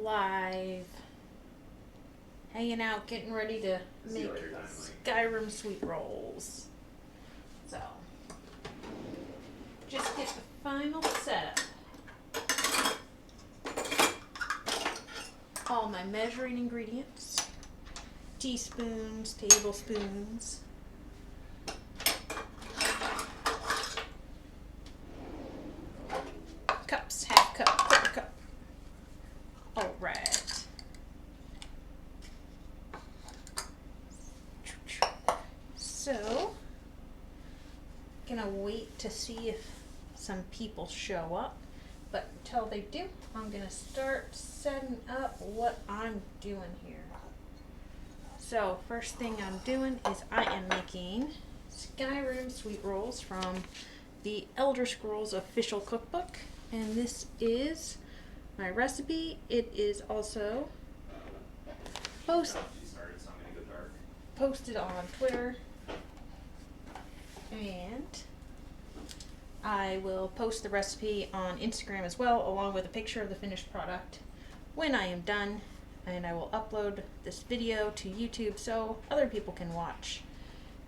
live. Hanging out, getting ready to make Skyrim sweet rolls. So, just get the final setup. All my measuring ingredients. Teaspoons, tablespoons. Cups, half cup, quarter cup. All right. So, gonna wait to see if some people show up. But until they do, I'm gonna start setting up what I'm doing here. So, first thing I'm doing is I am making Skyrim sweet rolls from the Elder Scrolls official cookbook. And this is my recipe. It is also posted on Twitter. And I will post the recipe on Instagram as well, along with a picture of the finished product when I am done. And I will upload this video to YouTube so other people can watch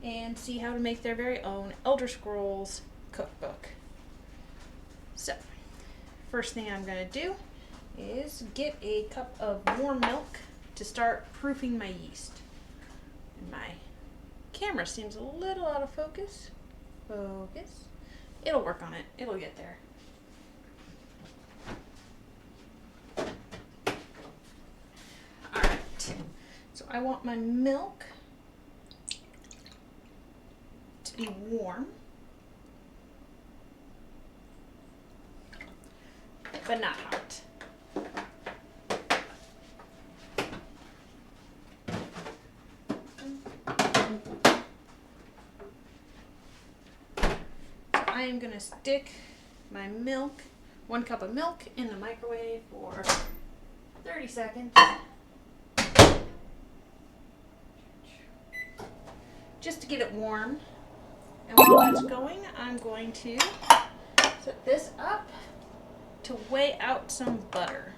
and see how to make their very own Elder Scrolls cookbook. So, first thing I'm going to do is get a cup of warm milk to start proofing my yeast. And my camera seems a little out of focus. Focus. It'll work on it. It'll get there. Alright. So I want my milk to be warm, but not hot. I am going to stick my milk, 1 cup of milk, in the microwave for 30 seconds. Just to get it warm. And while that's going, I'm going to set this up to weigh out some butter.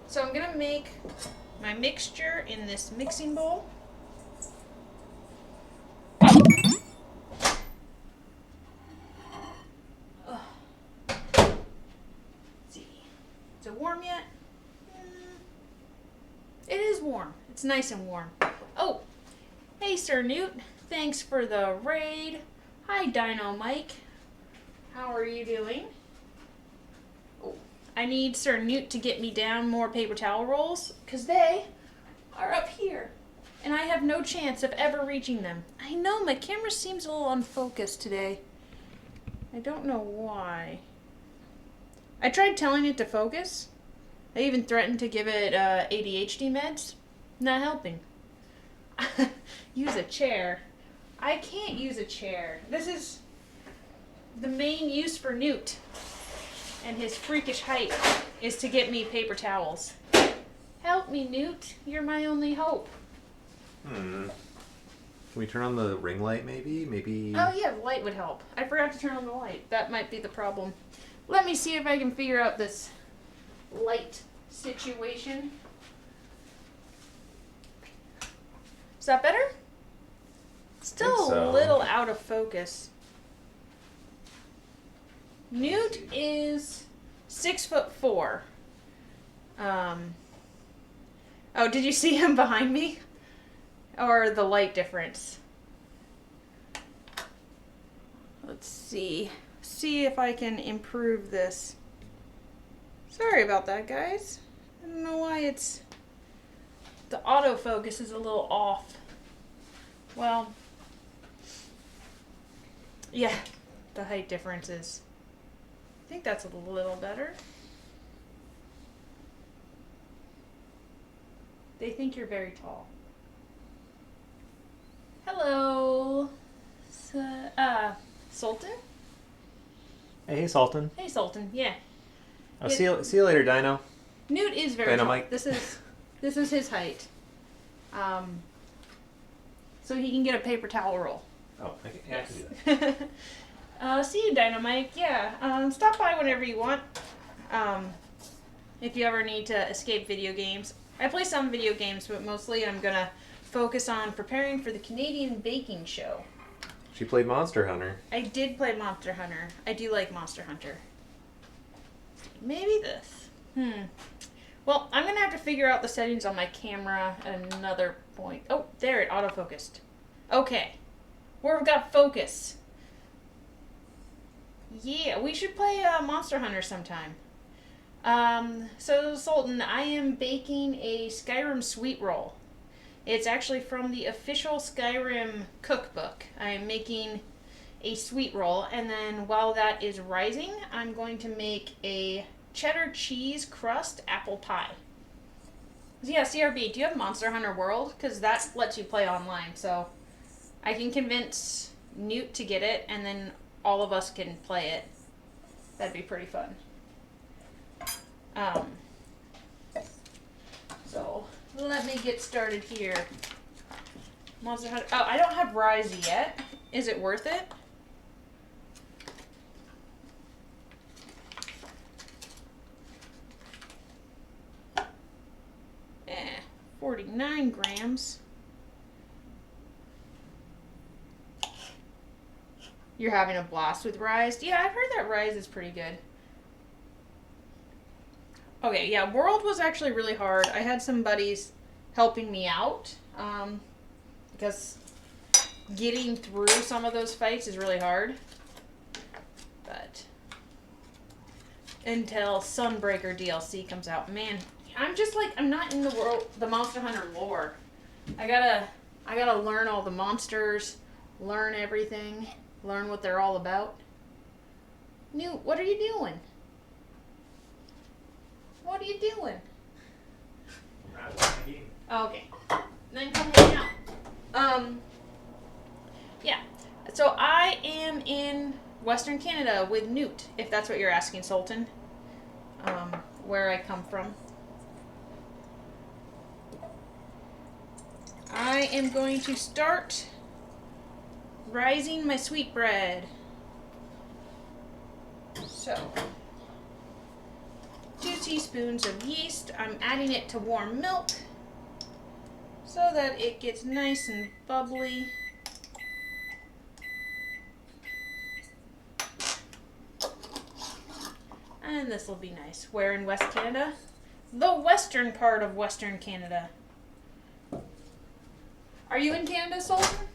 So I'm going to make my mixture in this mixing bowl. Let's see. Is it warm yet? It is warm. It's nice and warm. Oh, hey Sir Newt. Thanks for the raid. Hi Dino Mike. How are you doing? I need Sir Newt to get me down more paper towel rolls, because they are up here, and I have no chance of ever reaching them. I know, my camera seems a little unfocused today. I don't know why. I tried telling it to focus. I even threatened to give it ADHD meds. Not helping. Use a chair. I can't use a chair. This is the main use for Newt. And his freakish height is to get me paper towels. Help me, Newt. You're my only hope. Can we turn on the ring light, maybe? Oh, yeah, the light would help. I forgot to turn on the light. That might be the problem. Let me see if I can figure out this light situation. Is that better? Still a little out of focus. Newt is 6'4". Oh, did you see him behind me? Or the light difference? Let's see. See if I can improve this. Sorry about that, guys. I don't know why it's... The autofocus is a little off. Well, yeah, the height difference is... I think that's a little better. They think you're very tall. Hello, Sultan? Hey, Sultan. Hey, Sultan. Yeah. See you later, Dino. Newt is very Dino tall. Mike. This is his height. So he can get a paper towel roll. Oh, I can do that. See you, Dynamite. Yeah, stop by whenever you want. If you ever need to escape video games. I play some video games, but mostly I'm gonna focus on preparing for the Canadian baking show. She played Monster Hunter. I did play Monster Hunter. I do like Monster Hunter. Maybe this. Well, I'm gonna have to figure out the settings on my camera at another point. Oh, there, it autofocused. Okay. We've got focus. Yeah, we should play Monster Hunter sometime. So Sultan, I am baking a Skyrim sweet roll. It's actually from the official Skyrim cookbook. I am making a sweet roll, and then while that is rising, I'm going to make a cheddar cheese crust apple pie. Yeah, CRB, do you have Monster Hunter World? Because that lets you play online, so I can convince Newt to get it, and then all of us can play it. That'd be pretty fun. So let me get started here. Monster Hunter. Oh, I don't have Rise yet. Is it worth it? 49 grams. You're having a blast with Rise? Yeah, I've heard that Rise is pretty good. Okay, yeah, World was actually really hard. I had some buddies helping me out, because getting through some of those fights is really hard. But until Sunbreaker DLC comes out, man, I'm just like, I'm not in the Monster Hunter lore. I gotta learn all the monsters, learn everything, learn what they're all about. Newt, what are you doing? What are you doing? Oh, okay. Then come hang out. Yeah. So I am in Western Canada with Newt, if that's what you're asking, Sultan. Where I come from. I am going to start rising my sweetbread. So 2 teaspoons of yeast. I'm adding it to warm milk so that it gets nice and bubbly. And this will be nice. Where in West Canada? The western part of Western Canada. Are you in Canada, Sultan?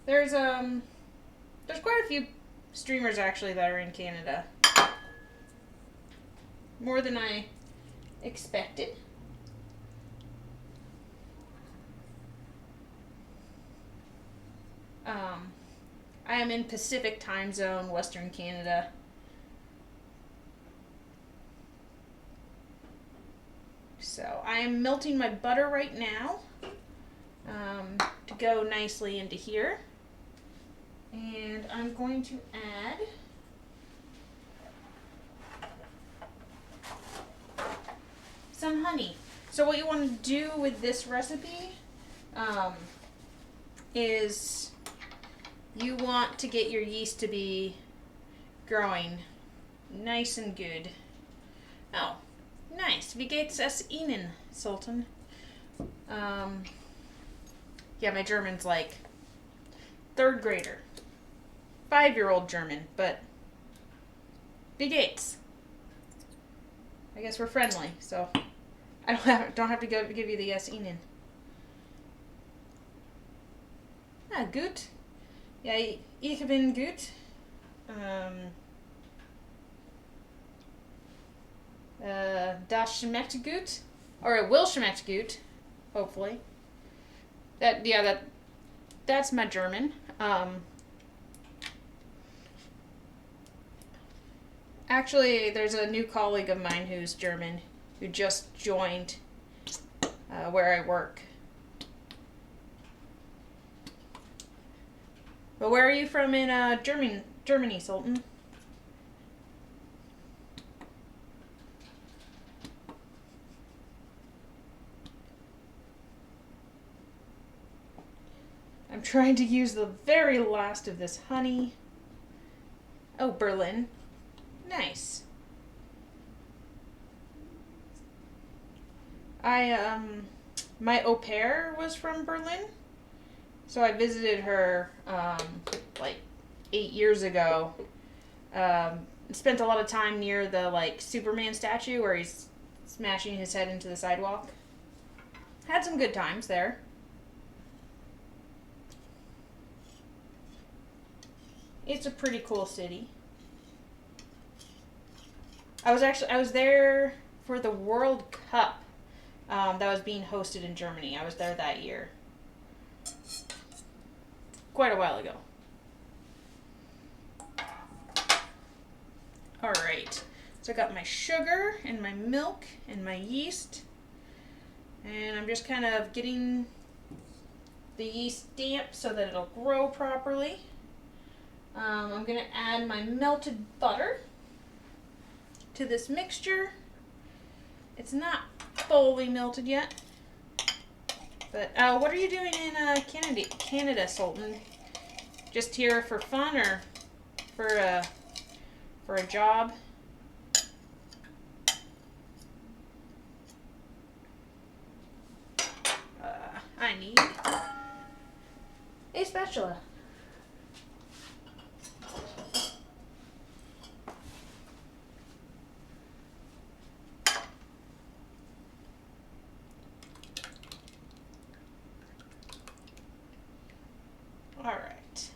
There's quite a few streamers actually that are in Canada. More than I expected. I am in Pacific time zone, Western Canada. So I am melting my butter right now to go nicely into here. And I'm going to add some honey. So what you want to do with this recipe is you want to get your yeast to be growing nice and good. Oh, nice. Wie geht's es Ihnen, Sultan? Yeah, my German's like 3rd grader. 5-year-old German, but wie geht's? I guess we're friendly, so I don't have to give you the yes Ihnen. Ah, gut. Ja, ich bin gut. Das schmeckt gut. Or it will schmeckt gut, hopefully. That's my German. Actually, there's a new colleague of mine who's German who just joined where I work. But where are you from in Germany, Sultan? I'm trying to use the very last of this honey. Oh, Berlin. Nice. My au pair was from Berlin. So I visited her, like 8 years ago. Spent a lot of time near the, like, Superman statue where he's smashing his head into the sidewalk. Had some good times there. It's a pretty cool city. I was there for the World Cup that was being hosted in Germany. I was there that year. Quite a while ago. Alright. So I got my sugar and my milk and my yeast. And I'm just kind of getting the yeast damp so that it'll grow properly. I'm going to add my melted butter to this mixture. It's not fully melted yet. But what are you doing in Canada, Sultan? Just here for fun or for a job? I need a spatula. Alright.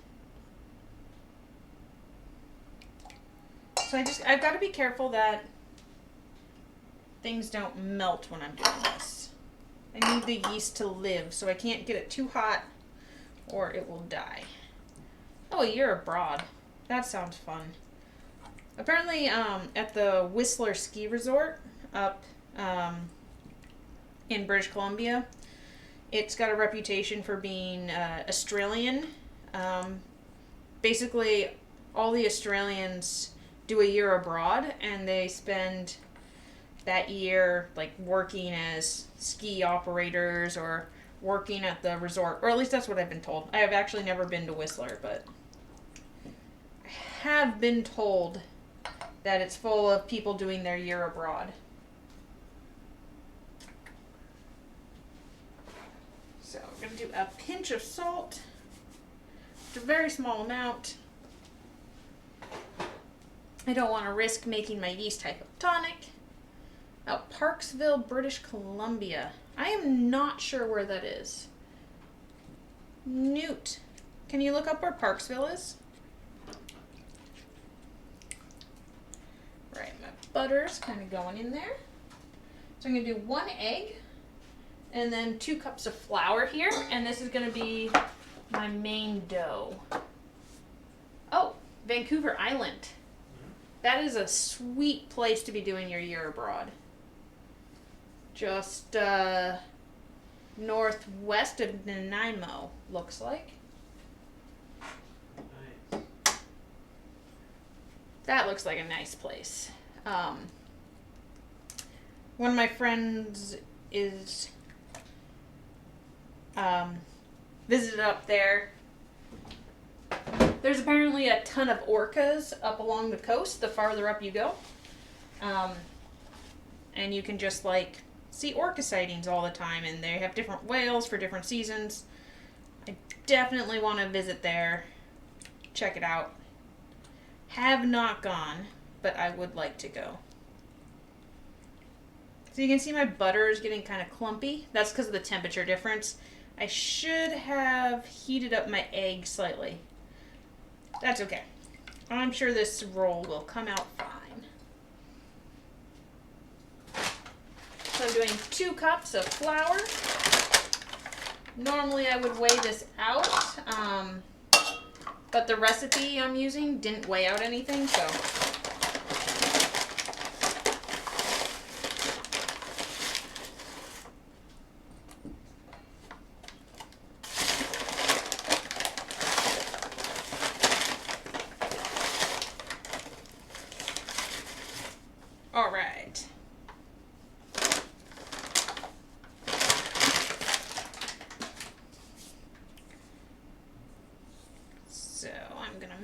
So I've got to be careful that things don't melt when I'm doing this. I need the yeast to live, so I can't get it too hot or it will die. Oh, a year abroad. That sounds fun. Apparently, at the Whistler Ski Resort up in British Columbia, it's got a reputation for being Australian. Basically, all the Australians do a year abroad, and they spend that year like working as ski operators or working at the resort, or at least that's what I've been told. I have actually never been to Whistler, but I have been told that it's full of people doing their year abroad. So I'm going to do a pinch of salt, just a very small amount. I don't want to risk making my yeast hypotonic. Oh, Parksville, British Columbia. I am not sure where that is. Newt. Can you look up where Parksville is? Right, my butter's kind of going in there. So I'm going to do 1 egg and then 2 cups of flour here. And this is going to be my main dough. Oh, Vancouver Island. That is a sweet place to be doing your year abroad. Just northwest of Nanaimo, looks like. Nice. That looks like a nice place. One of my friends is visited up there. There's apparently a ton of orcas up along the coast, the farther up you go. And you can just like see orca sightings all the time, and they have different whales for different seasons. I definitely want to visit there, check it out. Have not gone, but I would like to go. So you can see my butter is getting kind of clumpy. That's because of the temperature difference. I should have heated up my egg slightly. That's okay. I'm sure this roll will come out fine. So I'm doing 2 cups of flour. Normally I would weigh this out, but the recipe I'm using didn't weigh out anything, so.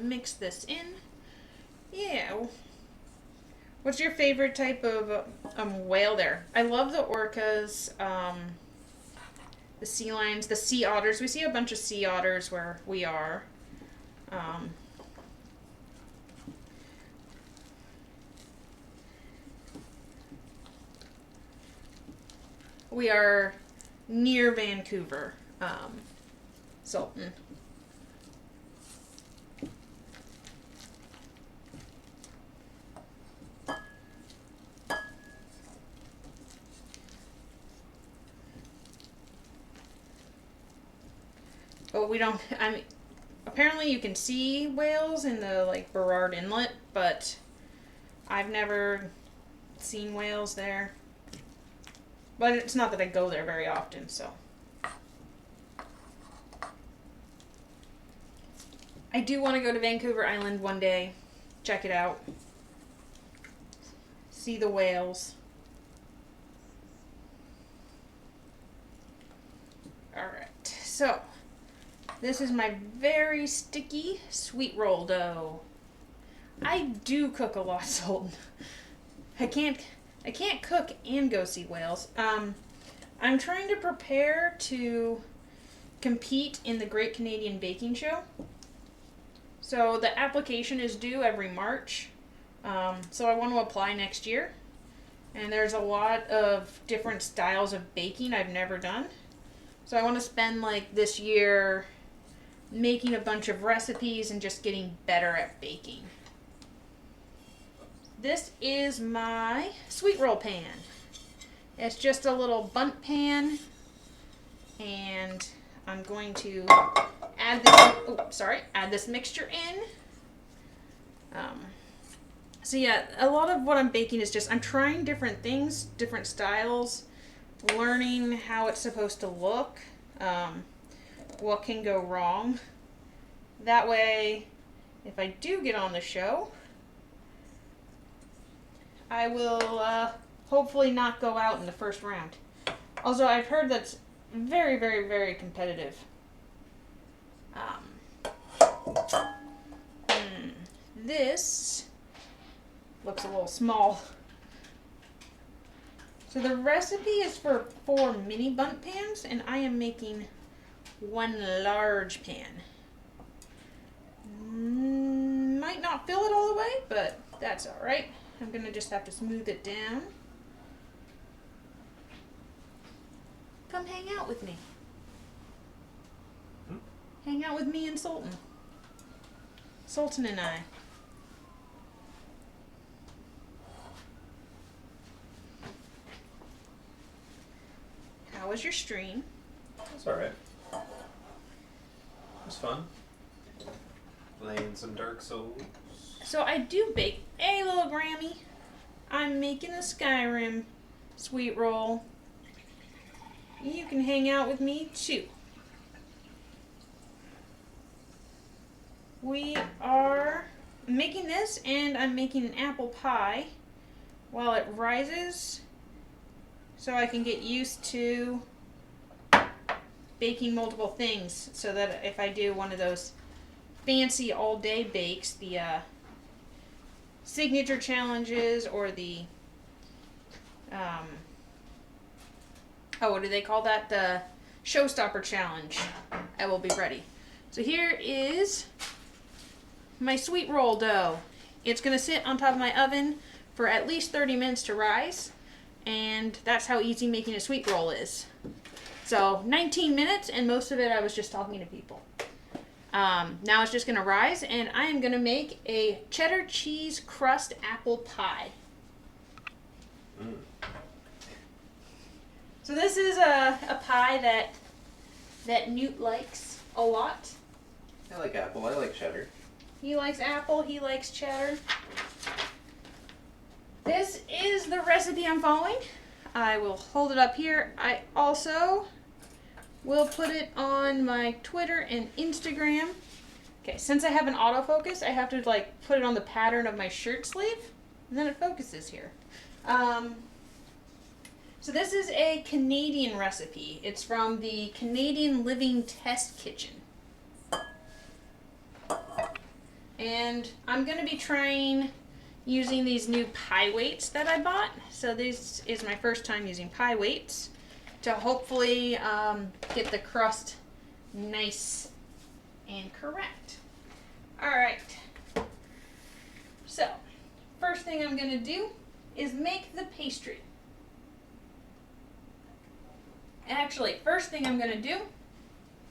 mix this in. Yeah. What's your favorite type of whale there? I love the orcas, the sea lions, the sea otters. We see a bunch of sea otters where we are. We are near Vancouver, Sultan. But we don't, I mean, apparently you can see whales in the, like, Burrard Inlet, but I've never seen whales there. But it's not that I go there very often, so. I do want to go to Vancouver Island one day, check it out, see the whales. Alright, so this is my very sticky sweet roll dough. I do cook a lot, Sultan. I can't cook and go see whales. I'm trying to prepare to compete in the Great Canadian Baking Show. So the application is due every March. So I want to apply next year. And there's a lot of different styles of baking I've never done. So I want to spend like this year making a bunch of recipes and just getting better at baking. This is my sweet roll pan. It's just a little bundt pan, and I'm going to add this mixture in. So yeah, a lot of what I'm baking is just I'm trying different things, different styles, learning how it's supposed to look, what can go wrong. That way, if I do get on the show, I will hopefully not go out in the first round. Also, I've heard that's very, very, very competitive. This looks a little small. So the recipe is for 4 mini bundt pans, and I am making 1 large pan. Might not fill it all the way, but that's alright. I'm going to just have to smooth it down. Come hang out with me. Hang out with me and Sultan. Sultan and I. How was your stream? It's alright. It was fun. Playing some Dark Souls. So I do bake. Hey, little Grammy. I'm making a Skyrim sweet roll. You can hang out with me too. We are making this, and I'm making an apple pie while it rises, so I can get used to baking multiple things, so that if I do one of those fancy all-day bakes, the signature challenges, or the what do they call that? The showstopper challenge, I will be ready. So here is my sweet roll dough. It's going to sit on top of my oven for at least 30 minutes to rise, and that's how easy making a sweet roll is. So 19 minutes, and most of it I was just talking to people. Now it's just going to rise, and I am going to make a cheddar cheese crust apple pie. So this is a pie that Newt likes a lot. I like apple. I like cheddar. He likes apple. He likes cheddar. This is the recipe I'm following. I will hold it up here. I also will put it on my Twitter and Instagram. Okay, since I have an autofocus, I have to like put it on the pattern of my shirt sleeve, and then it focuses here. So this is a Canadian recipe. It's from the Canadian Living Test Kitchen. And I'm going to be trying using these new pie weights that I bought. So this is my first time using pie weights to hopefully get the crust nice and correct. Alright, so first thing I'm going to do is make the pastry. Actually, first thing I'm going to do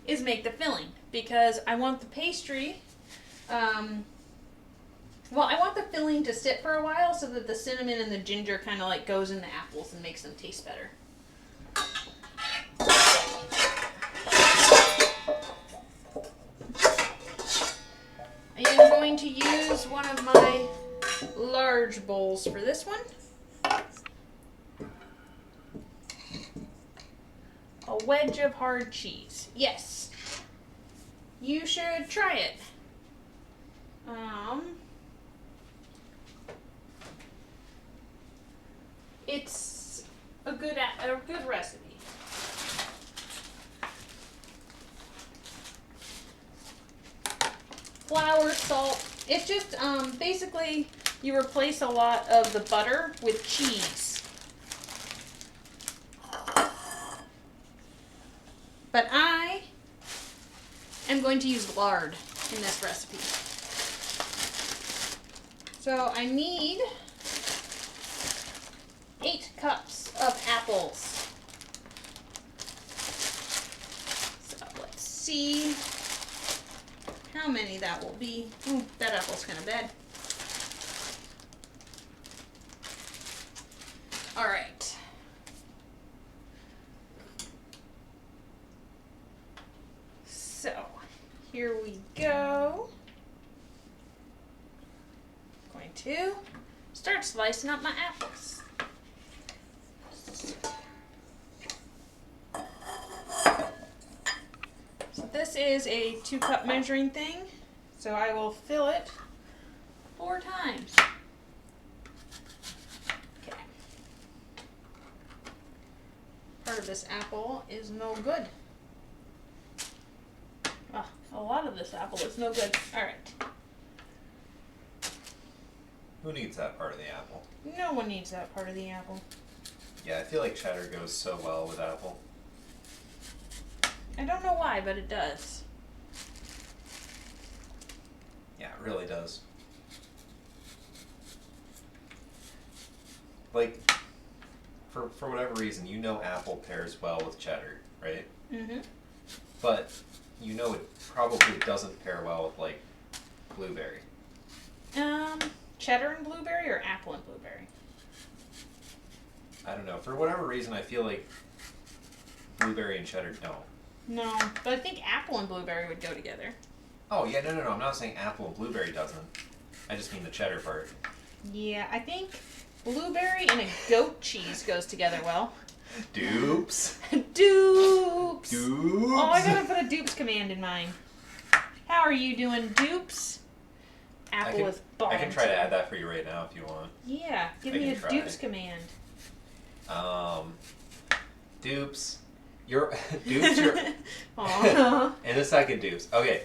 is make the filling, because I want the pastry, I want the filling to sit for a while so that the cinnamon and the ginger kind of like goes in the apples and makes them taste better. I am going to use one of my large bowls for this one. A wedge of hard cheese. Yes. You should try it. It's a good recipe. Flour, salt. It's just basically you replace a lot of the butter with cheese. But I am going to use lard in this recipe. So I need 8 cups of apples. So let's see how many that will be. Ooh, that apple's kind of bad. All right. So here we go. Going to start slicing up my apples. So this is a 2-cup measuring thing, so I will fill it 4 times. Okay. Part of this apple is no good. Oh, a lot of this apple is no good. Alright. Who needs that part of the apple? No one needs that part of the apple. Yeah, I feel like cheddar goes so well with apple. I don't know why, but it does. Yeah, it really does. Like, for whatever reason, you know apple pairs well with cheddar, right? Mm-hmm. But you know it probably doesn't pair well with, like, blueberry. Cheddar and blueberry or apple and blueberry? I don't know. For whatever reason, I feel like blueberry and cheddar don't. No, but I think apple and blueberry would go together. Oh, yeah, no. I'm not saying apple and blueberry doesn't. I just mean the cheddar part. Yeah, I think blueberry and a goat cheese goes together well. Dupes. Dupes. Dupes. Oh, I gotta put a dupes command in mine. How are you doing, dupes? Apple with bottom. I can try to add that for you right now if you want. Yeah, give me a dupes command. Dupes. You're dupes. In a second, dupes. Okay.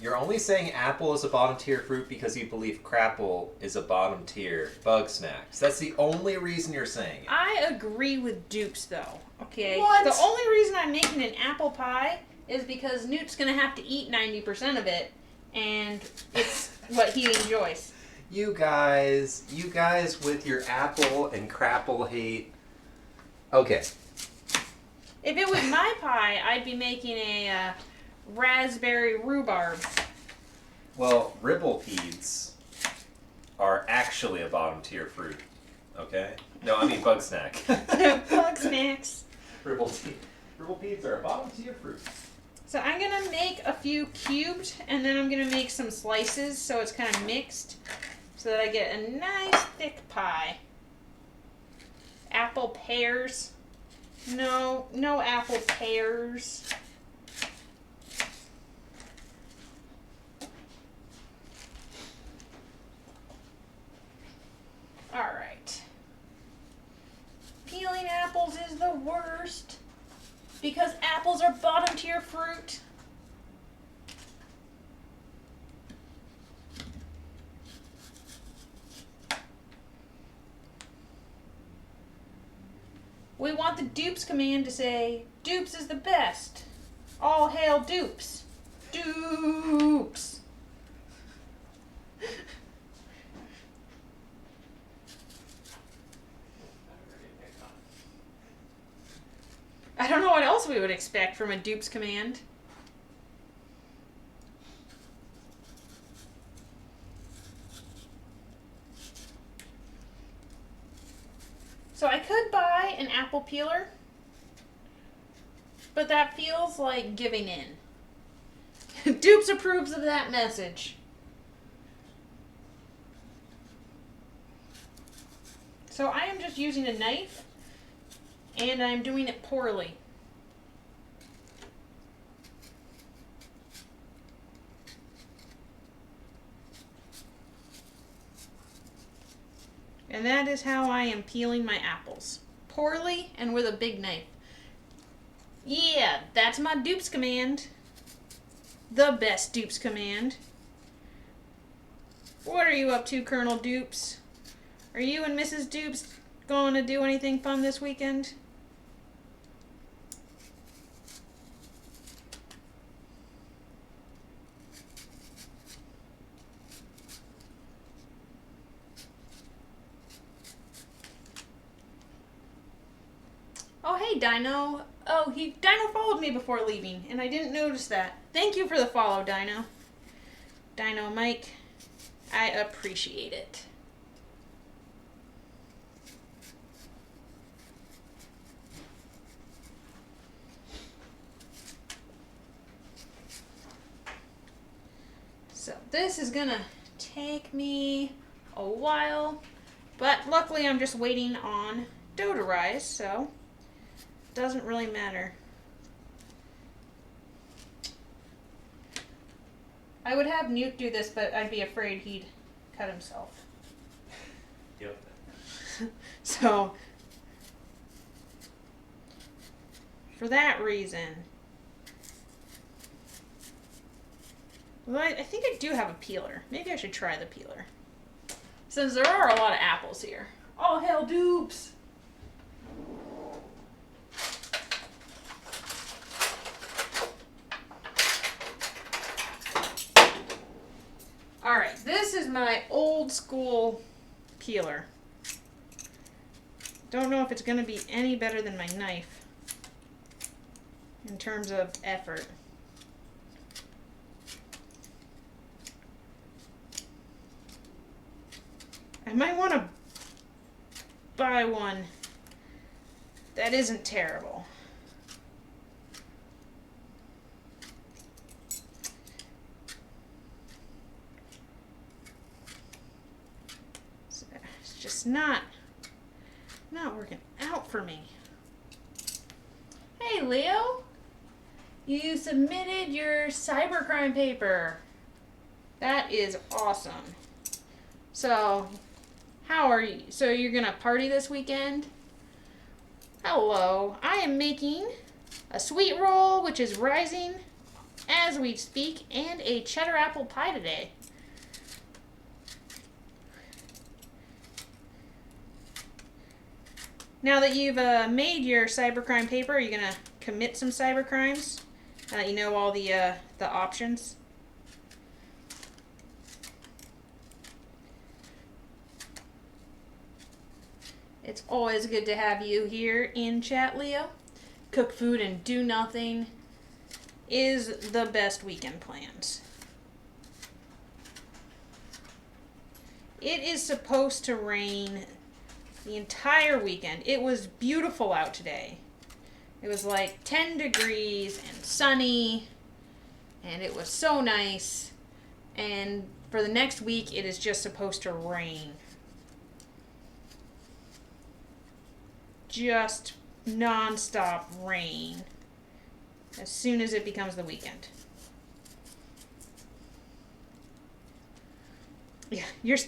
You're only saying apple is a bottom tier fruit because you believe crapple is a bottom tier bug snacks. That's the only reason you're saying it. I agree with dupes though. Okay. What? The only reason I'm making an apple pie is because Newt's gonna have to eat 90% of it, and it's what he enjoys. You guys with your apple and crapple hate. Okay. If it was my pie, I'd be making a raspberry rhubarb. Well, ribblepedes are actually a bottom tier fruit. Okay? No, I mean bug snack. Bug snacks. Ribblepedes are a bottom tier fruit. So I'm going to make a few cubed, and then I'm going to make some slices so it's kind of mixed, so that I get a nice thick pie. Apple pears. No apple pears. Alright. Peeling apples is the worst, because apples are bottom tier fruit. We want the dupes command to say, dupes is the best. All hail dupes. Dupes. I don't know what else we would expect from a dupes command. So I could buy an apple peeler, but that feels like giving in. Dupes approves of that message. So I am just using a knife, and I'm doing it poorly. And that is how I am peeling my apples. Poorly and with a big knife. Yeah, that's my dupes command. The best dupes command. What are you up to, Colonel Dupes? Are you and Mrs. Dupes going to do anything fun this weekend? Oh, hey, Dino. Oh, Dino followed me before leaving, and I didn't notice that. Thank you for the follow, Dino. Dino Mike, I appreciate it. So this is gonna take me a while, but luckily I'm just waiting on dough to rise, so doesn't really matter. I would have Newt do this, but I'd be afraid he'd cut himself. Yep. So, for that reason, well, I think I do have a peeler. Maybe I should try the peeler. Since there are a lot of apples here. All hail dupes! Alright, this is my old school peeler. Don't know if it's going to be any better than my knife in terms of effort. I might want to buy one that isn't terrible. It's just not working out for me. Hey, Leo. You submitted your cybercrime paper. That is awesome. So, how are you? So you're gonna party this weekend? Hello. I am making a sweet roll, which is rising as we speak, and a cheddar apple pie today. Now that you've made your cybercrime paper, are you gonna commit some cybercrimes? You know all the options. It's always good to have you here in chat, Leo. Cook food and do nothing is the best weekend plans. It is supposed to rain the entire weekend. It was beautiful out today. It was like 10 degrees and sunny, and it was so nice. And for the next week, it is just supposed to rain. Just non-stop rain as soon as it becomes the weekend. Yeah, you're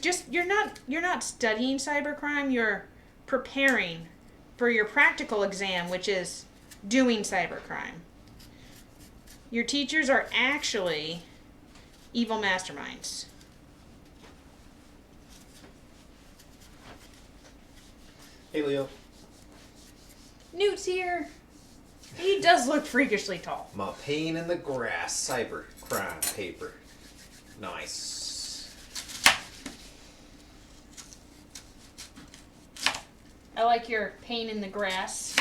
not studying cybercrime, you're preparing for your practical exam, which is doing cybercrime. Your teachers are actually evil masterminds. Hey, Leo. Newt's here. He does look freakishly tall. My pain in the grass cyber crime paper. Nice. I like your pain in the grass.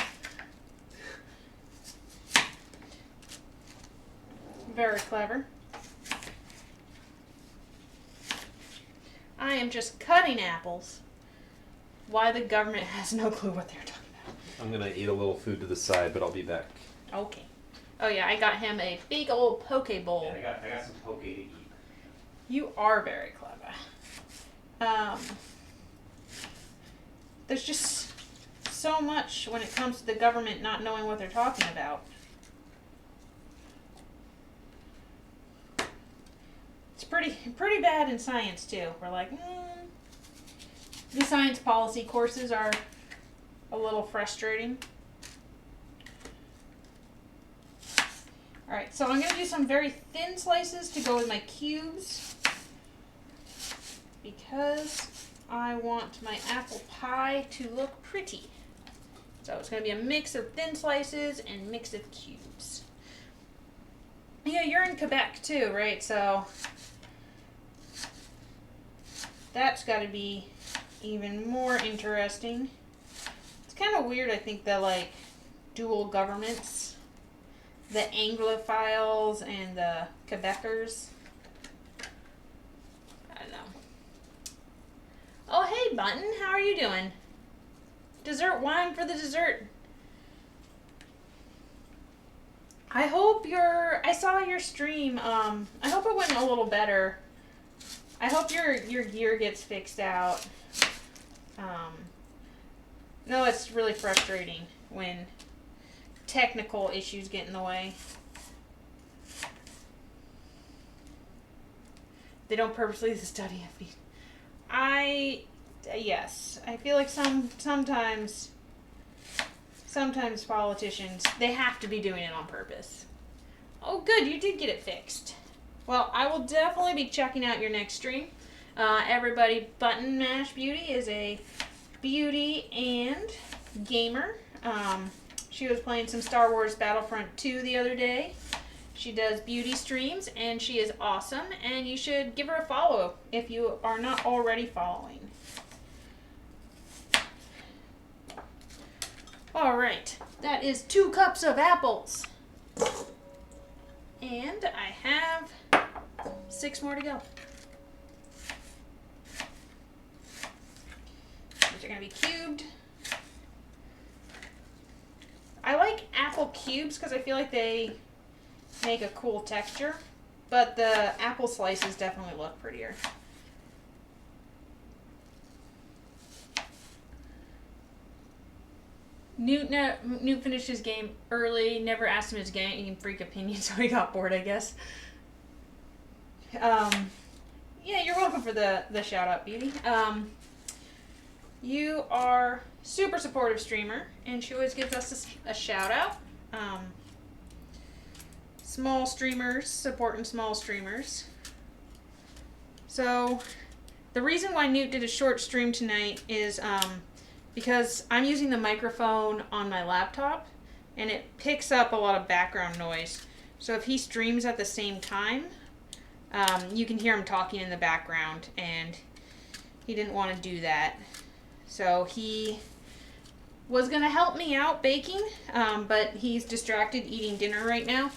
Very clever. I am just cutting apples. Why the government has no clue what they're talking about. I'm gonna eat a little food to the side, but I'll be back. Okay. Oh yeah, I got him a big old poke bowl. Yeah, I got some poke to eat. You are very clever. There's just so much when it comes to the government not knowing what they're talking about. It's pretty bad in science too. We're like, the science policy courses are a little frustrating. Alright, so I'm going to do some very thin slices to go with my cubes because I want my apple pie to look pretty. So it's going to be a mix of thin slices and mix of cubes. Yeah, you're in Quebec too, right? So that's got to be even more interesting. It's kind of weird, I think, that like dual governments, the Anglophiles and the Quebecers. I don't know. Oh, hey, Button. How are you doing? Dessert wine for the dessert. I hope I saw your stream. I hope it went a little better. I hope your gear gets fixed out. No, it's really frustrating when technical issues get in the way. They don't purposely study FB. Yes, I feel like sometimes politicians, they have to be doing it on purpose. Oh, good, you did get it fixed. Well, I will definitely be checking out your next stream. Everybody, Button Mash Beauty is a beauty and gamer. She was playing some Star Wars Battlefront 2 the other day. She does beauty streams, and she is awesome, and you should give her a follow if you are not already following. Alright, that is 2 cups of apples. And I have 6 more to go. These are going to be cubed. I like apple cubes because I feel like they make a cool texture, but the apple slices definitely look prettier. Newt finished his game early, never asked him his game freak opinion, so he got bored, I guess. Yeah, you're welcome for the shout out, Beauty. You are super supportive streamer, and she always gives us a shout out. Small streamers supporting small streamers. So the reason why Newt did a short stream tonight is because I'm using the microphone on my laptop and it picks up a lot of background noise. So if he streams at the same time, you can hear him talking in the background, and he didn't want to do that. So he was going to help me out baking, but he's distracted eating dinner right now.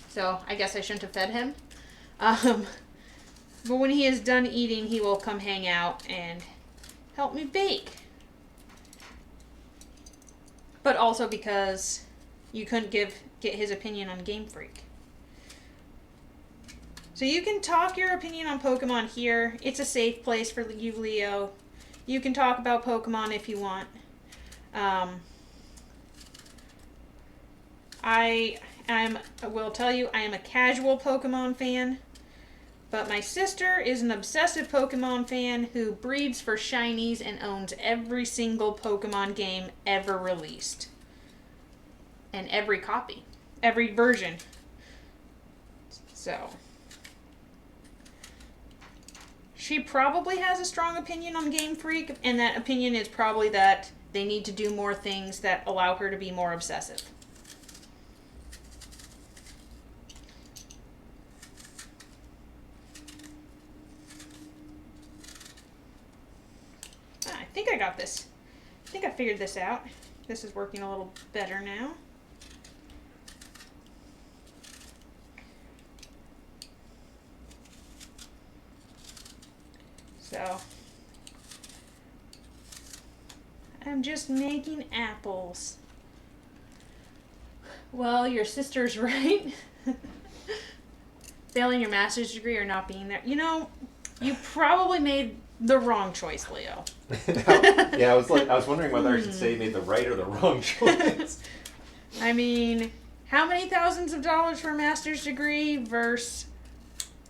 So I guess I shouldn't have fed him. But when he is done eating, he will come hang out and help me bake. But also because you couldn't get his opinion on Game Freak. So you can talk your opinion on Pokemon here. It's a safe place for you, Leo. You can talk about Pokemon if you want. I will tell you, I am a casual Pokemon fan. But my sister is an obsessive Pokemon fan who breeds for shinies and owns every single Pokemon game ever released. And every copy. Every version. So she probably has a strong opinion on Game Freak, and that opinion is probably that they need to do more things that allow her to be more obsessive. I think I got this. I think I figured this out. This is working a little better now. So, I'm just making apples. Well, your sister's right. Failing your master's degree or not being there. You know, you probably made the wrong choice, Leo. Yeah, I was wondering whether I should say made the right or the wrong choice. I mean, how many thousands of dollars for a master's degree versus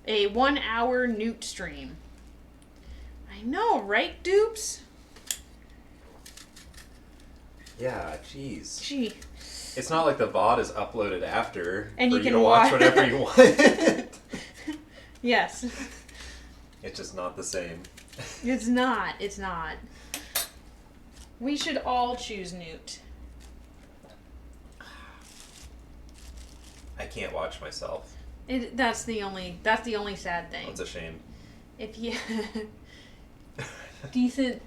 a 1-hour newt stream? I know, right, dupes? Yeah, jeez. Gee. It's not like the VOD is uploaded after And for you you can to watch watch whatever you want. Yes. It's just not the same. It's not. It's not. We should all choose newt. I can't watch myself. That's the only sad thing. That's a shame. If you decent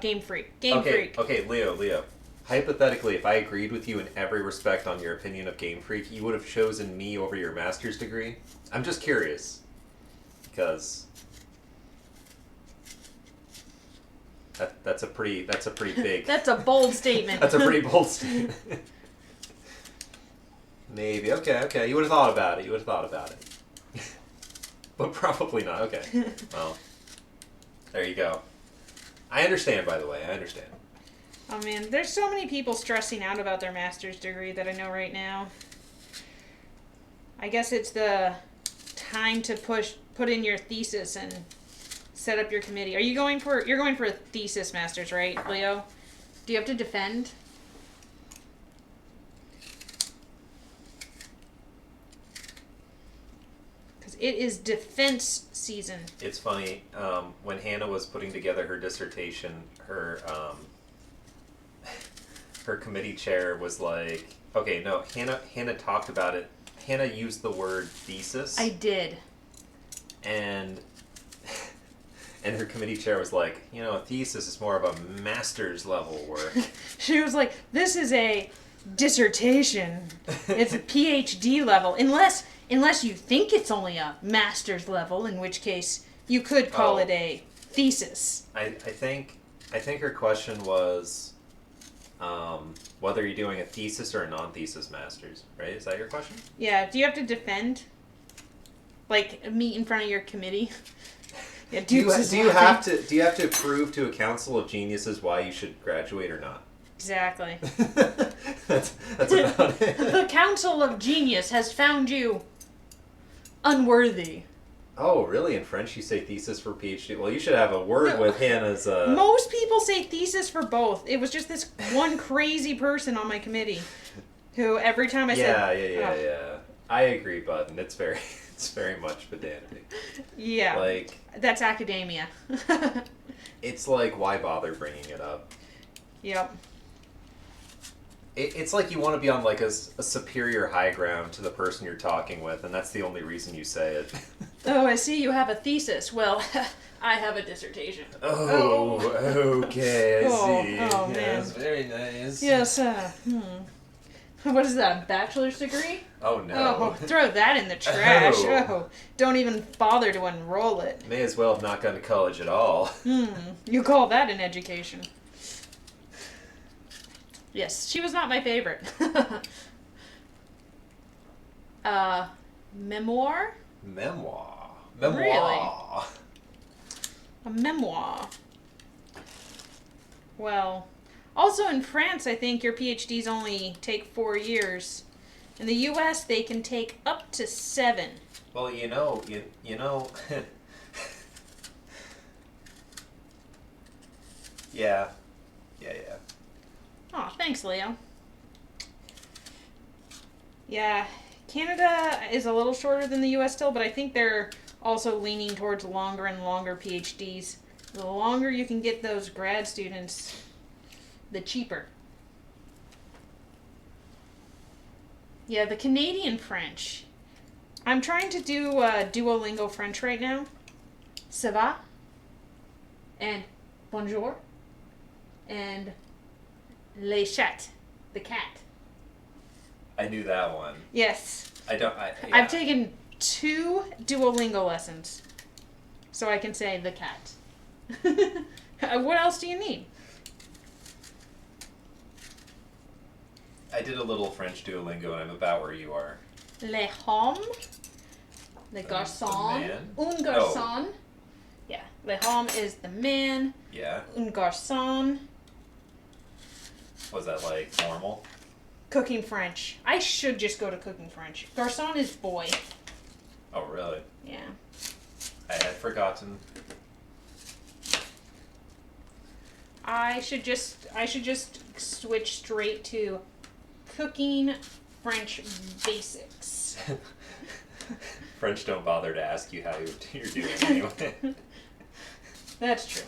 game freak. Freak. Okay, Leo. Hypothetically, if I agreed with you in every respect on your opinion of Game Freak, you would have chosen me over your master's degree? I'm just curious. Because that's a pretty big That's a bold statement. That's a pretty bold statement. Maybe. Okay. You would have thought about it. But probably not. Okay. Well, there you go. I understand, by the way. I understand. Oh man, there's so many people stressing out about their master's degree that I know right now. I guess it's the time to put in your thesis and set up your committee. You're going for a thesis master's, right, Leo? Do you have to defend? Because it is defense season. It's funny, when Hannah was putting together her dissertation, her committee chair was like, okay, no, Hannah talked about it. Hannah used the word thesis. I did. And her committee chair was like, a thesis is more of a master's level work. She was like, this is a dissertation. It's a PhD level. Unless you think it's only a master's level, in which case you could call it a thesis. I think her question was whether you're doing a thesis or a non-thesis master's, right? Is that your question? Yeah. Do you have to defend? Like, meet in front of your committee? Yeah, do you have to prove to a council of geniuses why you should graduate or not? Exactly. that's about it. The Council of Genius has found you unworthy. Oh, really? In French you say thesis for PhD? Well, you should have a word with Hannah's... Most people say thesis for both. It was just this one crazy person on my committee who every time I said... Yeah. I agree, Bud, and it's very much pedantic. Yeah. Like... That's academia. It's like, why bother bringing it up? Yep. It's like you want to be on like a superior high ground to the person you're talking with, and that's the only reason you say it. Oh, I see you have a thesis. Well, I have a dissertation. Oh, okay, I see. Oh, man. Yes, very nice. Yes, What is that, a bachelor's degree? Oh, no. Oh, throw that in the trash. Oh. Oh, don't even bother to enroll it. May as well have not gone to college at all. You call that an education? Yes, she was not my favorite. Memoir? Memoir. Really? A memoir. Well, also in France, I think your PhDs only take 4 years. In the U.S., they can take up to 7. Well, you know. Yeah. Oh, thanks, Leo. Yeah, Canada is a little shorter than the U.S. still, but I think they're also leaning towards longer and longer PhDs. The longer you can get those grad students, the cheaper. Yeah, the Canadian French. I'm trying to do Duolingo French right now. Ça va? And bonjour. And les chats, the cat. I knew that one. Yes. Yeah. I've taken 2 Duolingo lessons. So I can say the cat. What else do you need? I did a little French Duolingo, and I'm about where you are. Les hommes. Le garçon. The man? Un garçon. Oh. Yeah. Le homme is the man. Yeah. Un garçon. Was that like normal? Cooking French. I should just go to cooking French. Garçon is boy. Oh, really? Yeah. I had forgotten. I should just switch straight to cooking French basics. French don't bother to ask you how you're doing anyway. That's true.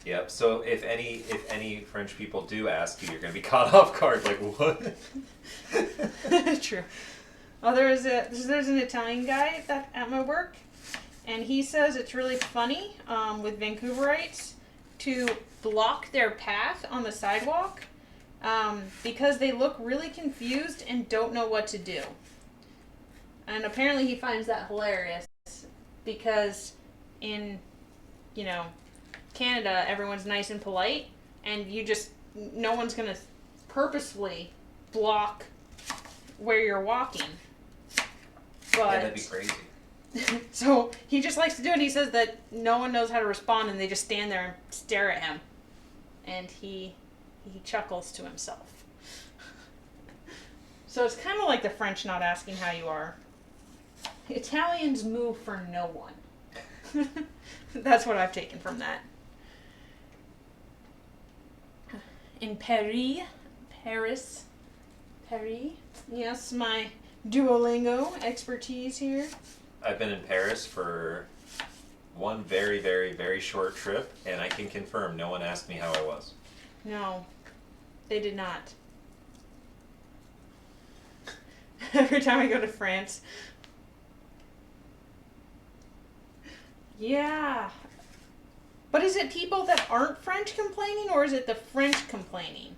Yep. So if any French people do ask you, you're gonna be caught off guard. Like what? True. Oh, there's an Italian guy at my work, and he says it's really funny with Vancouverites to block their path on the sidewalk because they look really confused and don't know what to do. And apparently he finds that hilarious because in, Canada, everyone's nice and polite, and no one's going to purposefully block where you're walking. But, yeah, that'd be crazy. So he just likes to do it. He says that no one knows how to respond, and they just stand there and stare at him. And he chuckles to himself. So it's kind of like the French not asking how you are. Italians move for no one. That's what I've taken from that. In Paris, yes, my Duolingo expertise here. I've been in Paris for one very, very, very short trip, and I can confirm no one asked me how I was. No, they did not. Every time I go to France. Yeah. But is it people that aren't French complaining, or is it the French complaining?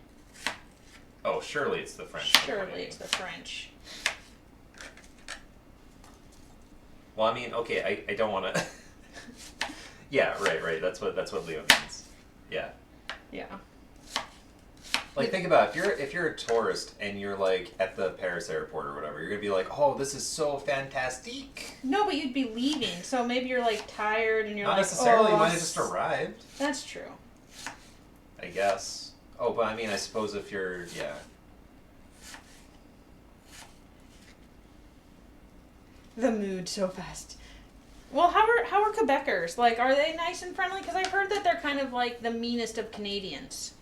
Oh, surely it's the French. Surely it's the French. Well, I mean, okay, I don't want to. Yeah, right. That's what Leo means. Yeah. Yeah. Like, think about it. If you're a tourist and you're like at the Paris airport or whatever, you're gonna be like, "Oh, this is so fantastique." No, but you'd be leaving, so maybe you're like tired and you're Not like, necessarily. "Oh, You might have just arrived. That's true. I guess. Oh, but I mean, I suppose if you're, yeah. The mood so fast. Well, how are Quebecers? Like, are they nice and friendly? Because I've heard that they're kind of like the meanest of Canadians.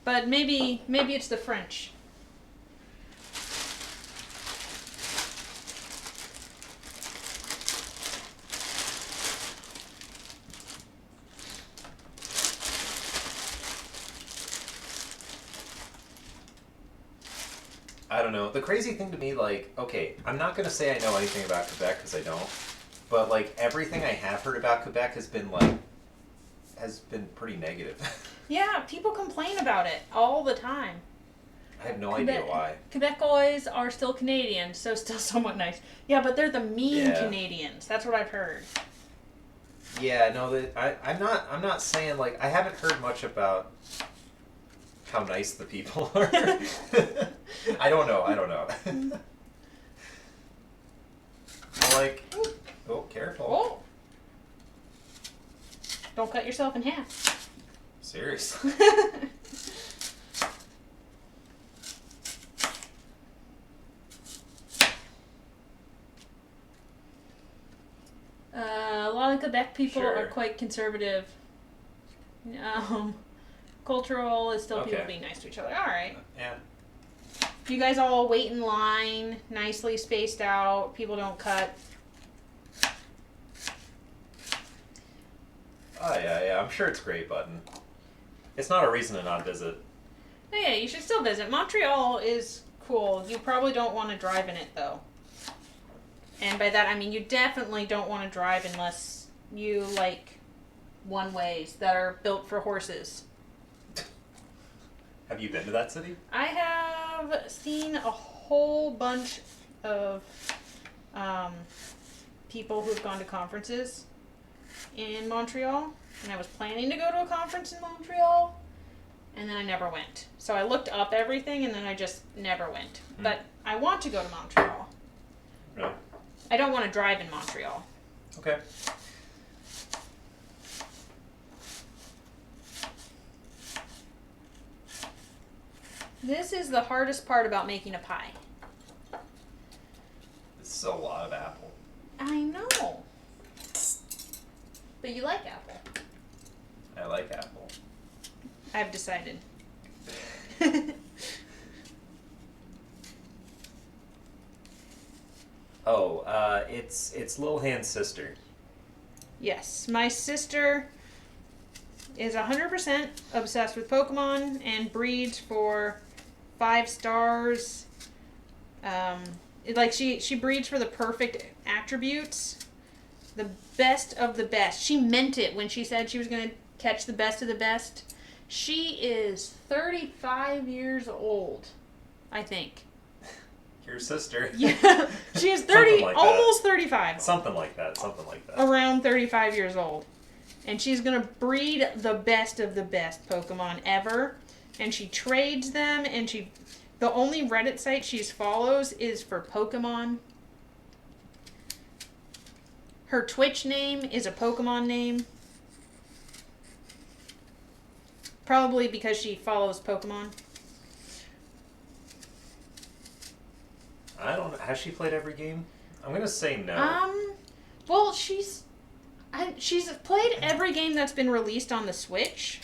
But maybe it's the French. I don't know. The crazy thing to me, like, okay, I'm not gonna say I know anything about Quebec because I don't, but like everything I have heard about Quebec has been pretty negative. Yeah, people complain about it all the time. I have no idea why. Quebecois are still Canadian, so still somewhat nice. Yeah, but they're the mean Canadians. That's what I've heard. Yeah, no, I'm not saying, like, I haven't heard much about how nice the people are. I don't know. Like, oh, careful. Oh. Don't cut yourself in half. Seriously. A lot of Quebec people Sure. are quite conservative. Cultural is still people Okay. being nice to each other. All right. Yeah. You guys all wait in line, nicely spaced out. People don't cut Oh, yeah, I'm sure it's great, Button. It's not a reason to not visit. Oh, yeah, you should still visit. Montreal is cool. You probably don't want to drive in it, though. And by that, I mean you definitely don't want to drive unless you like one-ways that are built for horses. Have you been to that city? I have seen a whole bunch of people who've gone to conferences in Montreal, and I was planning to go to a conference in Montreal, and then I never went. So I looked up everything, and then I just never went. But I want to go to Montreal. Really? I don't want to drive in Montreal. Okay. This is the hardest part about making a pie. This is a lot of apple. I know. But you like apple. I like apple. I've decided. Oh, it's Lil Hand's sister. Yes, my sister is 100% obsessed with Pokemon and breeds for 5 stars. She breeds for the perfect attributes. The best of the best. She meant it when she said she was going to catch the best of the best. She is 35 years old, I think. Your sister. Yeah, she is 30, like almost 35. Something like that. Around 35 years old. And she's going to breed the best of the best Pokemon ever. And she trades them, and the only Reddit site she follows is for Pokemon. Her Twitch name is a Pokemon name. Probably because she follows Pokemon. I don't know. Has she played every game? I'm gonna say no. Well, she's played every game that's been released on the Switch.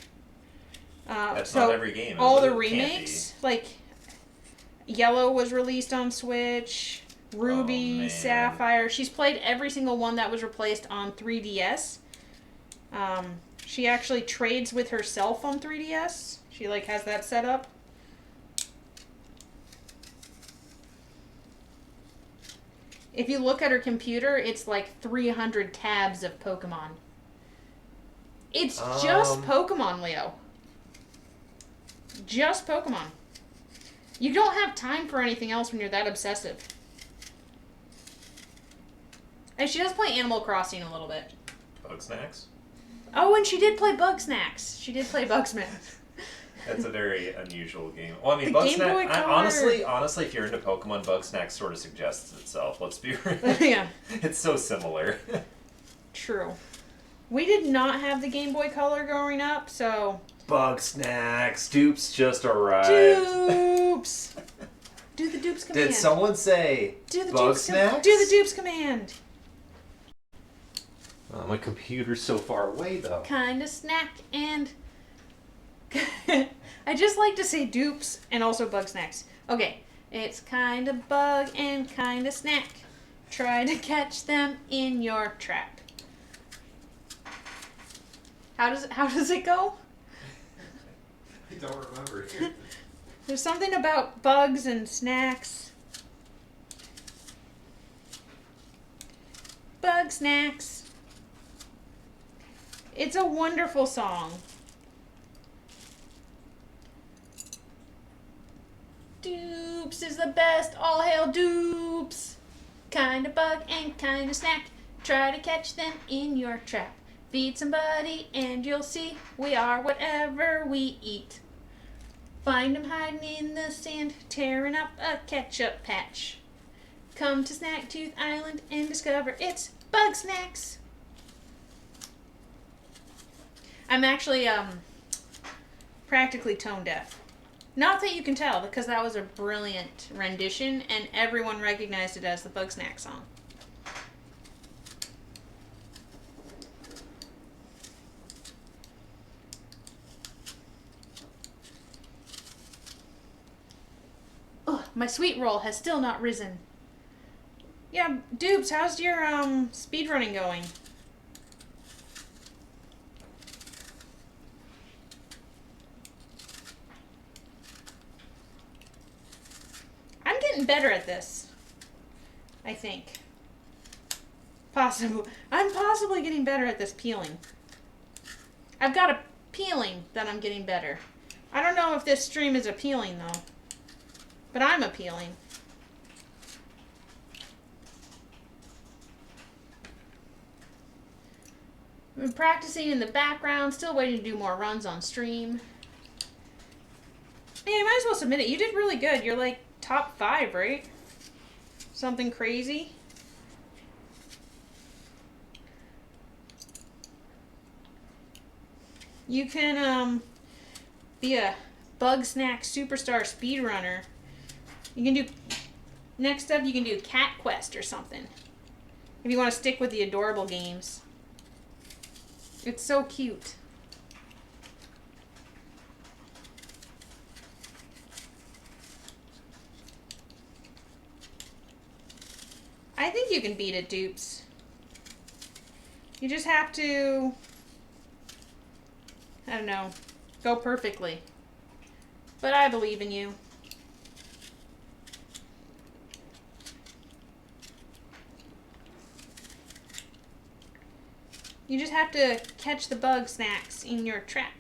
That's so not every game. All the It can't remakes, like Yellow was released on Switch, Ruby, man. Sapphire. She's played every single one that was replaced on 3DS. She actually trades with herself on 3DS. She has that set up. If you look at her computer, it's 300 tabs of Pokemon. It's just Pokemon, Leo. Just Pokemon. You don't have time for anything else when you're that obsessive. And she does play Animal Crossing a little bit. Bug Snacks? Oh, and she did play Bug Snacks. She did play Bug Snacks. That's a very unusual game. Well, I mean, The Bug Game Boy Snacks. Color. Honestly, if you're into Pokemon, Bug Snacks sort of suggests itself. Let's be real. Yeah. It's so similar. True. We did not have the Game Boy Color growing up, so... Bug Snacks. Dupes just arrived. Dupes! Do the Dupes command. Did someone say Do the Bug Dupes Snacks? Do the Dupes command. Oh, my computer's so far away, though. Kinda snack and... I just like to say dupes and also Bug Snacks. Okay, it's kinda bug and kinda snack. Try to catch them in your trap. How does it go? I don't remember. There's something about bugs and snacks. Bug Snacks. It's a wonderful song. Dupes is the best. All hail Dupes. Kinda bug and kinda snack. Try to catch them in your trap. Feed somebody and you'll see we are whatever we eat. Find them hiding in the sand, tearing up a ketchup patch. Come to Snacktooth Island and discover it's Bug Snacks. I'm actually practically tone deaf. Not that you can tell, because that was a brilliant rendition, and everyone recognized it as the Bug Snack song. Ugh, my sweet roll has still not risen. Yeah, Dupes, how's your speedrunning going? better at this. I think. I'm possibly getting better at this peeling. I've got a peeling that I'm getting better. I don't know if this stream is appealing though. But I'm appealing. I've been practicing in the background, still waiting to do more runs on stream. Man, you might as well submit it. You did really good. You're like top 5, right? Something crazy. You can be a Bug Snack Superstar speedrunner. You can do, next up you can do Cat Quest or something. If you want to stick with the adorable games. It's so cute. I think you can beat it, dupes. You just have to, I don't know, go perfectly. But I believe in you. You just have to catch the bug snacks in your trap.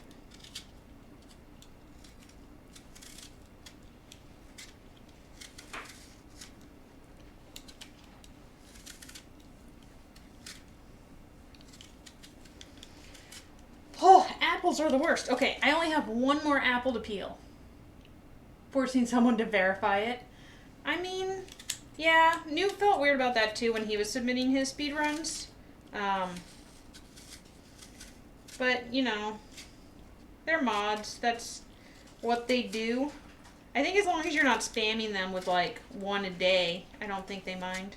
Oh, apples are the worst. Okay, I only have one more apple to peel. Forcing someone to verify it. I mean, yeah, Newt felt weird about that too when he was submitting his speedruns. But, you know, they're mods. That's what they do. I think as long as you're not spamming them with, like, one a day, I don't think they mind.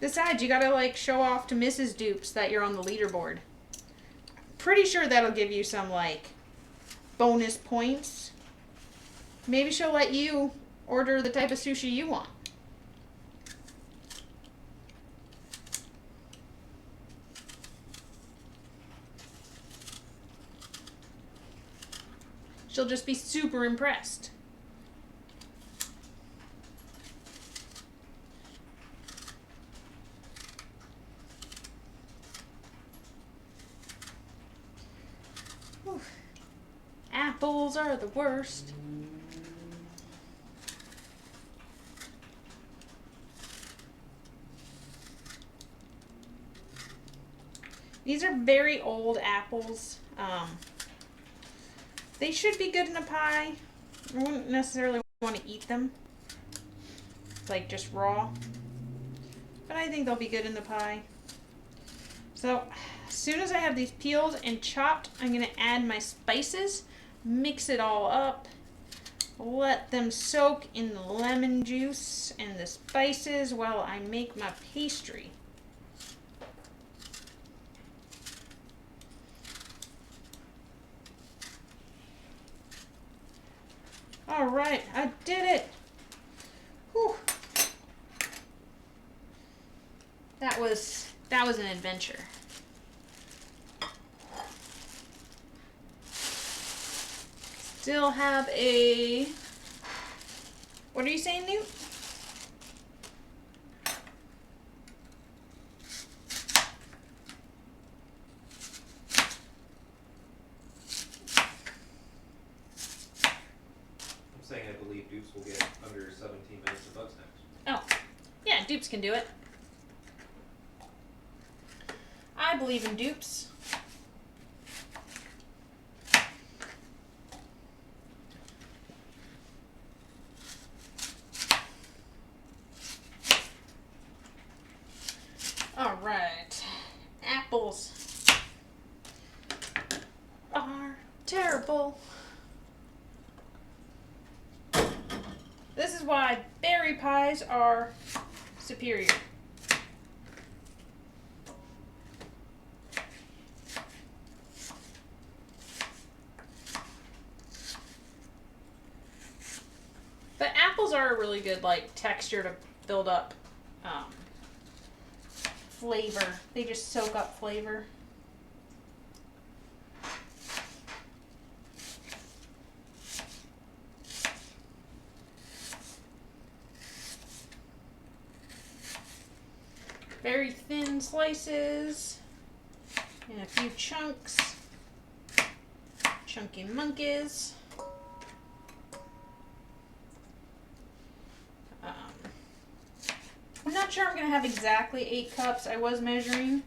Besides, you gotta, like, show off to Mrs. Dupes that you're on the leaderboard. Pretty sure that'll give you some, like, bonus points. Maybe she'll let you order the type of sushi you want. She'll just be super impressed. Whew. Apples are the worst. These are very old apples. They should be good in a pie. I wouldn't necessarily want to eat them, like just raw. But I think they'll be good in the pie. So, as soon as I have these peeled and chopped, I'm going to add my spices, mix it all up, let them soak in the lemon juice and the spices while I make my pastry. All right, I did it. Whew. That was an adventure. Still have a, what are you saying, Newt? Saying I believe dupes will get under 17 minutes of bug snacks. Oh, yeah, dupes can do it. I believe in dupes. All right, apples are terrible. This is why berry pies are superior. But apples are a really good like texture to build up flavor. They just soak up flavor. Very thin slices. And a few chunks. Chunky monkeys. I'm not sure I'm going to have exactly 8 cups. I was measuring.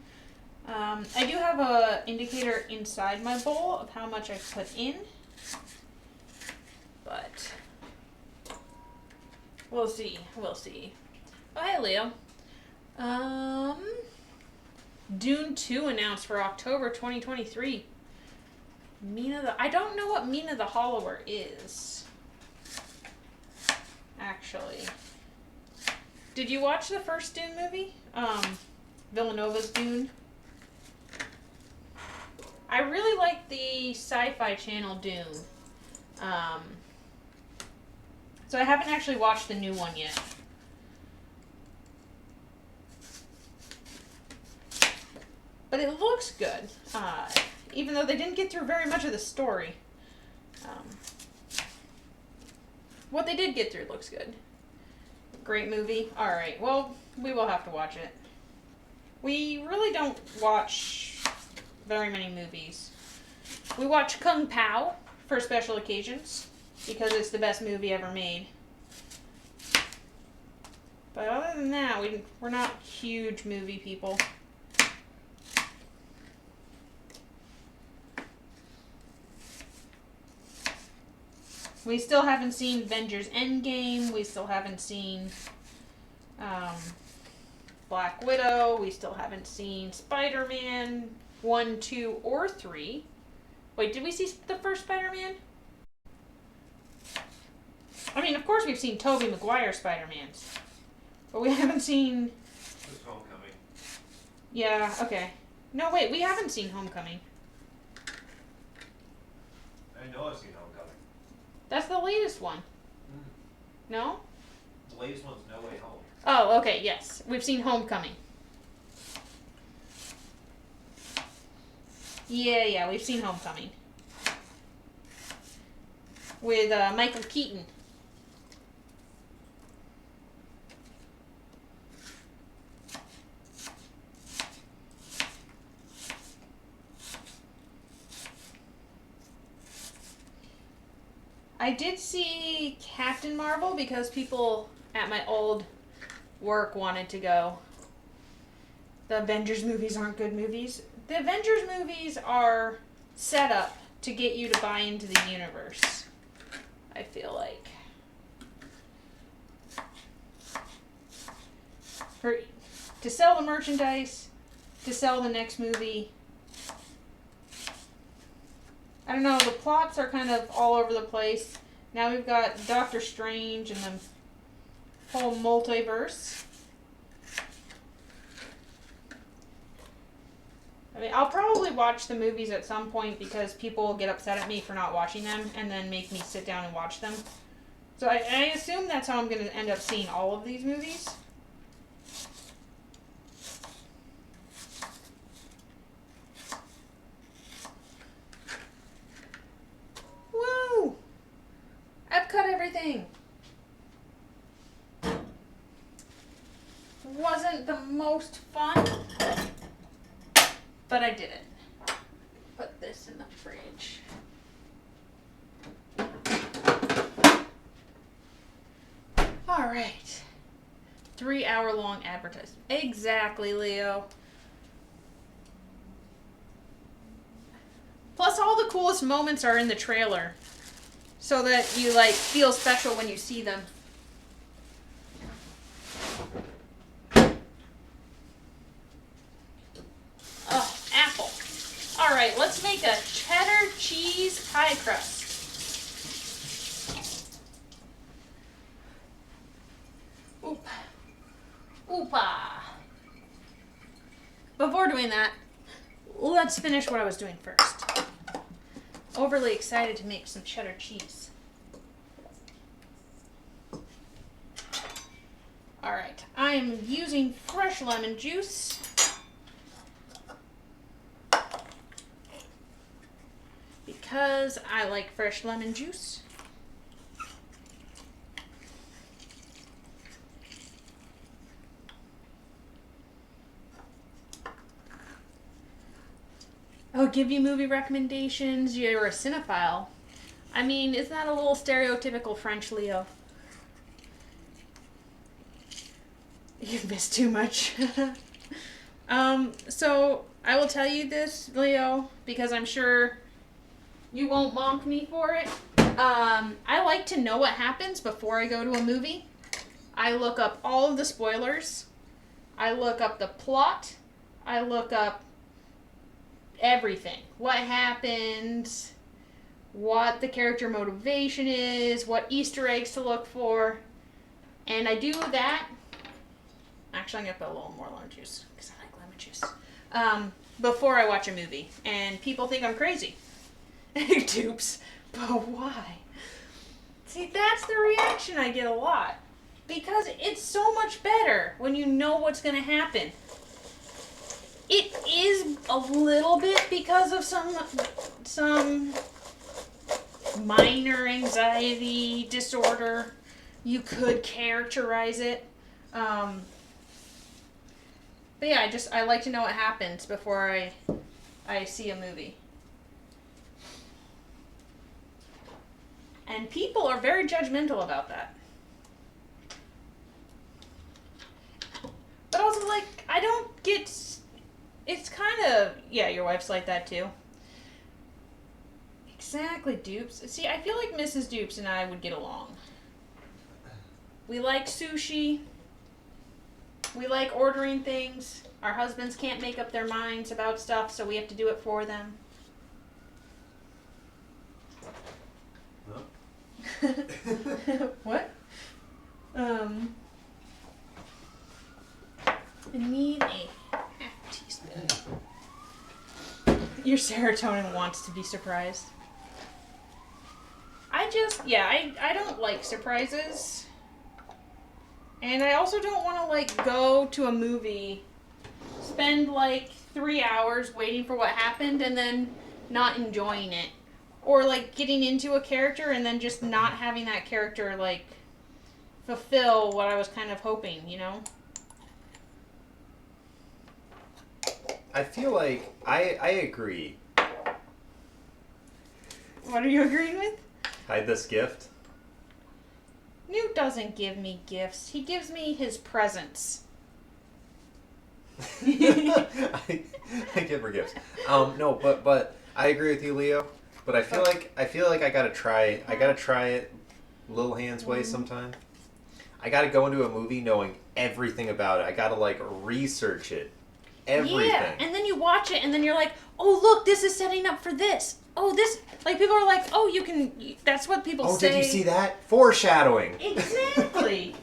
I do have a indicator inside my bowl of how much I put in. But we'll see. We'll see. Oh, hey, Leo. Dune 2 announced for October 2023. I don't know what Mina the Hollower is. Actually. Did you watch the first Dune movie? Villanova's Dune. I really like the Sci-Fi Channel Dune. So I haven't actually watched the new one yet. But it looks good, even though they didn't get through very much of the story. What they did get through looks good. Great movie. Alright, well, we will have to watch it. We really don't watch very many movies. We watch Kung Pao for special occasions, because it's the best movie ever made. But other than that, we're not huge movie people. We still haven't seen Avengers Endgame. We still haven't seen Black Widow. We still haven't seen Spider-Man 1, 2, or 3. Wait, did we see the first Spider-Man? I mean, of course we've seen Tobey Maguire Spider-Mans. But we haven't seen... It's Homecoming. Yeah, okay. No, wait, we haven't seen Homecoming. I know I've seen Homecoming. That's the latest one. No? The latest one's No Way Home. Oh, okay, yes. We've seen Homecoming. Yeah, we've seen Homecoming. With Michael Keaton. I did see Captain Marvel because people at my old work wanted to go. The Avengers movies aren't good movies. The Avengers movies are set up to get you to buy into the universe, I feel like. To sell the merchandise, to sell the next movie. I don't know, the plots are kind of all over the place. Now we've got Doctor Strange and the whole multiverse. I mean, I'll probably watch the movies at some point because people will get upset at me for not watching them and then make me sit down and watch them. So I assume that's how I'm going to end up seeing all of these movies. Woo! I've cut everything. Wasn't the most fun, but I did it. Put this in the fridge. All right. 3-hour-long advertisement. Exactly, Leo. Plus, all the coolest moments are in the trailer, so that you feel special when you see them. Oh, apple. All right, let's make a cheddar cheese pie crust. Oop. Oopa. Before doing that, let's finish what I was doing first. Overly excited to make some cheddar cheese. Alright, I am using fresh lemon juice. because I like fresh lemon juice. Oh, give you movie recommendations. You're a cinephile. I mean, isn't that a little stereotypical French, Leo? You've missed too much. So I will tell you this, Leo, because I'm sure you won't bonk me for it. I like to know what happens before I go to a movie. I look up all of the spoilers. I look up the plot. I look up everything. What happens, what the character motivation is, what Easter eggs to look for. And I do that. Actually, I'm going to put a little more lemon juice because I like lemon juice. Before I watch a movie. And people think I'm crazy. Dupes. But why? See, that's the reaction I get a lot. Because it's so much better when you know what's going to happen. It is a little bit because of some minor anxiety disorder. You could characterize it. But yeah, I like to know what happens before I see a movie. And people are very judgmental about that. But also, like, I don't get... It's kind of... Yeah, your wife's like that, too. Exactly, Dupes. See, I feel like Mrs. Dupes and I would get along. We like sushi. We like ordering things. Our husbands can't make up their minds about stuff, so we have to do it for them. No. What? I need a half teaspoon. Your serotonin wants to be surprised. I don't like surprises. And I also don't want to, like, go to a movie, spend, like, 3 hours waiting for what happened, and then not enjoying it. Or, like, getting into a character and then just not having that character, like, fulfill what I was kind of hoping, you know? I feel like I agree. What are you agreeing with? Hide this gift. Newt doesn't give me gifts. He gives me his presents. I give her gifts. No, but I agree with you, Leo. But I feel like I gotta try it Lil Hand's way sometime. I gotta go into a movie knowing everything about it. I gotta, like, research it. Everything. Yeah, and then you watch it and then you're like, oh, look, this is setting up for this. Oh, this, like, people are like, oh, that's what people say. Oh, did you see that? Foreshadowing. Exactly.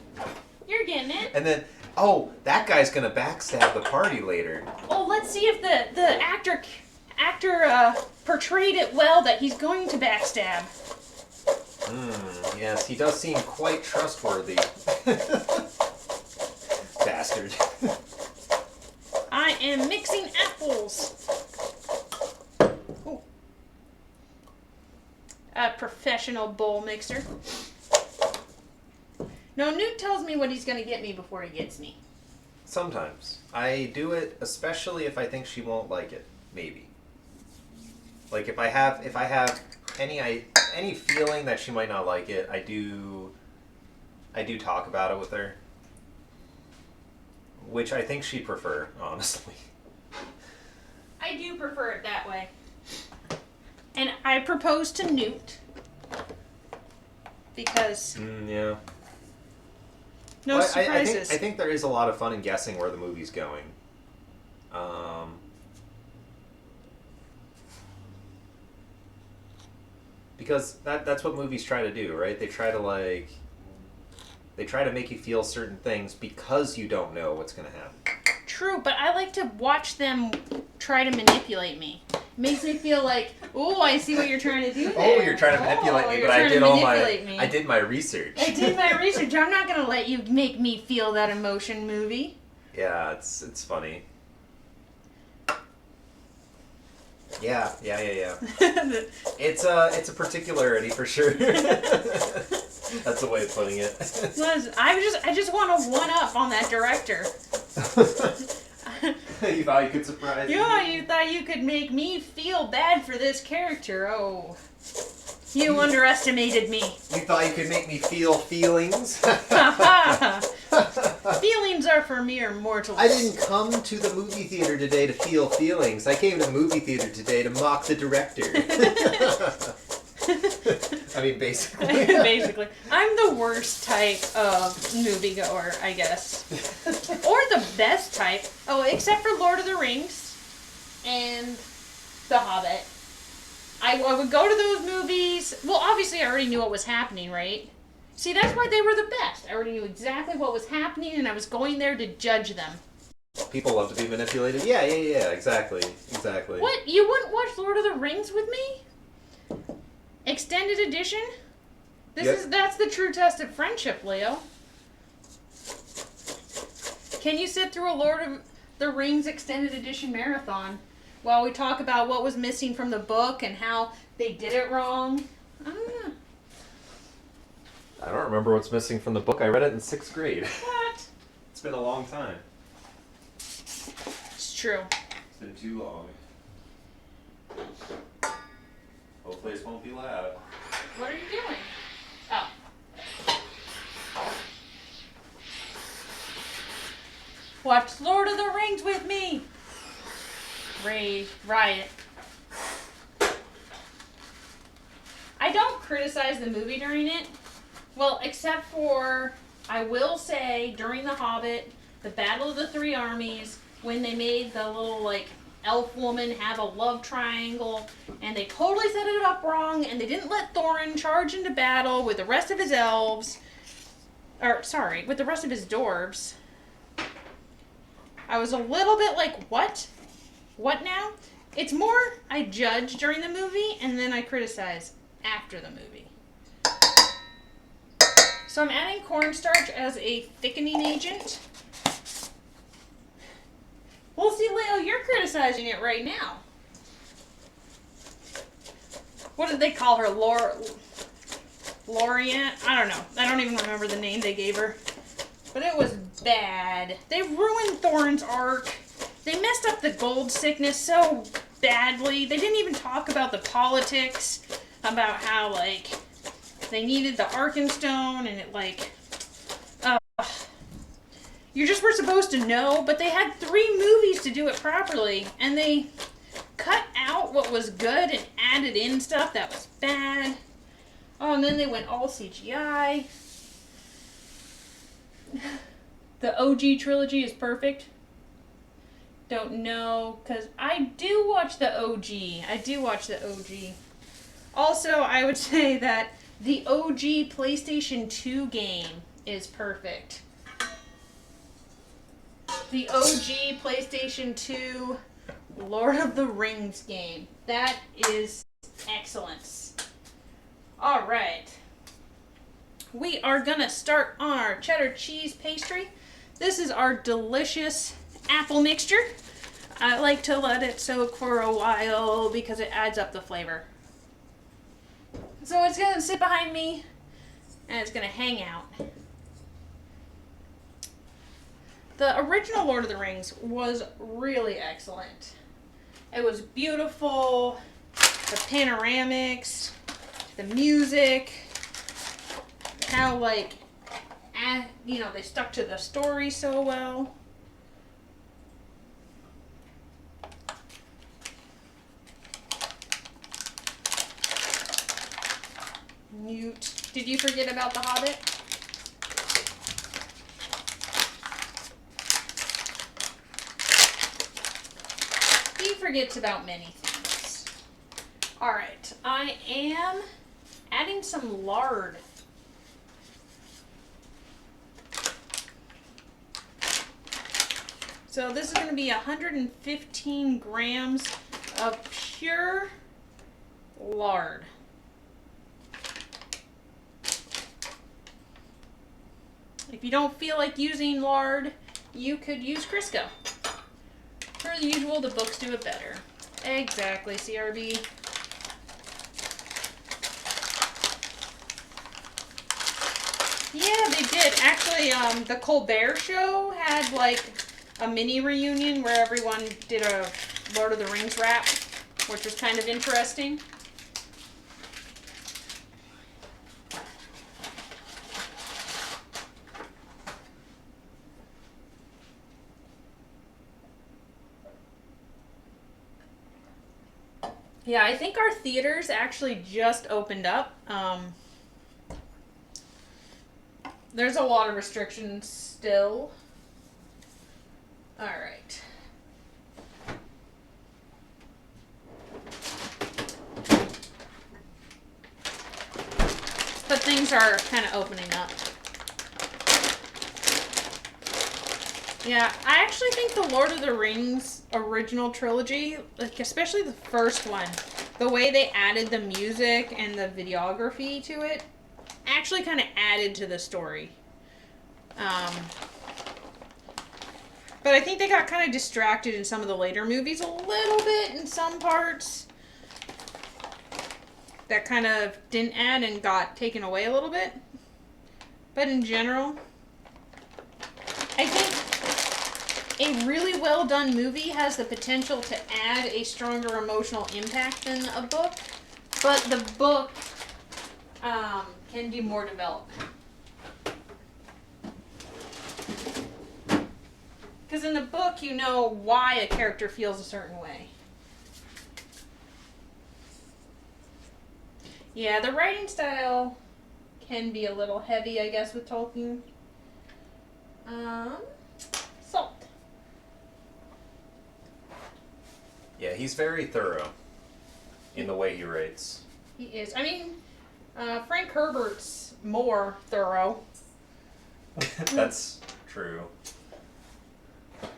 You're getting it. And then, oh, that guy's gonna backstab the party later. Oh, let's see if the actor portrayed it well that he's going to backstab. Yes, he does seem quite trustworthy. Bastard. I am mixing apples. Ooh. A professional bowl mixer. No, Newt tells me what he's going to get me before he gets me. Sometimes. I do it especially if I think she won't like it. Maybe. Like if I have any feeling that she might not like it, I do talk about it with her. Which I think she'd prefer, honestly. I do prefer it that way. And I proposed to Newt. Because Yeah. no Well, surprises. I think there is a lot of fun in guessing where the movie's going. Because that's what movies try to do, right? They try to make you feel certain things because you don't know what's going to happen. True, but I like to watch them try to manipulate me. It makes me feel like, oh, I see what you're trying to do there. Oh, you're trying to manipulate me, you're but trying I did my research. I did my research. I'm not going to let you make me feel that emotion, movie. Yeah, it's funny. Yeah. It's a particularity for sure. That's the way of putting it. Listen, I just want to one up on that director. You thought you could surprise me? Yeah, you thought you could make me feel bad for this character. Oh, you underestimated me. You thought you could make me feel feelings? Feelings are for mere mortals. I didn't come to the movie theater today to feel feelings. I came to the movie theater today to mock the director. I mean, basically. Basically. I'm the worst type of moviegoer, I guess. Or the best type. Oh, except for Lord of the Rings and The Hobbit. I would go to those movies. Well, obviously I already knew what was happening, right? See, that's why they were the best. I already knew exactly what was happening, and I was going there to judge them. People love to be manipulated. Yeah, exactly. What? You wouldn't watch Lord of the Rings with me? Extended edition? That's the true test of friendship, Leo. Can you sit through a Lord of the Rings extended edition marathon while we talk about what was missing from the book and how they did it wrong? I don't know. I don't remember what's missing from the book. I read it in 6th grade. What? It's been a long time. It's true. It's been too long. Hopefully this won't be loud. What are you doing? Oh. Watch Lord of the Rings with me. Riot. I don't criticize the movie during it. Well, except for, I will say, during The Hobbit, the Battle of the Three Armies, when they made the little, like, elf woman have a love triangle, and they totally set it up wrong, and they didn't let Thorin charge into battle with the rest of his elves, with the rest of his dwarves. I was a little bit like, what? What now? It's more I judge during the movie, and then I criticize after the movie. So I'm adding cornstarch as a thickening agent. Well, see, Leo, you're criticizing it right now. What did they call her? Lorient? I don't know. I don't even remember the name they gave her. But it was bad. They ruined Thorin's arc. They messed up the gold sickness so badly. They didn't even talk about the politics, about how, like, they needed the Arkenstone, and it, like, you just were supposed to know, but they had 3 movies to do it properly, and they cut out what was good and added in stuff that was bad. Oh, and then they went all CGI. The OG trilogy is perfect. Don't know, because I do watch the OG. Also, I would say that the OG PlayStation 2 game is perfect. The OG PlayStation 2 Lord of the Rings game. That is excellence. Alright. We are going to start on our cheddar cheese pastry. This is our delicious apple mixture. I like to let it soak for a while because it adds up the flavor. So it's going to sit behind me and it's going to hang out. The original Lord of the Rings was really excellent. It was beautiful, the panoramics, the music, how, like, they stuck to the story so well. Mute. Did you forget about The Hobbit? He forgets about many things. Alright, I am adding some lard. So this is going to be 115 grams of pure lard. If you don't feel like using lard, you could use Crisco. Per the usual, the books do it better. Exactly, CRB. Yeah, they did. Actually, the Colbert Show had like a mini reunion where everyone did a Lord of the Rings rap, which was kind of interesting. Yeah, I think our theaters actually just opened up. There's a lot of restrictions still. All right. But things are kind of opening up. Yeah, I actually think the Lord of the Rings original trilogy, like especially the first one, the way they added the music and the videography to it, actually kind of added to the story. But I think they got kind of distracted in some of the later movies a little bit in some parts. That kind of didn't add and got taken away a little bit. But in general, I think a really well done movie has the potential to add a stronger emotional impact than a book. But the book can do more development. Because in the book, you know why a character feels a certain way. Yeah, the writing style can be a little heavy, I guess, with Tolkien. Salt. Yeah, he's very thorough in the way he writes. He is. I mean, Frank Herbert's more thorough. That's true.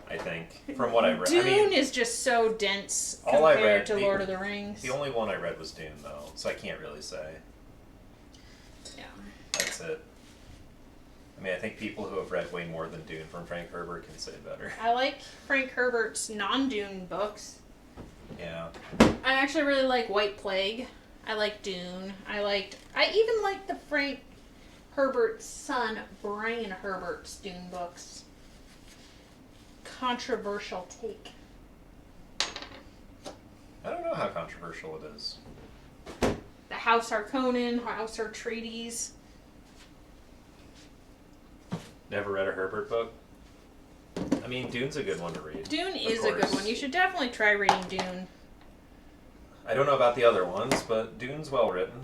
I think, from what I read. Dune is just so dense all I compared read, to Lord of the Rings. The only one I read was Dune, though, so I can't really say. Yeah. That's it. I mean, I think people who have read way more than Dune from Frank Herbert can say better. I like Frank Herbert's non-Dune books. Yeah. I actually really like White Plague. I like Dune. I even like the Frank Herbert's son, Brian Herbert's Dune books. Controversial take. I don't know how controversial it is. The House Harkonnen, House Atreides. Never read a Herbert book? I mean, Dune's a good one to read. Dune is a good one. You should definitely try reading Dune. I don't know about the other ones, but Dune's well written.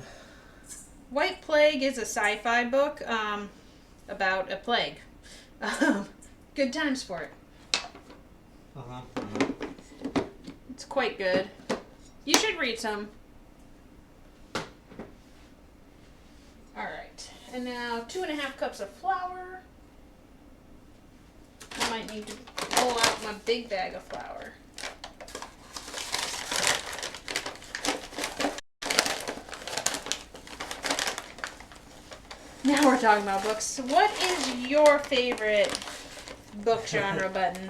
White Plague is a sci-fi book about a plague. Good times for it. It's quite good. You should read some. Alright. And now 2.5 cups of flour. I might need to pull out my big bag of flour. Now we're talking about books. What is your favorite book genre, Button?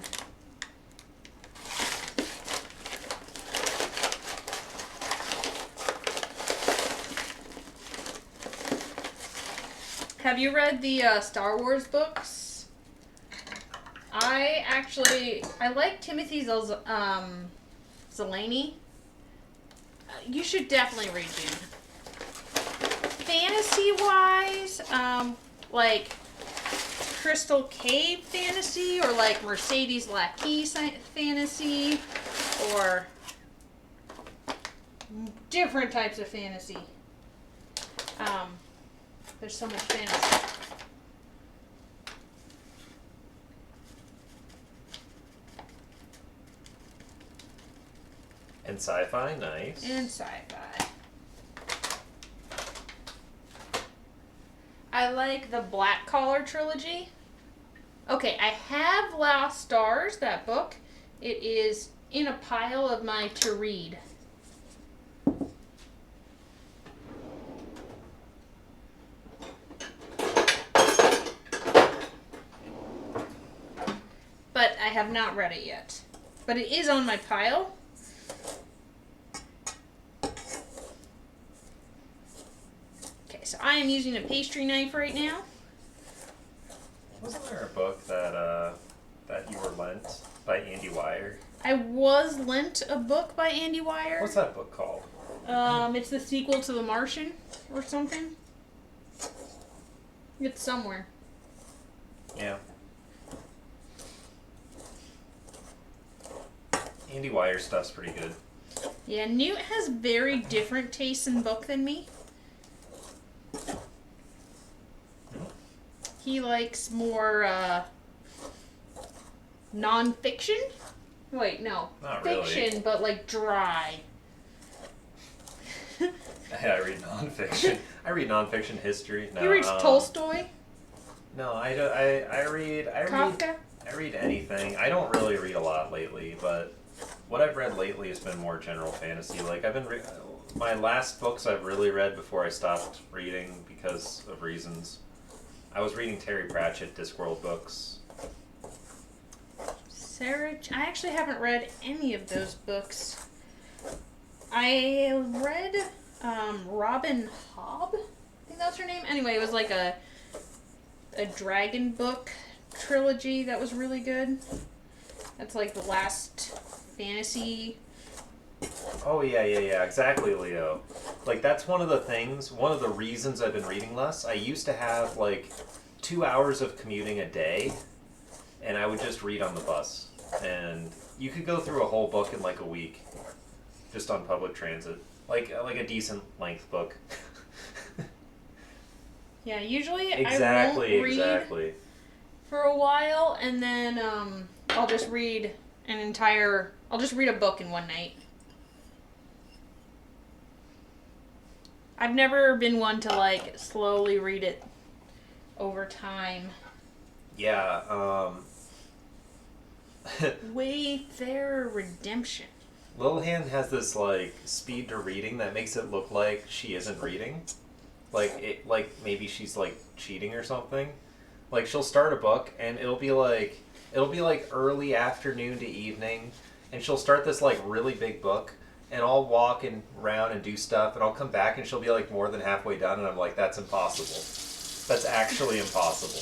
Have you read the Star Wars books? I like Timothy Zeleny. You should definitely read Dune. Fantasy-wise, like Crystal Cave fantasy, or like Mercedes Lackey fantasy, or different types of fantasy. There's so much fantasy. And sci-fi, nice. And sci-fi. I like the Black Collar trilogy. Okay, I have Lost Stars, that book. It is in a pile of my to read. But I have not read it yet. But it is on my pile. I am using a pastry knife right now. Wasn't there a book that you were lent by Andy Weir? I was lent a book by Andy Weir. What's that book called? It's the sequel to The Martian or something. It's somewhere. Yeah. Andy Weir stuff's pretty good. Yeah, Newt has very different tastes in book than me. He likes more non-fiction. Wait, no. Not Fiction, really. but like dry. I read nonfiction. I read nonfiction history. No, He reads Tolstoy, No, I don't. I read. Kafka. I read anything. I don't really read a lot lately, but what I've read lately has been more general fantasy. Like I've been my last books I've really read before I stopped reading because of reasons. I was reading Terry Pratchett Discworld books. I actually haven't read any of those books. I read Robin Hobb. I think that's her name. Anyway, it was like a dragon book trilogy that was really good. That's like the last fantasy. Oh yeah, exactly, Leo. Like that's one of the reasons I've been reading less. I used to have like 2 hours of commuting a day, and I would just read on the bus. And you could go through a whole book in like a week, just on public transit. Like a decent length book. Yeah, usually Exactly, I won't read for a while, and then I'll just read I'll just read a book in one night. I've never been one to like slowly read it over time. Yeah, Wayfarer Redemption. Lilhan has this like speed to reading that makes it look like she isn't reading. Like maybe she's like cheating or something. Like she'll start a book and it'll be like early afternoon to evening, and she'll start this like really big book, and I'll walk around and do stuff, and I'll come back and she'll be like more than halfway done, and I'm like, that's impossible. That's actually impossible.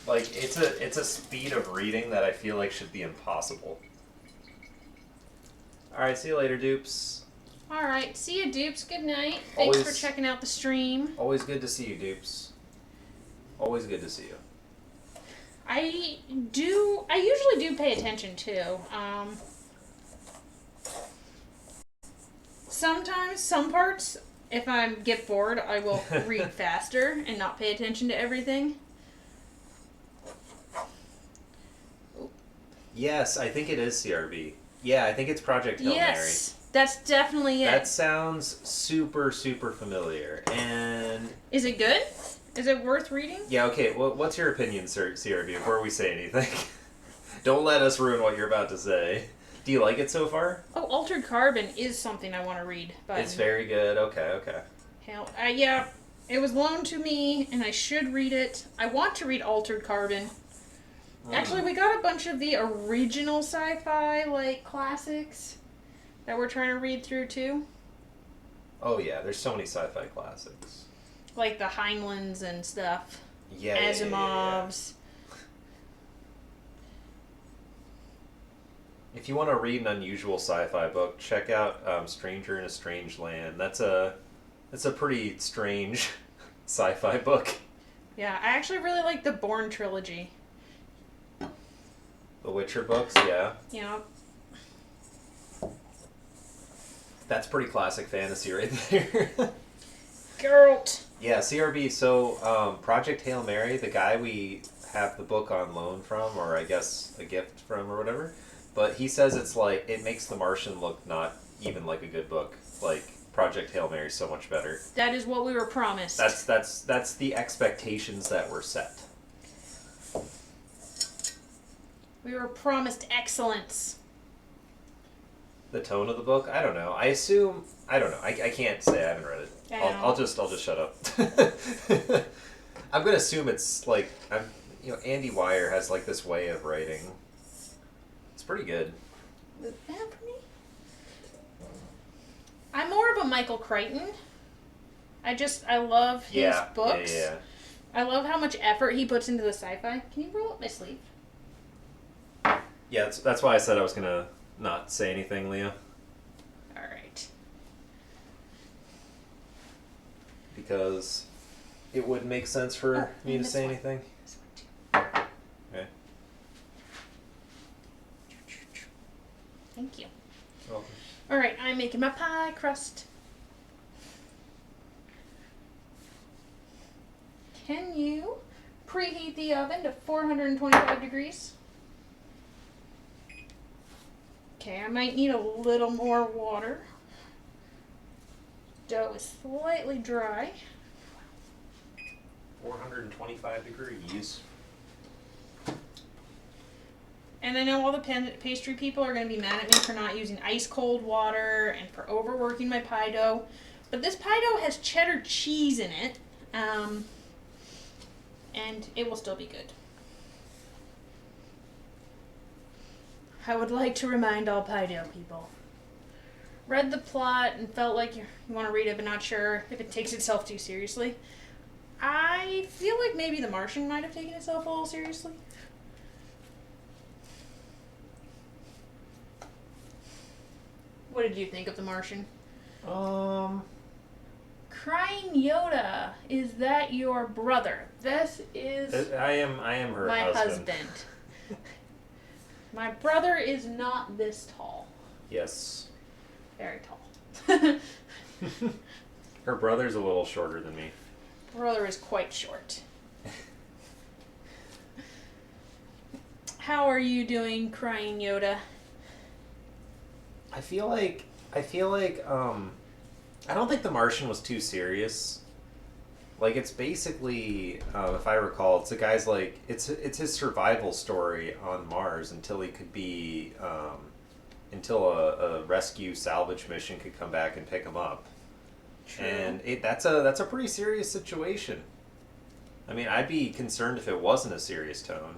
Like it's a speed of reading that I feel like should be impossible. All right, see you later, dupes. All right, see you, dupes. Good night. Thanks for Always- checking out the stream. Always good to see you, dupes. Always good to see you. I usually do pay attention too. Sometimes, some parts, if I get bored, I will read faster and not pay attention to everything. Yes, I think it is CRB. Yeah, I think it's Project Hail Yes, that's definitely Mary. it. That sounds super, super familiar. And Is it good? Is it worth reading? yeah, okay. Well, what's your opinion, sir, CRB, before we say anything? Don't let us ruin what you're about to say. Do you like it so far? Oh, Altered Carbon is something I want to read. But It's very good. Okay. yeah, it was loaned to me, and I should read it. I want to read Altered Carbon. Actually, we got a bunch of the original sci-fi, like, classics that we're trying to read through, too. Oh yeah, there's so many sci-fi classics. Like the Heinleins and stuff. Yeah. Asimovs. If you want to read an unusual sci-fi book, check out Stranger in a Strange Land. That's a pretty strange sci-fi book. Yeah, I actually really like the Bourne trilogy. The Witcher books, yeah. Yeah. That's pretty classic fantasy right there. Geralt. Yeah, CRB. So, Project Hail Mary, the guy we have the book on loan from, or I guess a gift from, or whatever, but he says it's like, it makes The Martian look not even like a good book. Like, Project Hail Mary is so much better. That is what we were promised. That's the expectations that were set. We were promised excellence. The tone of the book, I don't know. I don't know. I can't say I haven't read it. I'll just shut up. I'm gonna assume it's like Andy Weir has like this way of writing. It's pretty good. Was that for me? I'm more of a Michael Crichton. I love his books. Yeah. I love how much effort he puts into the sci-fi. Can you roll up my sleeve? Yeah, that's why I said I was gonna not say anything, Leah. All right. Because it wouldn't make sense for me to say anything. This one too. Okay. Thank you. Oh. All right, I'm making my pie crust. Can you preheat the oven to 425 degrees? Okay, I might need a little more water. Dough is slightly dry. 425 degrees. And I know all the pastry people are going to be mad at me for not using ice cold water and for overworking my pie dough. But this pie dough has cheddar cheese in it. And it will still be good. I would like to remind all pie dough people. Read the plot and felt like you want to read it but not sure if it takes itself too seriously. I feel like maybe The Martian might have taken itself a little seriously. What did you think of The Martian? Crying Yoda, is that your brother? This is I am her my husband. My brother is not this tall. Yes. Very tall. Her brother's a little shorter than me. Brother is quite short. How are you doing, Crying Yoda? I feel like I don't think The Martian was too serious. Like, it's basically, if I recall, it's a guy's like it's his survival story on Mars until he could be until a rescue salvage mission could come back and pick him up. True. And that's a pretty serious situation. I mean, I'd be concerned if it wasn't a serious tone.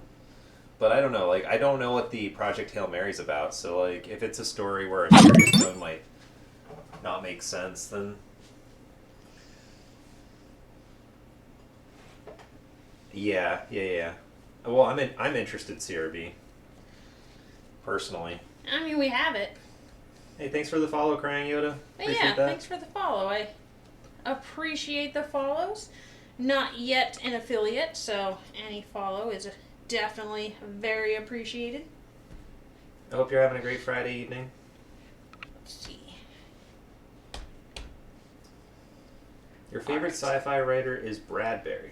But I don't know, like, I don't know what the Project Hail Mary's about, so, like, if it's a story where a serious tone might not make sense, then... Yeah. Well, I'm interested, CRB. Personally. I mean, we have it. Hey, thanks for the follow, Crying Yoda. But Appreciate yeah, that. thanks for the follow. I appreciate the follows. Not yet an affiliate, so any follow is definitely very appreciated. I hope you're having a great Friday evening. Let's see. Your favorite sci-fi writer is Bradbury.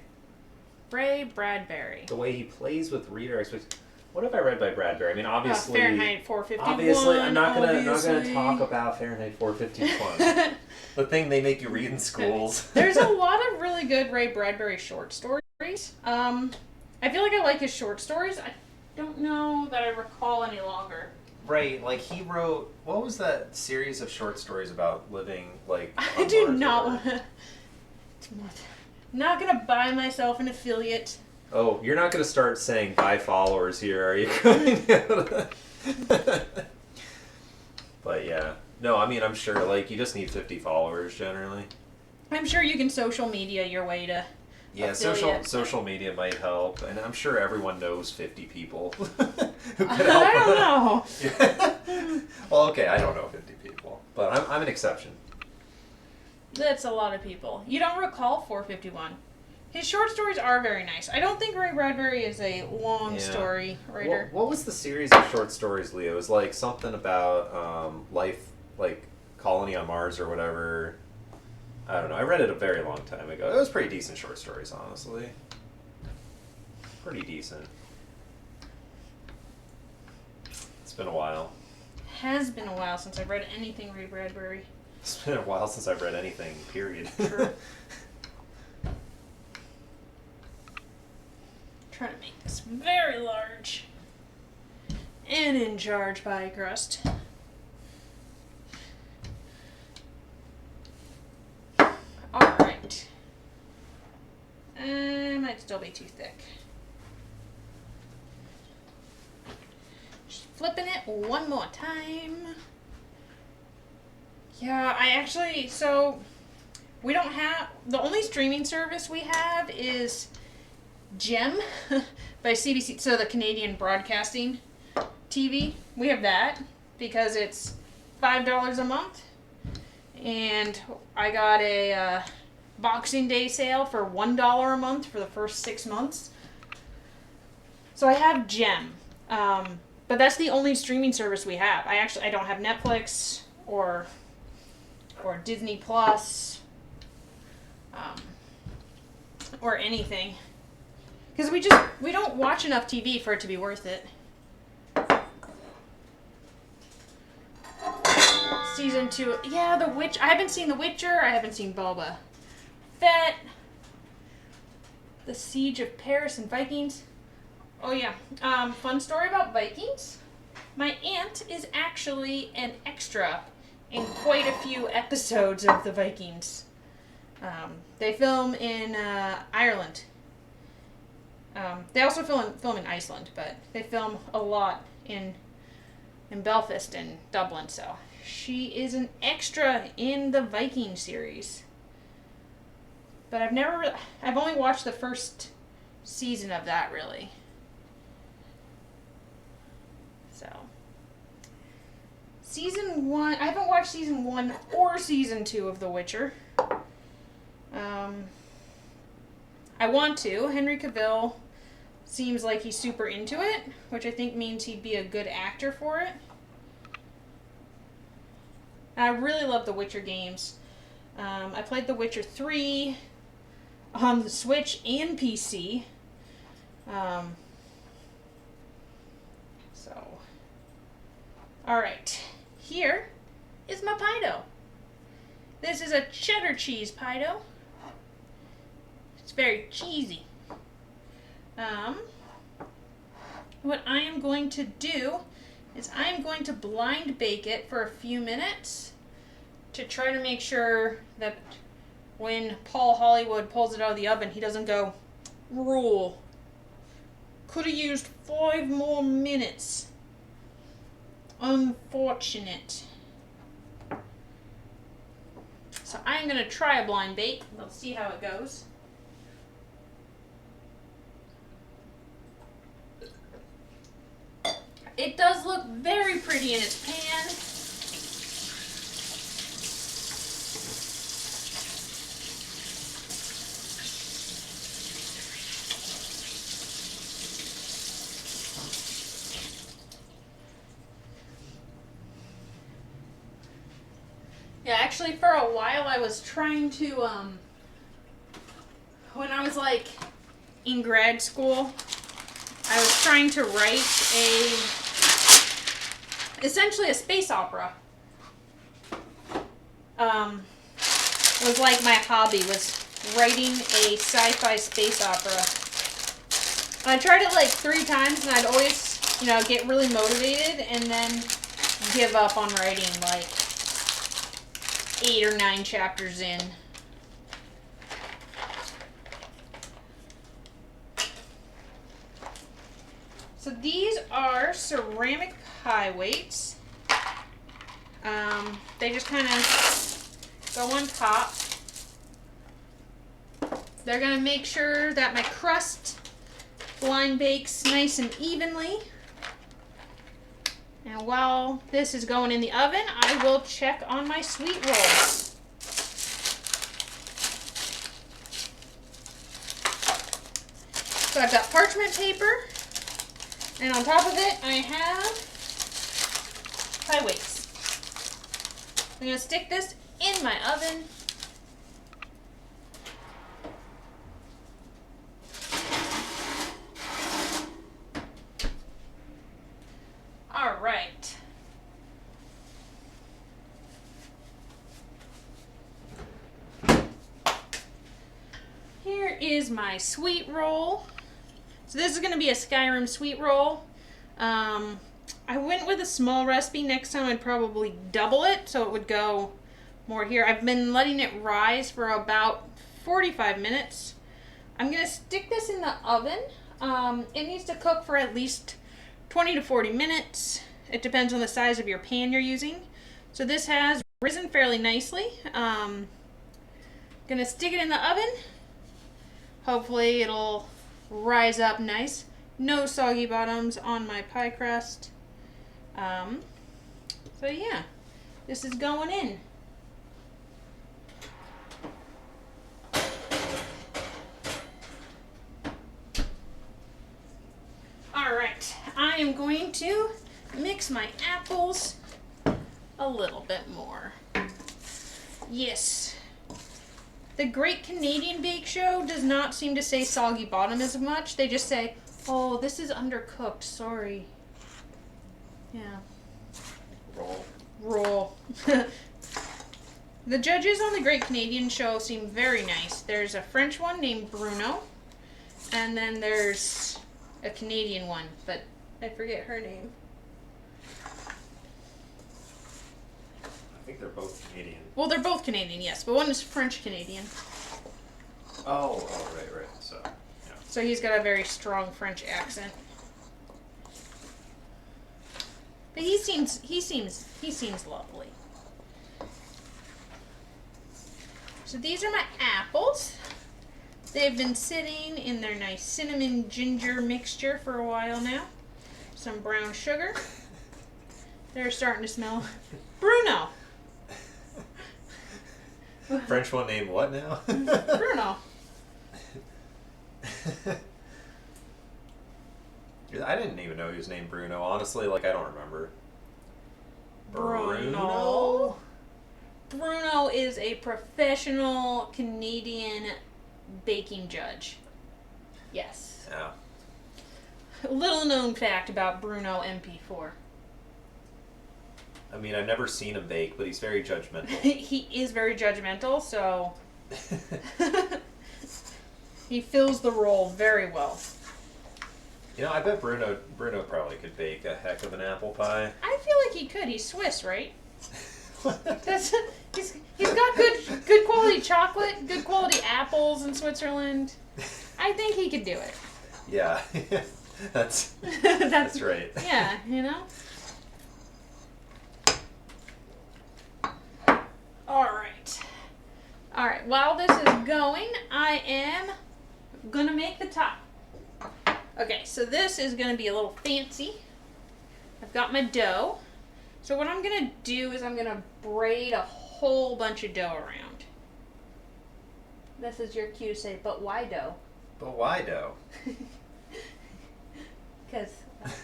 Ray Bradbury. The way he plays with reader expectations. What have I read by Bradbury? I mean, obviously... Fahrenheit 451. Obviously, I'm not gonna talk about Fahrenheit 451. The thing they make you read in schools. There's a lot of really good Ray Bradbury short stories. I feel like I like his short stories. I don't know that I recall any longer. Right, like he wrote... What was that series of short stories about living, like, I do not want to... Not gonna buy myself an affiliate. Oh, you're not going to start saying buy followers here, are you? Going But yeah. No, I mean, I'm sure, like, you just need 50 followers, generally. I'm sure you can social media your way to Yeah, social media might help, and I'm sure everyone knows 50 people who could help. I don't know. Yeah. Well, okay, I don't know 50 people, but I'm an exception. That's a lot of people. You don't recall 451. His short stories are very nice. I don't think Ray Bradbury is a long story writer. What was the series of short stories, Leo? It was like something about life, like colony on Mars or whatever. I don't know. I read it a very long time ago. It was pretty decent short stories, honestly. Pretty decent. It's been a while. Has been a while since I've read anything Ray Bradbury. It's been a while since I've read anything, period. True. Trying to make this very large and in charge pie crust. Alright. Might still be too thick. Just flipping it one more time. Yeah, I actually, so we don't have, the only streaming service we have is Gem by CBC, so the Canadian Broadcasting TV. We have that because it's $5 a month. And I got a Boxing Day sale for $1 a month for the first 6 months. So I have Gem. But that's the only streaming service we have. I don't have Netflix or Disney Plus, or anything, because we don't watch enough TV for it to be worth it. Season 2, yeah, The Witch. I haven't seen The Witcher. I haven't seen Boba Fett. The Siege of Paris and Vikings. Oh yeah, fun story about Vikings. My aunt is actually an extra in quite a few episodes of the Vikings. They film in Ireland. They also film in Iceland, but they film a lot in Belfast and Dublin, so she is an extra in the Viking series. But I've only watched the first season of that, really. So, season 1, I haven't watched season 1 or season 2 of The Witcher. I want to. Henry Cavill seems like he's super into it, which I think means he'd be a good actor for it. I really love the Witcher games. I played The Witcher 3 on the Switch and PC. Alright, here is my Pido. This is a cheddar cheese Pido. It's very cheesy. What I am going to do is I am going to blind bake it for a few minutes to try to make sure that when Paul Hollywood pulls it out of the oven, he doesn't go, "Rule. Could have used 5 more minutes. Unfortunate." So I'm going to try a blind bake. Let's see how it goes. It does look very pretty in its pan. Yeah, actually for a while I was trying to, when I was like in grad school, I was trying to write essentially a space opera. It was like my hobby was writing a sci-fi space opera. And I tried it like 3 times and I'd always, get really motivated and then give up on writing like 8 or 9 chapters in. So these are ceramic pie weights. They just kind of go on top. They're going to make sure that my crust blind bakes nice and evenly. And while this is going in the oven, I will check on my sweet rolls. So I've got parchment paper. And on top of it, I have pie weights. I'm going to stick this in my oven. All right. Here is my sweet roll. So this is going to be a Skyrim sweet roll. I went with a small recipe. Next time I'd probably double it so it would go more here. I've been letting it rise for about 45 minutes. I'm going to stick this in the oven. It needs to cook for at least 20 to 40 minutes. It depends on the size of your pan you're using. So this has risen fairly nicely. Gonna stick it in the oven. Hopefully it'll rise up nice. No soggy bottoms on my pie crust. So yeah, this is going in. Alright, I am going to mix my apples a little bit more. Yes. The Great Canadian Bake Show does not seem to say soggy bottom as much. They just say, oh, this is undercooked, sorry. Yeah. Roll. The judges on the Great Canadian Show seem very nice. There's a French one named Bruno, and then there's a Canadian one, but I forget her name. I think they're both Canadian. Well, they're both Canadian, yes, but one is French-Canadian. Oh, right. So, yeah. So he's got a very strong French accent. But he seems lovely. So these are my apples. They've been sitting in their nice cinnamon ginger mixture for a while now. Some brown sugar. They're starting to smell. Bruno. French one named what now? Bruno. I didn't even know he was named Bruno. Honestly, I don't remember. Bruno. Bruno is a professional Canadian baking judge. Yes. Yeah. Little known fact about Bruno MP4. I mean, I've never seen him bake, but he's very judgmental. He is very judgmental, so he fills the role very well. You know, I bet Bruno probably could bake a heck of an apple pie. I feel like he could. He's Swiss, right? He's got good quality chocolate, good quality apples in Switzerland. I think he could do it. Yeah, that's right. Yeah, you know. All right. While this is going, I am gonna make the top. Okay, so this is gonna be a little fancy. I've got my dough. So what I'm gonna do is I'm gonna braid a whole bunch of dough around. This is your cue to say, but why dough? But why dough? Because,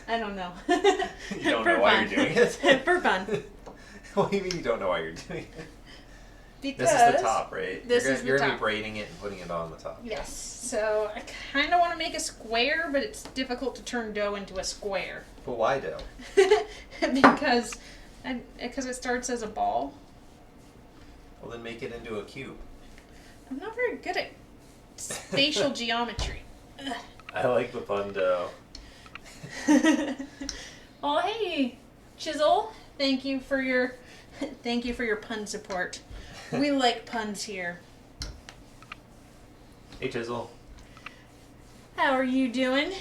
I don't know. You don't know why you're doing it? For fun. What do you mean you don't know why you're doing it? Because this is the top, right? This you're is the You're going to top. be braiding it and putting it on the top. Yes. So I kind of want to make a square, but it's difficult to turn dough into a square. But why dough? because it starts as a ball. Well, then make it into a cube. I'm not very good at spatial geometry. I like the fun dough. Oh, hey, Chisel. Thank you for your pun support. We like puns here. Hey, Chisel. How are you doing?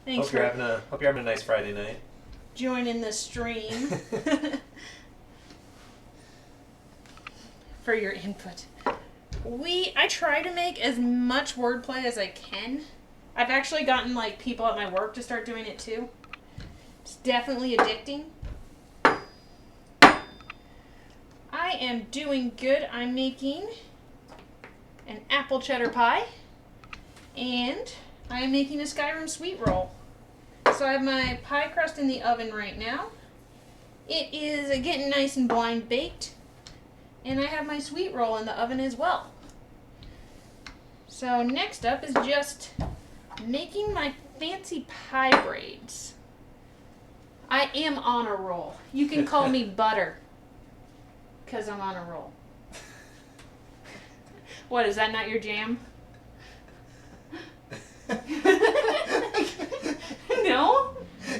Thanks Hope you're having a nice Friday night. joining the stream. For your input. I try to make as much wordplay as I can. I've actually gotten people at my work to start doing it too. It's definitely addicting. I am doing good. I'm making an apple cheddar pie, and I am making a Skyrim sweet roll. So I have my pie crust in the oven right now. It is getting nice and blind baked, and I have my sweet roll in the oven as well. So next up is just making my fancy pie braids. I am on a roll. You can call me Butter, because I'm on a roll. What, is that not your jam? No?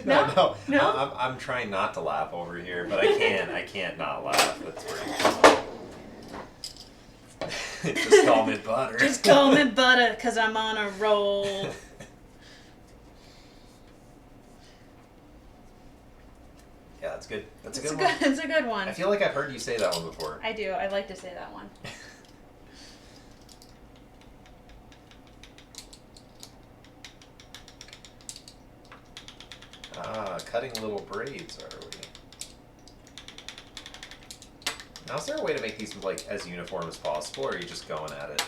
No. No? I'm trying not to laugh over here, but I can't not laugh. That's pretty. Just call me Butter. Just call me Butter, because I'm on a roll. Yeah, that's good. That's a It's good one. It's a good one. I feel like I've heard you say that one before. I do. I like to say that one. Cutting little braids, are we? Now, is there a way to make these like as uniform as possible, or are you just going at it?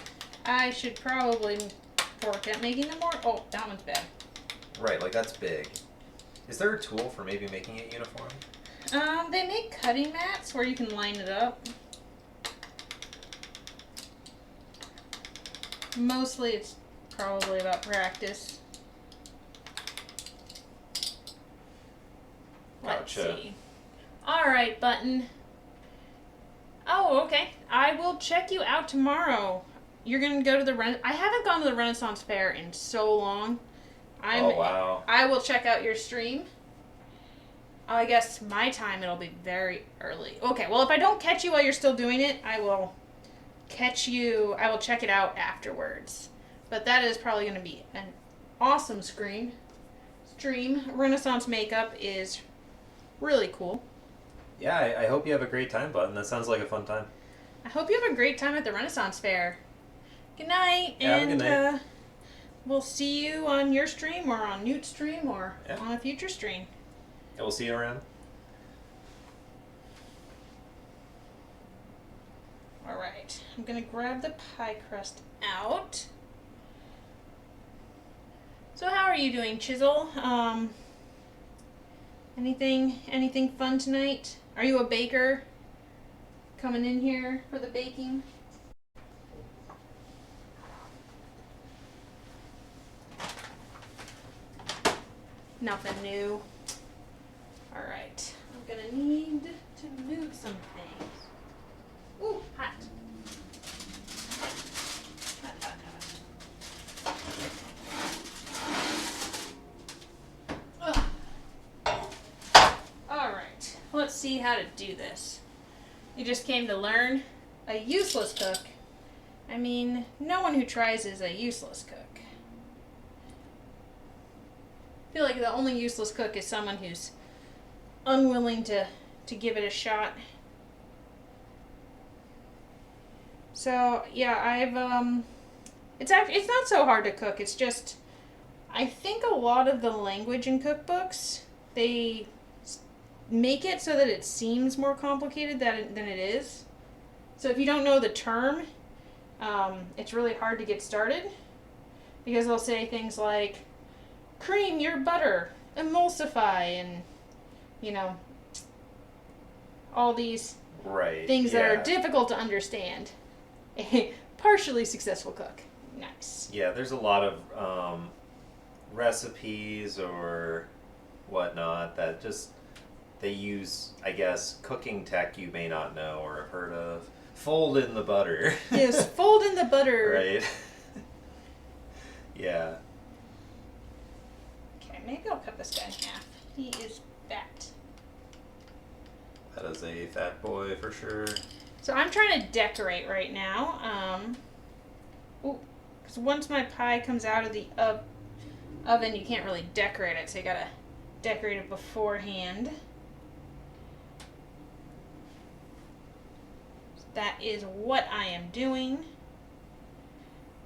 I should probably work at making them more. Oh, that one's bad. Right, like that's big. Is there a tool for maybe making it uniform? They make cutting mats where you can line it up. Mostly it's probably about practice. Let's Gotcha. see. Alright, Button. Oh, okay. I will check you out tomorrow. You're going to go to the I haven't gone to the Renaissance Fair in so long. Oh, wow. I will check out your stream. I guess my time it'll be very early. Okay, well if I don't catch you while you're still doing it, I will catch you. I will check it out afterwards. But that is probably going to be an awesome stream. Renaissance makeup is really cool. Yeah, I hope you have a great time, Button. That sounds like a fun time. I hope you have a great time at the Renaissance Fair. Good night, Yeah, have a and good night. we'll see you on your stream or on Newt's stream or Yeah. on a future stream. Yeah, we'll see you around. Alright, I'm gonna grab the pie crust out. So how are you doing, Chisel? Anything fun tonight? Are you a baker? Coming in here for the baking? Nothing new. Alright, I'm gonna need to move some things. Ooh, hot. Hot, hot, hot. Ugh. Alright, let's see how to do this. You just came to learn? A useless cook? I mean, no one who tries is a useless cook. I feel like the only useless cook is someone who's unwilling to give it a shot. So yeah, it's not so hard to cook. It's just, I think a lot of the language in cookbooks, they make it so that it seems more complicated than it is. So if you don't know the term, it's really hard to get started, because they'll say things like cream your butter, emulsify, and all these things that are difficult to understand. A partially successful cook. Nice. Yeah, there's a lot of recipes or whatnot that just they use, I guess, cooking tech you may not know or have heard of. Fold in the butter. Yes, fold in the butter. Right. Yeah. Okay, maybe I'll cut this guy in half. He is fat. That is a fat boy for sure. So I'm trying to decorate right now. Because once my pie comes out of the oven, you can't really decorate it, so you gotta decorate it beforehand. So that is what I am doing.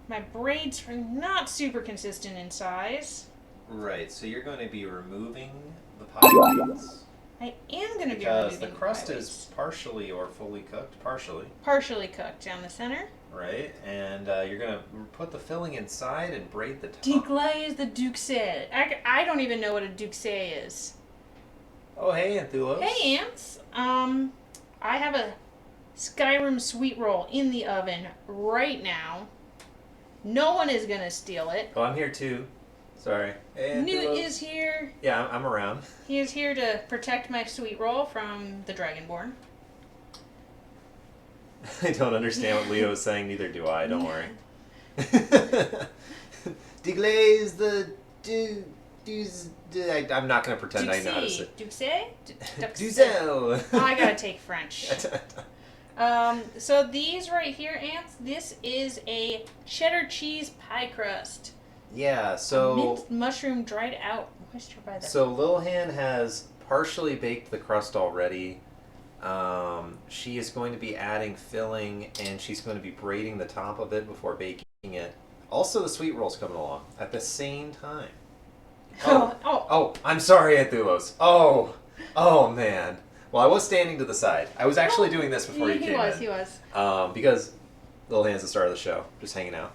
My braids are not super consistent in size. Right, so you're going to be removing the pie weights. I am going to be Because removing the crust pie is weights. partially or fully cooked. Partially. Partially cooked down the center. Right, and you're going to put the filling inside and braid the top. Deglaze the duxelle. I don't even know what a duxelle is. Oh, hey, Anthulos. Hey, Ants. I have a Skyrim sweet roll in the oven right now. No one is gonna steal it. Oh, I'm here too. Sorry. Hey, Newt Anthulos. is here. Yeah, I'm around. He is here to protect my sweet roll from the Dragonborn. I don't understand what Leo is saying, neither do I, don't worry. Deglaze the I'm not going to pretend I know how to say Duxelle? Duxelle. Oh, I gotta take French. So these right here, Ants, this is a cheddar cheese pie crust. Yeah, A so mint mushroom dried out moisture by the... So Lil Han has partially baked the crust already. She is going to be adding filling, and she's going to be braiding the top of it before baking it. Also, the sweet roll's coming along at the same time. Oh, I'm sorry, Anthulos. Oh, man. Well, I was standing to the side. I was actually doing this before you came in. He was. Because Little Hand's the star of the show, just hanging out.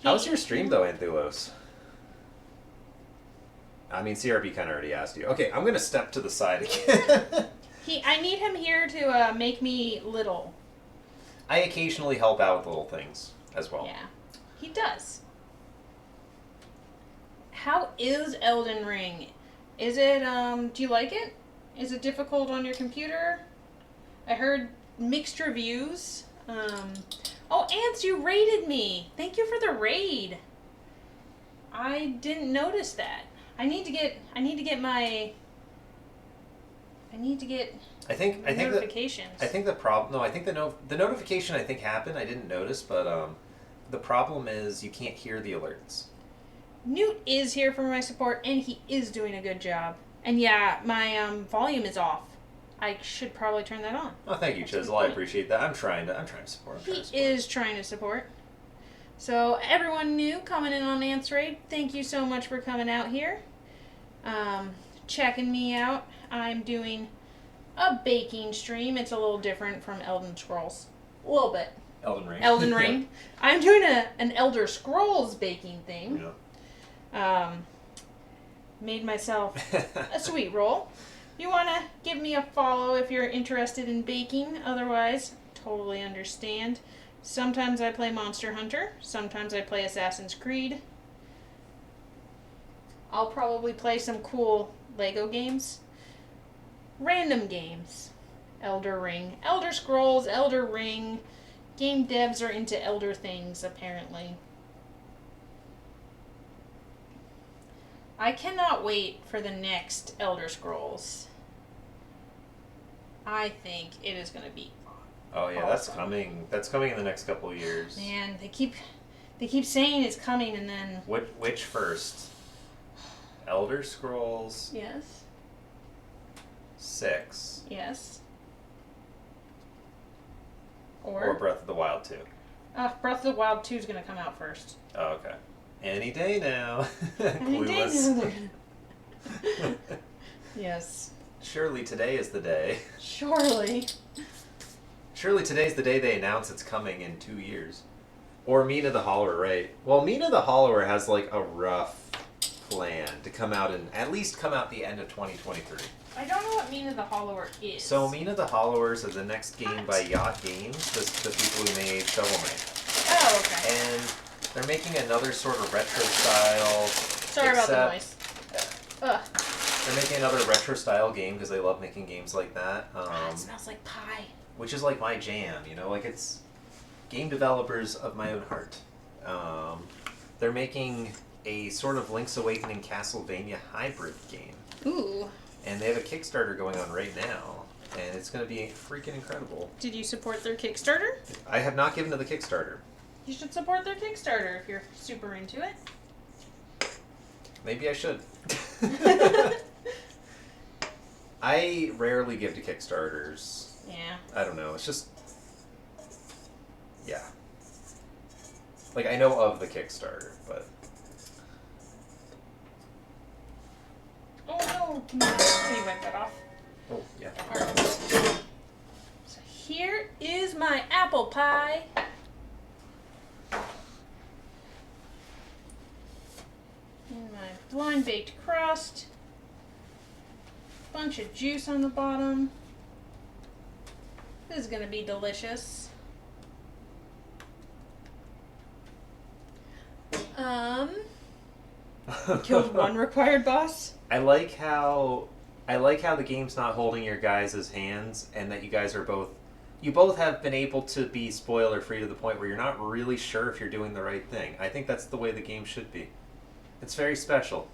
How was your stream, though, Anthulos? I mean, CRB kind of already asked you. Okay, I'm going to step to the side again. I need him here to make me little. I occasionally help out with little things as well. Yeah, he does. How is Elden Ring? Is it, do you like it? Is it difficult on your computer? I heard mixed reviews. Oh, Ants, you raided me. Thank you for the raid. I didn't notice that. I need to get notifications. I think the notification I think happened. I didn't notice, but the problem is you can't hear the alerts. Newt is here for my support, and he is doing a good job. And yeah, my volume is off. I should probably turn that on. Oh, thank you, Chisel. I appreciate that. I'm trying to support. He is trying to support. So everyone new coming in on Ant's Raid, thank you so much for coming out here. Checking me out. I'm doing a baking stream. It's a little different from Elden Scrolls. A little bit. Elden Ring. Yeah. I'm doing an Elder Scrolls baking thing. Yeah. Made myself a sweet roll. You want to give me a follow if you're interested in baking. Otherwise, totally understand. Sometimes I play Monster Hunter. Sometimes I play Assassin's Creed. I'll probably play some cool Lego games. Random games. Elder Ring. Elder Scrolls, Elder Ring. Game devs are into elder things, apparently. I cannot wait for the next Elder Scrolls. I think it is going to be Oh yeah, awesome. That's coming. That's coming in the next couple of years. Man, they keep saying it's coming, and then Which first? Elder Scrolls yes, 6 yes, or Breath of the Wild 2? Breath of the Wild 2 is going to come out first. Oh, okay. Any day now. Any day Clueless. now. Yes. Surely today is the day. Surely. Surely today's the day they announce it's coming in 2 years. Or Mina the Hollower, right? Well, Mina the Hollower has like a rough plan to come out at least come out the end of 2023. I don't know what Mina the Hollower is. So Mina the Hollowers is the next game by Yacht Games, the people who made Shovel Knight. Oh, okay. And they're making another sort of retro style. Sorry about the noise. Ugh. They're making another retro style game because they love making games like that. It smells like pie. Which is like my jam, you know, like it's game developers of my own heart. They're making a sort of Link's Awakening Castlevania hybrid game. Ooh. And they have a Kickstarter going on right now, and it's going to be freaking incredible. Did you support their Kickstarter? I have not given to the Kickstarter. You should support their Kickstarter if you're super into it. Maybe I should. I rarely give to Kickstarters. Yeah. I don't know. It's just... Yeah. Like, I know of the Kickstarter, but... Oh no! Can you wipe that off? Oh, yeah. Alright. So here is my apple pie. And my blind baked crust. Bunch of juice on the bottom. This is gonna be delicious. Killed one required boss. I like how the game's not holding your guys' hands, and that you guys are both have been able to be spoiler free to the point where you're not really sure if you're doing the right thing. I think that's the way the game should be. It's very special.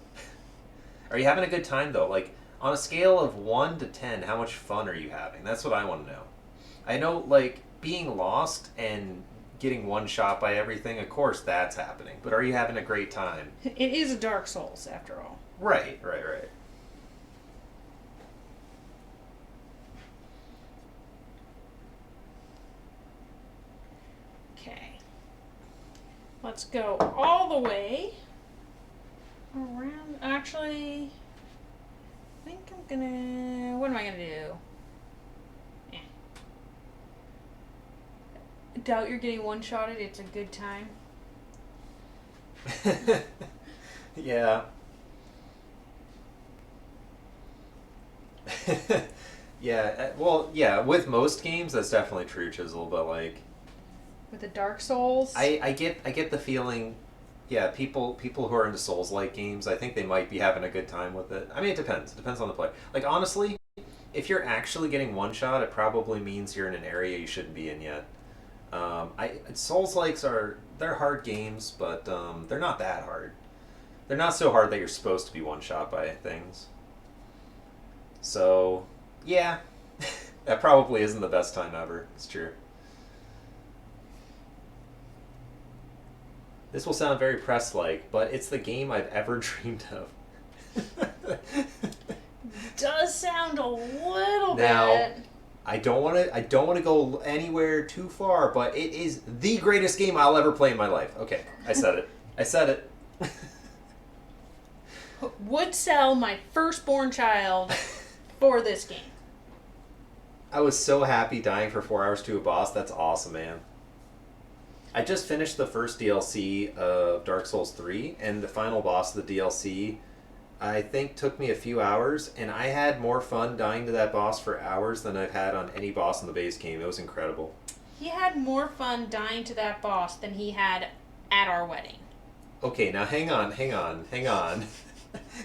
Are you having a good time though? Like on a scale of 1 to 10, how much fun are you having? That's what I want to know. I know like being lost and getting one shot by everything, of course that's happening. But are you having a great time? It is a Dark Souls after all. Right. Let's go all the way around. Actually, I think I'm gonna. What am I gonna do? Doubt you're getting one-shotted. It's a good time. Yeah. Yeah, well, yeah, with most games, that's definitely true, Chisel, but, like... With the Dark Souls? I get the feeling, yeah, people who are into Souls-like games, I think they might be having a good time with it. I mean, it depends. It depends on the player. Like, honestly, if you're actually getting one-shot, it probably means you're in an area you shouldn't be in yet. Souls-likes they're hard games, but they're not that hard. They're not so hard that you're supposed to be one-shot by things. So, yeah, that probably isn't the best time ever. It's true. This will sound very press-like, but it's the game I've ever dreamed of. Does sound a little Now, bit. I don't want to go anywhere too far, but it is the greatest game I'll ever play in my life. Okay, I said it. I said it. Would sell my firstborn child for this game. I was so happy dying for 4 hours to a boss. That's awesome, man. I just finished the first DLC of Dark Souls 3, and the final boss of the DLC, I think, took me a few hours, and I had more fun dying to that boss for hours than I've had on any boss in the base game. It was incredible. He had more fun dying to that boss than he had at our wedding. Okay, now hang on. Hang on.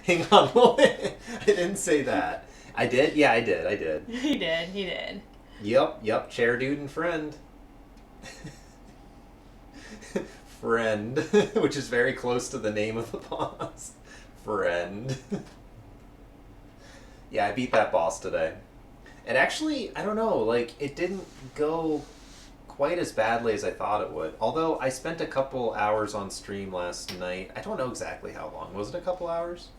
I didn't say that. I did? Yeah, I did. He did. Yep, chair dude and friend. Friend, which is very close to the name of the boss. Friend. Yeah, I beat that boss today. And actually, I don't know, like, it didn't go quite as badly as I thought it would. Although, I spent a couple hours on stream last night. I don't know exactly how long. Was it a couple hours?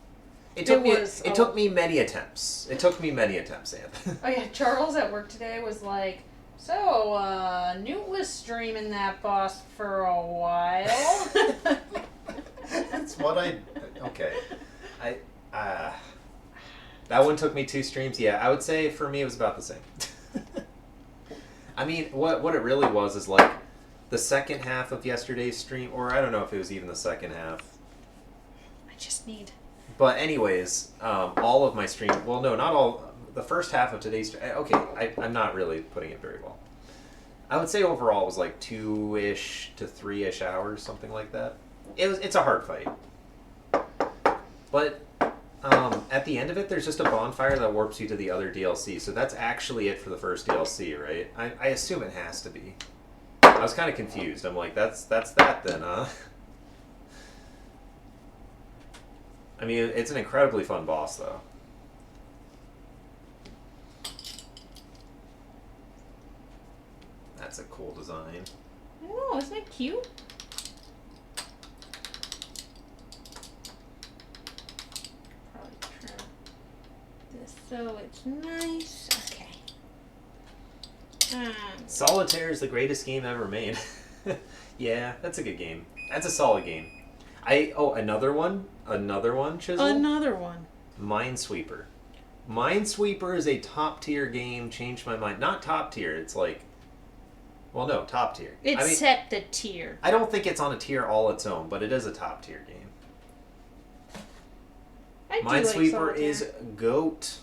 It took me many attempts. It took me many attempts, Anth. Oh yeah, Charles at work today was like, so, Newt was streaming that boss for a while. That's what okay. That one took me 2 streams. Yeah, I would say for me it was about the same. I mean, what it really was is like the second half of yesterday's stream, or I don't know if it was even the second half. I just need... But anyways, all of my stream, well, no, not all, the first half of today's stream, okay, I'm not really putting it very well. I would say overall it was like 2-ish to 3-ish hours, something like that. It's a hard fight. But at the end of it, there's just a bonfire that warps you to the other DLC, so that's actually it for the first DLC, right? I assume it has to be. I was kind of confused. I'm like, that's that then, huh? I mean, it's an incredibly fun boss, though. That's a cool design. I know, isn't it cute? Probably trim this so it's nice. Okay. Solitaire is the greatest game ever made. Yeah, that's a good game. That's a solid game. Another one, Chisel. Another one. Minesweeper. Minesweeper is a top tier game. Changed my mind. Not top tier. It's like, well, no, top tier. It's set the tier. I don't think it's on a tier all its own, but it is a top tier game. Minesweeper is GOAT.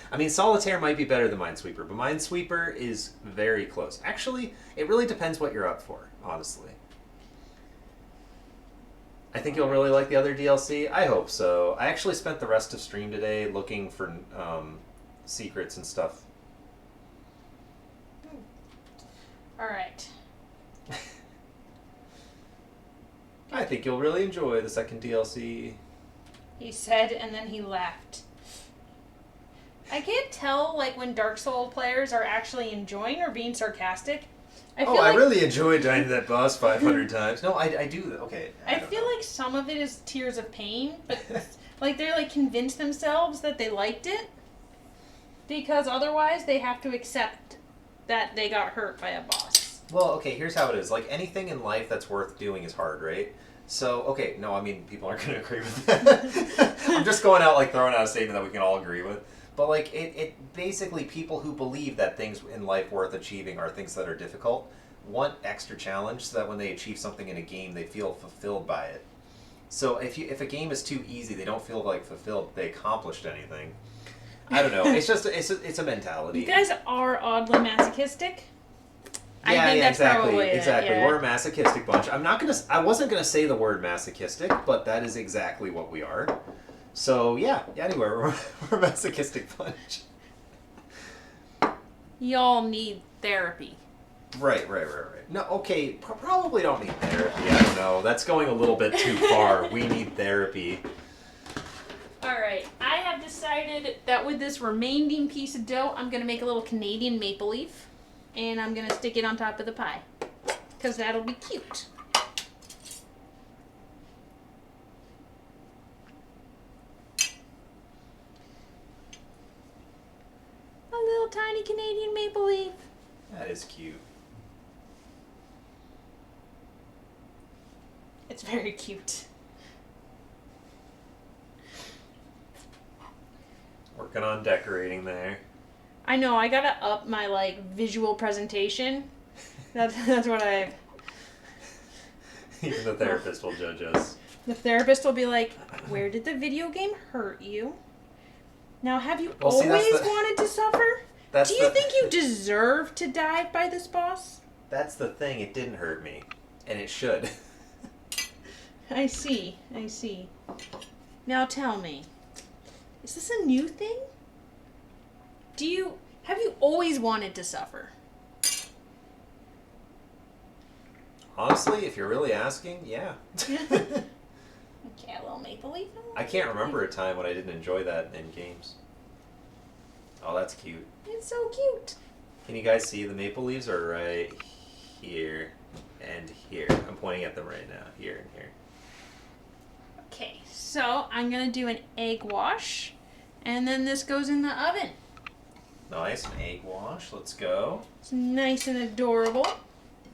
I mean, Solitaire might be better than Minesweeper, but Minesweeper is very close. Actually, it really depends what you're up for, honestly. I think you'll really like the other DLC. I hope so. I actually spent the rest of stream today looking for secrets and stuff. Alright. I think you'll really enjoy the second DLC. He said, and then he laughed. I can't tell, like, when Dark Souls players are actually enjoying or being sarcastic. I really enjoyed dying to that boss 500 times. No, I do. Okay. I feel like some of it is tears of pain, but like they're like convinced themselves that they liked it because otherwise they have to accept that they got hurt by a boss. Well, okay, here's how it is. Like, anything in life that's worth doing is hard, right? So, okay, no, I mean, people aren't going to agree with that. I'm just going out, like, throwing out a statement that we can all agree with. But, like, it basically, people who believe that things in life worth achieving are things that are difficult want extra challenge so that when they achieve something in a game, they feel fulfilled by it. So if a game is too easy, they don't feel, like, fulfilled, they accomplished anything. I don't know. It's just, it's a mentality. You guys are oddly masochistic. Yeah, I think that's exactly. Yeah. We're a masochistic bunch. I wasn't gonna say the word masochistic, but that is exactly what we are. So yeah. Anyway, we're a masochistic bunch. Y'all need therapy. Right. No, okay, probably don't need therapy. I don't know. That's going a little bit too far. We need therapy. Alright, I have decided that with this remaining piece of dough, I'm going to make a little Canadian maple leaf. And I'm going to stick it on top of the pie. Because that'll be cute. A little tiny Canadian maple leaf. That is cute. It's very cute. Working on decorating there. I know, I gotta up my, like, visual presentation. That's what I've... Even the therapist will judge us. The therapist will be like, where did the video game hurt you? Now, have you Well, see, always wanted to suffer? That's Do you think you deserve to die by this boss? That's the thing. It didn't hurt me. And it should. I see. Now tell me, is this a new thing? Have you always wanted to suffer? Honestly, if you're really asking, yeah. Okay, a little maple leaf. I can't remember a time when I didn't enjoy that in games. Oh, that's cute. It's so cute. Can you guys see the maple leaves are right here and here? I'm pointing at them right now. Here and here. Okay, so I'm gonna do an egg wash, and then this goes in the oven. Nice, an egg wash. Let's go. It's nice and adorable.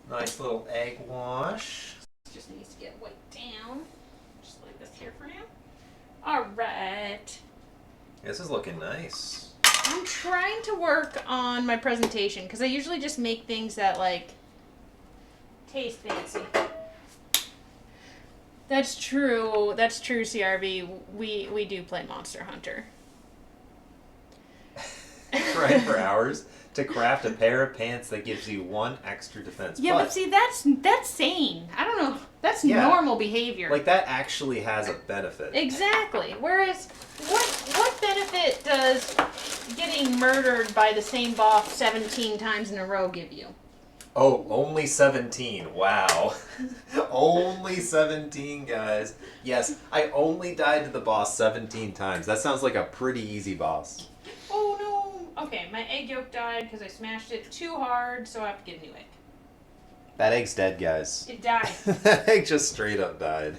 Nice little egg wash. Just needs to get wiped down. Just leave this here for now. All right. This is looking nice. I'm trying to work on my presentation because I usually just make things that like taste fancy. That's true. That's true, CRV. We do play Monster Hunter. Trying for hours to craft a pair of pants that gives you one extra defense. Yeah, but see, that's sane. I don't know. That's normal behavior. Like, that actually has a benefit. Exactly. Whereas, what benefit does getting murdered by the same boss 17 times in a row give you? Oh, only 17. Wow. Only 17, guys. Yes, I only died to the boss 17 times. That sounds like a pretty easy boss. Oh, no. Okay, my egg yolk died because I smashed it too hard, so I have to get a new egg. That egg's dead, guys. It died. That egg just straight up died.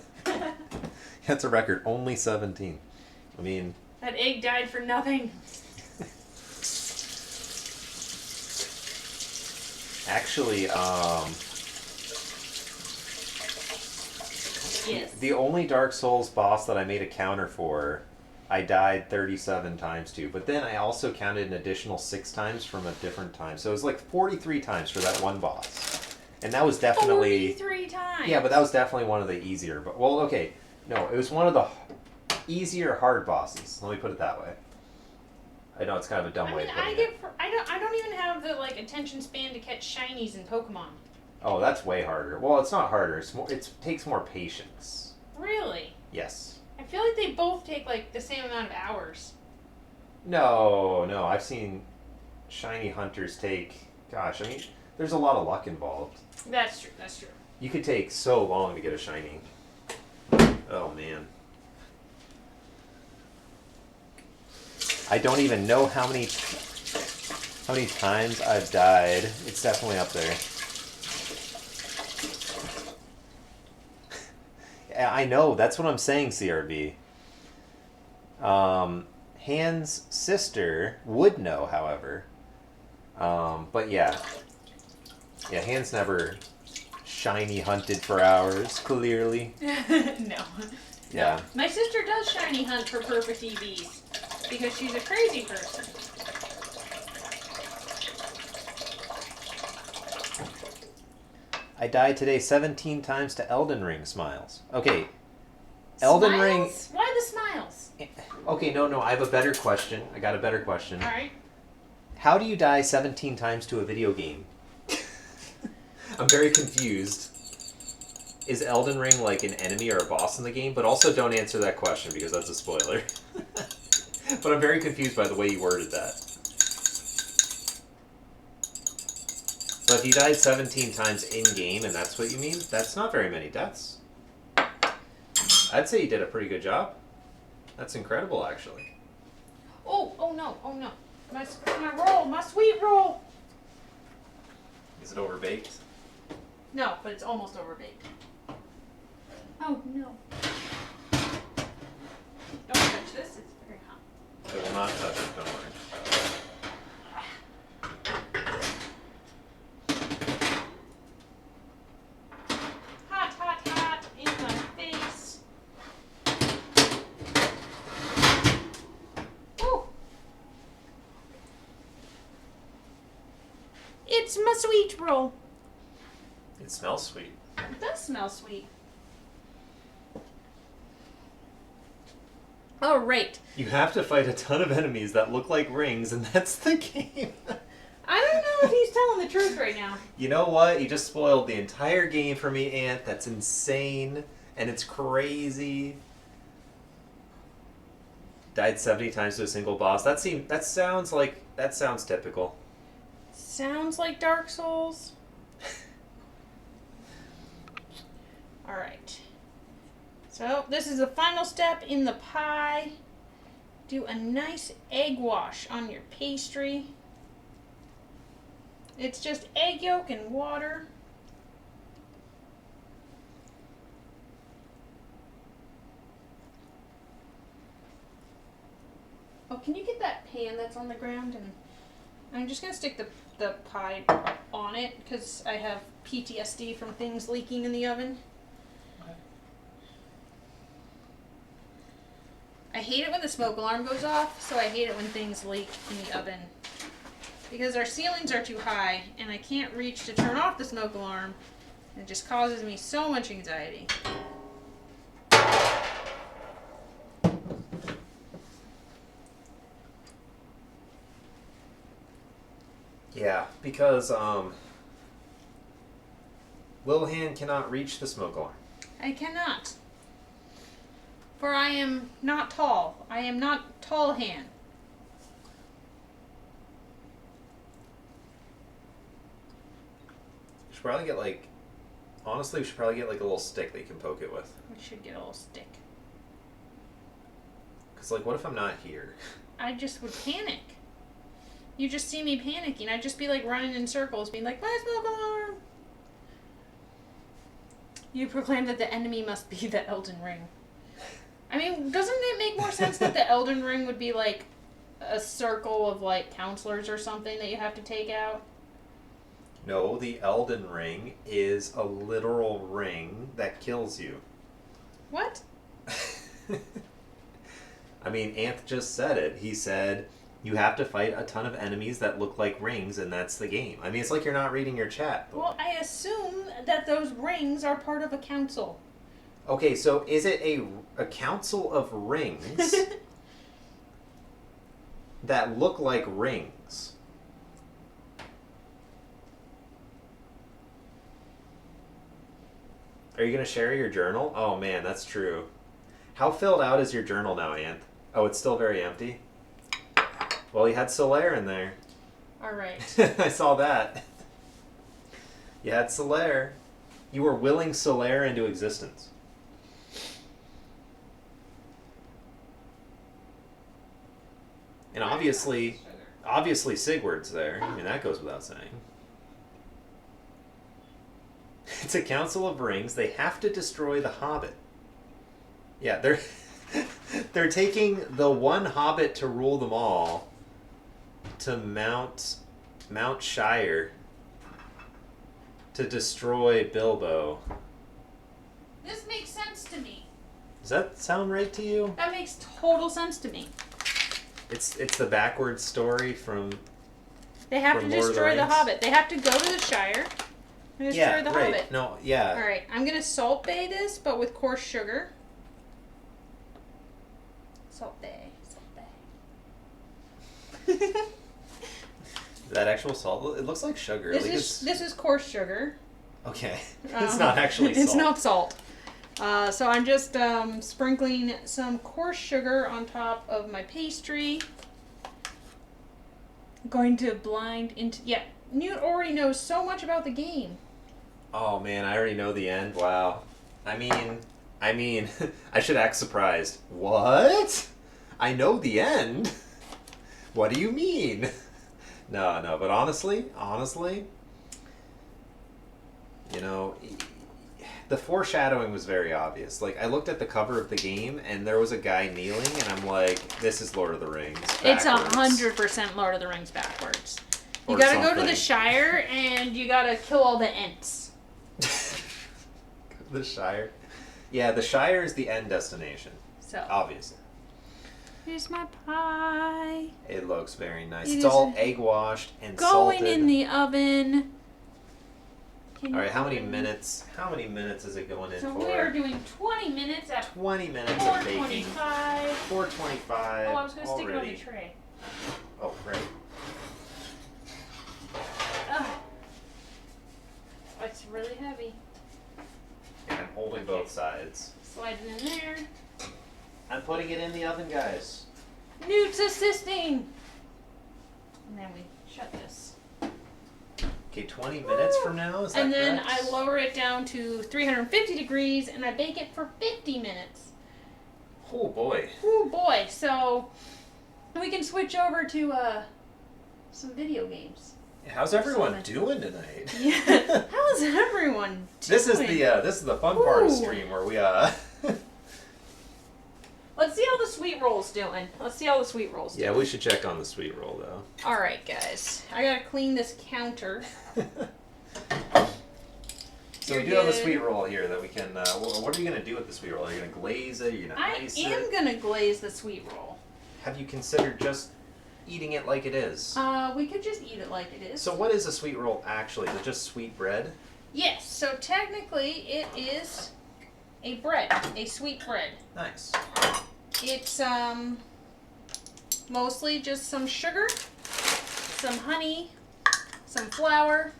That's a record. Only 17. I mean... That egg died for nothing. Actually, Yes. the only Dark Souls boss that I made a counter for, I died 37 times to. But then I also counted an additional 6 times from a different time. So it was like 43 times for that one boss. And that was definitely... 43 times? Yeah, but that was definitely one of the easier... But well, okay. No, it was one of the easier hard bosses. Let me put it that way. I know it's kind of a dumb way of putting it. I don't even have the like attention span to catch shinies in Pokemon. Oh, that's way harder. Well, it's not harder. It takes more patience. Really? Yes. I feel like they both take like the same amount of hours. No. I've seen shiny hunters take... Gosh, I mean, there's a lot of luck involved. That's true. You could take so long to get a shiny. Oh, man. I don't even know how many times I've died. It's definitely up there. Yeah, I know. That's what I'm saying, CRB. Han's sister would know, however. But yeah. Yeah, Han's never shiny hunted for hours, clearly. No. Yeah. My sister does shiny hunt for perfect EVs because she's a crazy person. I died today 17 times to Elden Ring smiles. Okay. Elden Ring. Why the smiles? Okay, no, I have a better question. I got a better question. Alright. How do you die 17 times to a video game? I'm very confused. Is Elden Ring like an enemy or a boss in the game? But also don't answer that question because that's a spoiler. But I'm very confused by the way you worded that. So if you died 17 times in-game and that's what you mean, that's not very many deaths. I'd say you did a pretty good job. That's incredible, actually. Oh no. My roll, my sweet roll. Is it overbaked? No, but it's almost overbaked. Oh no. Don't touch this, it's very hot. I will not touch it, don't worry. Hot in my face. Oh. It's my sweet roll. It smells sweet. It does smell sweet. Oh, right. You have to fight a ton of enemies that look like rings, and that's the game. I don't know if he's telling the truth right now. You know what? You just spoiled the entire game for me, Ant. That's insane, and it's crazy. Died 70 times to a single boss. That sounds typical. Sounds like Dark Souls. Alright. So, this is the final step in the pie. Do a nice egg wash on your pastry. It's just egg yolk and water. Oh, can you get that pan that's on the ground? And I'm just going to stick the pie on it because I have PTSD from things leaking in the oven. I hate it when the smoke alarm goes off, so I hate it when things leak in the oven. Because our ceilings are too high, and I can't reach to turn off the smoke alarm. It just causes me so much anxiety. Yeah, because Lilhan cannot reach the smoke alarm. I cannot. For I am not tall. I am not tall hand. We should probably get honestly, we should probably get a little stick that you can poke it with. We should get a little stick. Because what if I'm not here? I just would panic. You just see me panicking. I'd just be running in circles, being like, my smoke alarm! You proclaim that the enemy must be the Elden Ring. I mean, doesn't it make more sense that the Elden Ring would be a circle of counselors or something that you have to take out? No, the Elden Ring is a literal ring that kills you. What? I mean, Anth just said it. He said you have to fight a ton of enemies that look like rings, and that's the game. I mean, it's like you're not reading your chat. Well, I assume that those rings are part of a council. Okay, so is it a council of rings that look like rings? Are you going to share your journal? Oh man, that's true. How filled out is your journal now, Anth? Oh, it's still very empty? Well, you had Solaire in there. Alright. I saw that. You had Solaire. You were willing Solaire into existence. And obviously Sigurd's there. I mean, that goes without saying. It's a council of rings. They have to destroy the Hobbit. Yeah, they're taking the one Hobbit to rule them all to Mount Shire. to destroy Bilbo. This makes sense to me. Does that sound right to you? That makes total sense to me. It's the backwards story from. They have From to Lord of the destroy the Rings? Hobbit. They have to go to the Shire and destroy Yeah, the right. Hobbit. No, yeah. All right, I'm gonna salt bay this, but with coarse sugar. Salt bay, salt bay. Is that actual salt? It looks like sugar. This is coarse sugar. Okay. It's not actually salt. It's not salt. So I'm just sprinkling some coarse sugar on top of my pastry. I'm going to blind into... Yeah, Newt already knows so much about the game. Oh man, I already know the end. Wow. I mean, I should act surprised. What? I know the end? What do you mean? No, but honestly, you know, the foreshadowing was very obvious. Like, I looked at the cover of the game, and there was a guy kneeling, and I'm like, this is Lord of the Rings. It's backwards. 100% Lord of the Rings backwards. You Or gotta go to something. the Shire, and you gotta kill all the Ents. The Shire. Yeah, the Shire is the end destination. So, Obviously. here's my pie. It looks very nice. It It's is all egg washed and Going salted. in the oven. All right, how many minutes? How many minutes is it going in So for? we are doing 20 minutes at 20 minutes of baking. 4:25. 4:25. Oh, I was going to stick it on already. the tray. Oh, great. Ugh. It's really heavy. And I'm holding both sides. Slide it in there. I'm putting it in the oven, guys. Newt's assisting. And then we shut this. Okay, 20 minutes from now, is that And then correct? I lower it down to 350 degrees and I bake it for 50 minutes. Oh boy. Oh boy, so we can switch over to some video games. How's everyone doing tonight? Yeah. How's everyone doing? This is the fun part of Ooh. stream where we Let's see how the sweet roll's doing. Yeah, we should check on the sweet roll though. All right, guys. I gotta clean this counter. So You're we do have a good. sweet roll here that we can. What are you gonna do with the sweet roll? Are you gonna glaze it? Are you gonna I ice am it? gonna glaze the sweet roll. Have you considered just eating it like it is? We could just eat it like it is. So what is a sweet roll actually? Is it just sweet bread? Yes. So technically, it is a bread, a sweet bread. Nice. It's mostly just some sugar, some honey, some flour.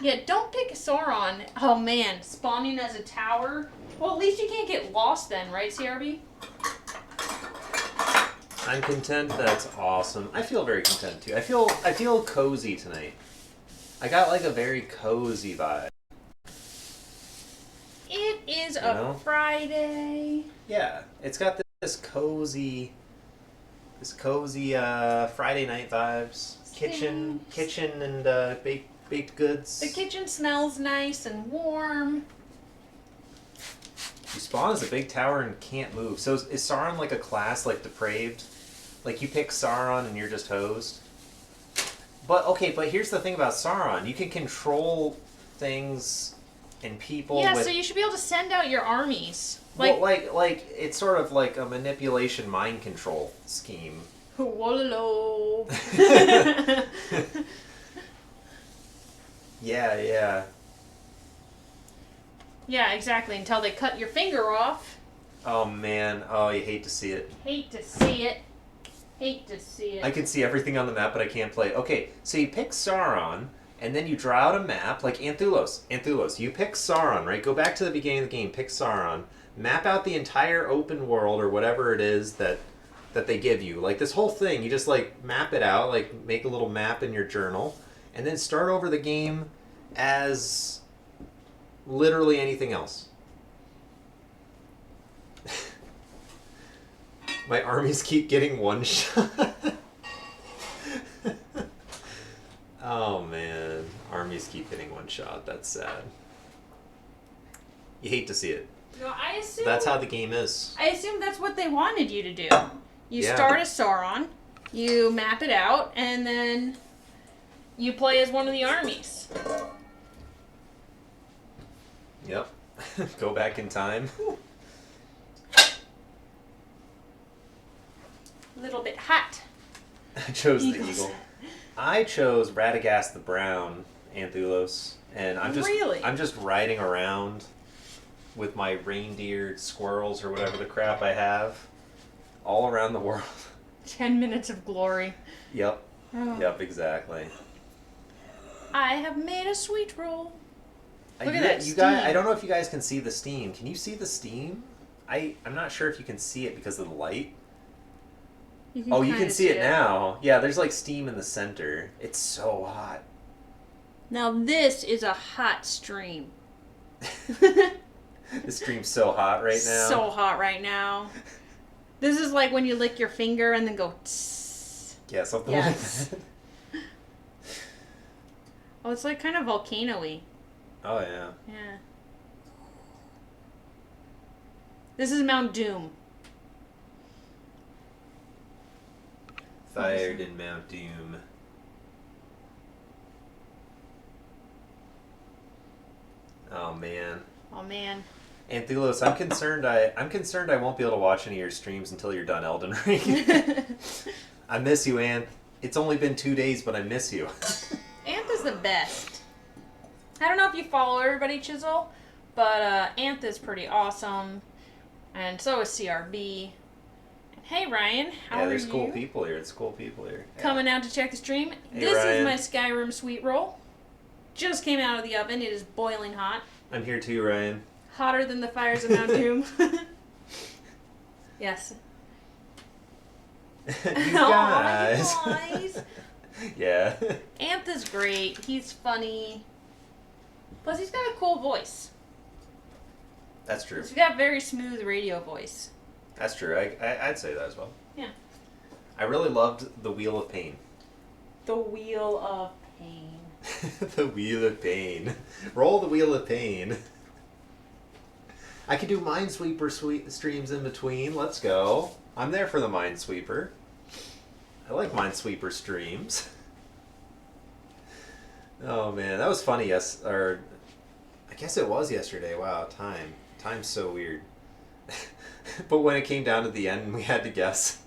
Yeah, don't pick Sauron. Oh man, spawning as a tower. Well, at least you can't get lost then, right, CRB? I'm content. That's awesome. I feel very content too. I feel cozy tonight. I got like a very cozy vibe. It is You a know? Friday. Yeah, it's got this cozy Friday night vibes. Kitchen and baked goods. The kitchen smells nice and warm. You spawn as a big tower and can't move. So is Sauron like a class like depraved? Like you pick Sauron and you're just hosed? But here's the thing about Sauron. You can control things and people Yeah, with... so you should be able to send out your armies. Like, like it's sort of like a manipulation mind control scheme. Whoa. Yeah. Yeah, exactly. Until they cut your finger off. Oh man, oh you hate to see it. Hate to see it. I can see everything on the map, but I can't play. Okay, so you pick Sauron, and then you draw out a map, like Anthulos. You pick Sauron, right? Go back to the beginning of the game, pick Sauron, map out the entire open world, or whatever it is that they give you. Like, this whole thing, you just, like, map it out, like, make a little map in your journal, and then start over the game as literally anything else. My armies keep getting one shot. Oh man, armies keep getting one shot. That's sad. You hate to see it. No, I assume That's how the game is. I assume that's what they wanted you to do. You Yeah. start as Sauron, you map it out, and then you play as one of the armies. Yep. Go back in time. A little bit hot. I chose the Eagles. eagle. I chose Radagast the Brown, Anthulos, and Really? I'm just riding around with my reindeer squirrels or whatever the crap I have all around the world. 10 minutes of glory. Yep. Oh. Yep, exactly. I have made a sweet roll. Look You at that you guys, steam. I don't know if you guys can see the steam. Can you see the steam? I'm not sure if you can see it because of the light. You Oh, you kinda can see it now. Yeah, there's like steam in the center. It's so hot. Now this is a hot stream. This stream's so hot right now. So hot right now. This is like when you lick your finger and then go tss. Yeah, something Yes. like that. Oh, it's like kind of volcano-y. Oh, yeah. Yeah. This is Mount Doom. Fired in Mount Doom. Oh, man. Oh man. Anthulos, I'm concerned I won't be able to watch any of your streams until you're done Elden Ring. I miss you, Anth. It's only been 2 days, but I miss you. Anth is the best. I don't know if you follow everybody, Chisel, but Anth is pretty awesome. And so is CRB. Hey Ryan, how Yeah, are there's you? cool people here. It's cool people here. Yeah. Coming out to check the stream. Hey, This Ryan. is my Skyrim sweet roll. Just came out of the oven. It is boiling hot. I'm here too, Ryan. Hotter than the fires of Mount Doom. Yes. You Aw, guys. you guys. Yeah. Anth is great. He's funny. Plus, he's got a cool voice. That's true. He's got a very smooth radio voice. That's true. I'd say that as well. Yeah. I really loved the Wheel of Pain. The Wheel of Pain. The Wheel of Pain. Roll the Wheel of Pain. I could do Minesweeper streams in between. Let's go. I'm there for the Minesweeper. I like Minesweeper streams. Oh man, that was funny. Yes, or I guess it was yesterday. Wow, time's so weird. But when it came down to the end, we had to guess.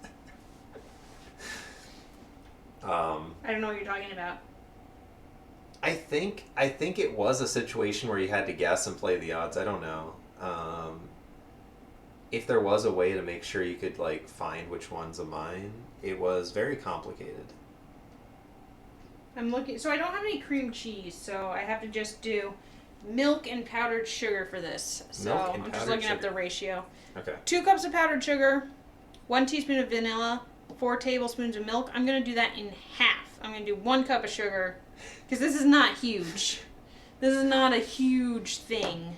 I don't know what you're talking about. I think it was a situation where you had to guess and play the odds. I don't know. If there was a way to make sure you could like find which one's a mine, it was very complicated. I'm looking. So I don't have any cream cheese, so I have to just do milk and powdered sugar for this. So Milk and I'm just powdered looking up sugar. the ratio. Okay. 2 cups of powdered sugar, 1 teaspoon of vanilla, 4 tablespoons of milk. I'm going to do that in half. I'm going to do 1 cup of sugar because this is not huge. This is not a huge thing.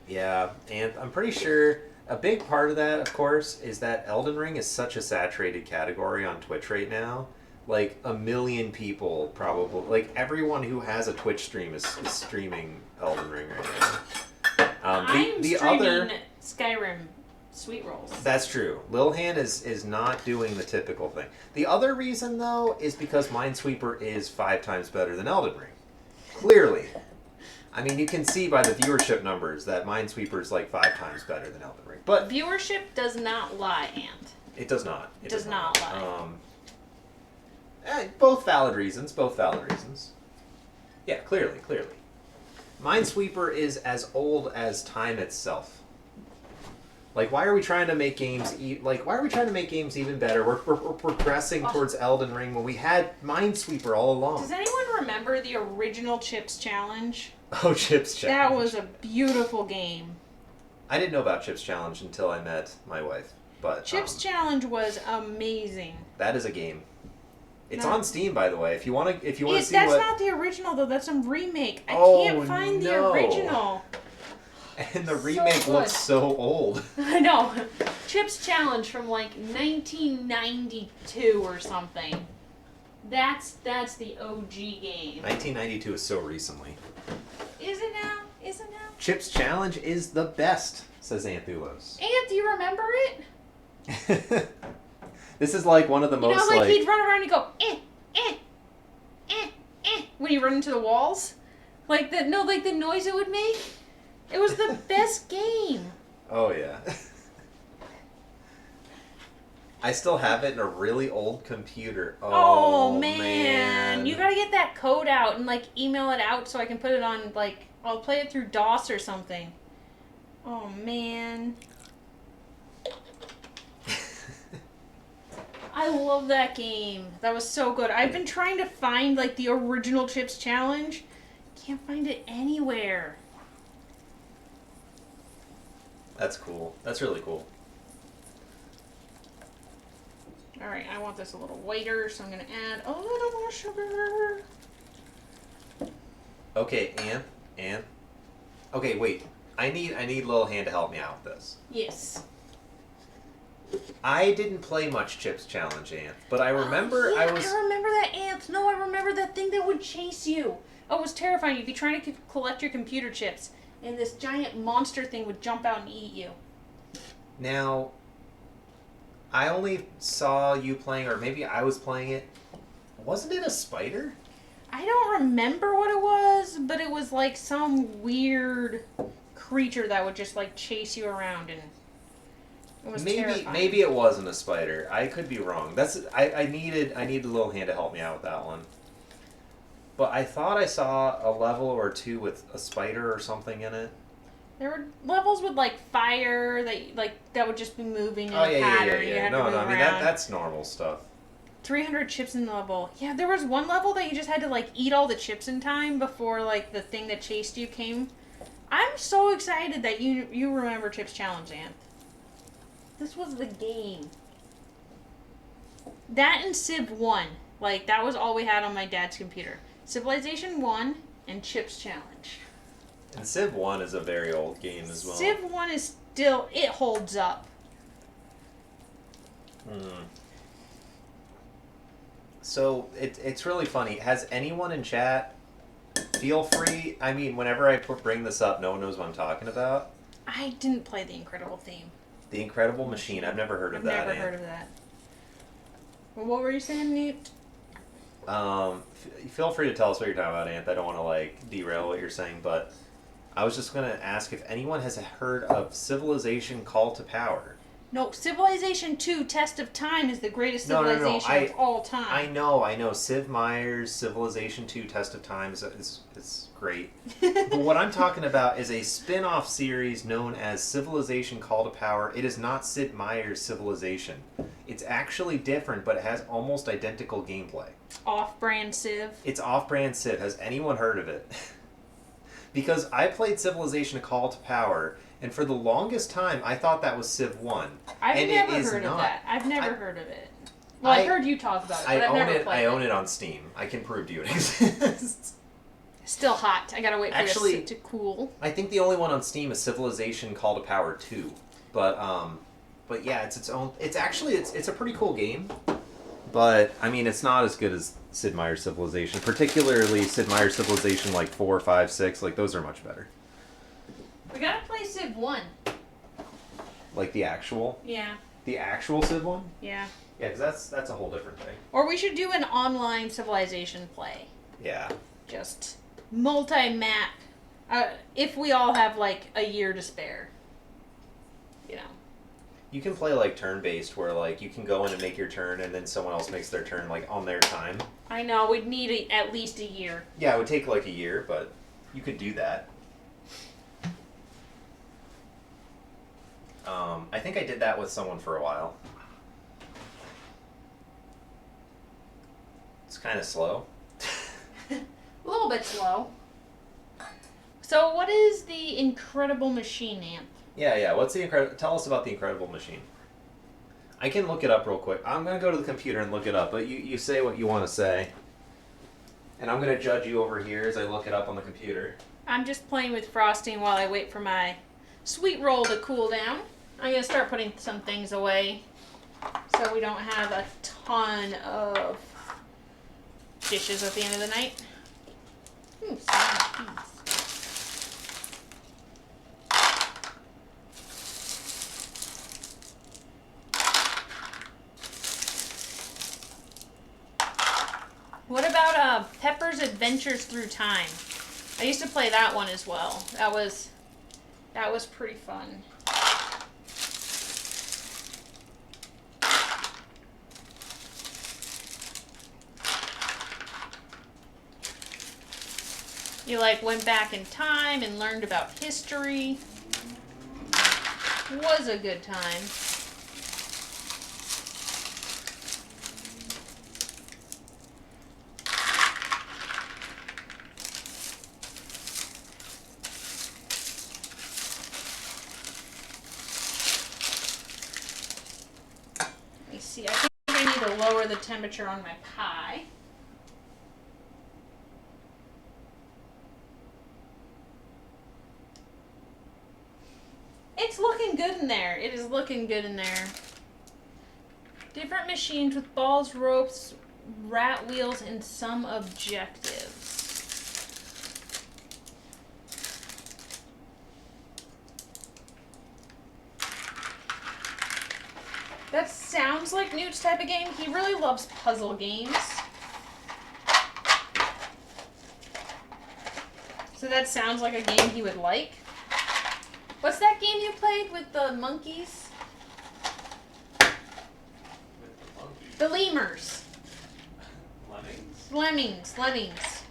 Yeah, and I'm pretty sure a big part of that, of course, is that Elden Ring is such a saturated category on Twitch right now. Like, 1 million people probably, like, everyone who has a Twitch stream is streaming Elden Ring right now. I'm streaming Skyrim sweet rolls. That's true. Lilhan is not doing the typical thing. The other reason, though, is because Minesweeper is 5 times better than Elden Ring. Clearly. I mean, you can see by the viewership numbers that Minesweeper is like 5 times better than Elden Ring. But Viewership does not lie, Ant. it does not. It does not lie. Both valid reasons. Yeah, clearly. Minesweeper is as old as time itself. Like, why are we trying to make games? Why are we trying to make games even better? We're progressing towards Elden Ring when we had Minesweeper all along. Does anyone remember the original Chips Challenge? Oh, Chips Challenge. That was a beautiful game. I didn't know about Chips Challenge until I met my wife. But Chips Challenge was amazing. that is a game. It's No. on Steam, by the way. If you want to see That's what. not the original though. That's a remake. I Oh, can't find the no. original. And the So remake good. looks so old. I know. Chips Challenge from like 1992 or something. That's the OG game. 1992 is so recently. Is it now? Is it now? Chips Challenge is the best, says Anthulos. And do you remember it? This is like one of the You know, most like he'd run around and go when you run into the walls. Like the noise it would make. It was the best game. Oh, yeah. I still have it in a really old computer. Oh, man. You gotta get that code out and, like, email it out so I can put it on, like, I'll play it through DOS or something. Oh, man. I love that game. That was so good. I've been trying to find, like, the original Chips Challenge. Can't find it anywhere. That's cool. That's really cool. Alright, I want this a little whiter, so I'm going to add a little more sugar. Okay, Ann. Okay, wait. I need Little Hand to help me out with this. Yes. I didn't play much Chips Challenge, Ann, but I remember I remember that ant. No, I remember that thing that would chase you. Oh, it was terrifying. You'd be trying to collect your computer chips, and this giant monster thing would jump out and eat you. Now, I only saw you playing, or maybe I was playing it. Wasn't it a spider? I don't remember what it was, but it was like some weird creature that would just like chase you around, and it was terrifying. Maybe it wasn't a spider. I could be wrong. I needed a Little Hand to help me out with that one. But I thought I saw a level or two with a spider or something in it. There were levels with like fire that would just be moving in a pattern. You had to move around. That's normal stuff. 300 chips in the level. Yeah, there was one level that you just had to like eat all the chips in time before like the thing that chased you came. I'm so excited that you remember Chips Challenge, Ant. This was the game. That and Civ 1. Like, that was all we had on my dad's computer. Civilization 1 and Chips Challenge. And Civ 1 is a very old game as well. Civ 1 is still, it holds up. So, it's really funny. Has anyone in chat, feel free, I mean, whenever I bring this up, no one knows what I'm talking about. I didn't play the Incredible theme. The Incredible Machine, I've never heard of that. I've never heard of that. Well, what were you saying, Nate? Feel free to tell us what you're talking about, Ant. I don't want to, like, derail what you're saying, but I was just going to ask if anyone has heard of Civilization Call to Power. No, Civilization 2 Test of Time is the greatest civilization of all time. I know. Sid Meier's Civilization 2 Test of Time is great. But what I'm talking about is a spin-off series known as Civilization Call to Power. It is not Sid Meier's Civilization. It's actually different, but it has almost identical gameplay. Off-brand Civ. It's off-brand Civ. Has anyone heard of it? Because I played Civilization Call to Power, and for the longest time, I thought that was Civ 1. I've never heard of that. I've never heard of it. Well, I've heard you talk about it, but I've never played it. I own it on Steam. I can prove to you it exists. Still hot. I gotta wait for this to cool. I think the only one on Steam is Civilization Call to Power 2. But yeah, it's its own... It's a pretty cool game. But, I mean, it's not as good as Sid Meier's Civilization. Particularly Sid Meier's Civilization, like 4, 5, 6. Like, those are much better. We gotta play Civ 1. Like the actual? Yeah. The actual Civ 1? Yeah. Yeah, because that's a whole different thing. Or we should do an online Civilization play. Yeah. Just multi-map. If we all have, like, a year to spare. You know. You can play, like, turn-based, where, like, you can go in and make your turn, and then someone else makes their turn, like, on their time. I know. We'd need at least a year. Yeah, it would take, like, a year, but you could do that. I think I did that with someone for a while. It's kind of slow. A little bit slow. So what is the Incredible Machine, Amp? Yeah. Tell us about the Incredible Machine. I can look it up real quick. I'm going to go to the computer and look it up, but you say what you want to say. And I'm going to judge you over here as I look it up on the computer. I'm just playing with frosting while I wait for my sweet roll to cool down. I'm going to start putting some things away so we don't have a ton of dishes at the end of the night. Ooh, what about Pepper's Adventures Through Time? I used to play that one as well. That was That was pretty fun. You like went back in time and learned about history. Was a good time. Let me see. I think I need to lower the temperature on my pie. It's looking good in there. It is looking good in there. Different machines with balls, ropes, rat wheels, and some objectives. That sounds like Newt's type of game. He really loves puzzle games. So that sounds like a game he would like. What's that game you played with the monkeys? With the monkey. The lemurs. Lemmings? Lemmings. Lemmings.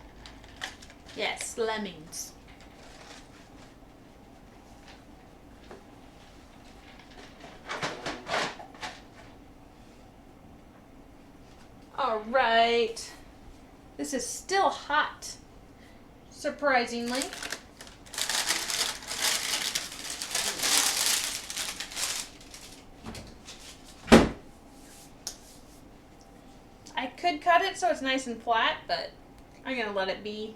Yes, lemmings. All right. This is still hot. Surprisingly. I could cut it so it's nice and flat, but I'm gonna let it be.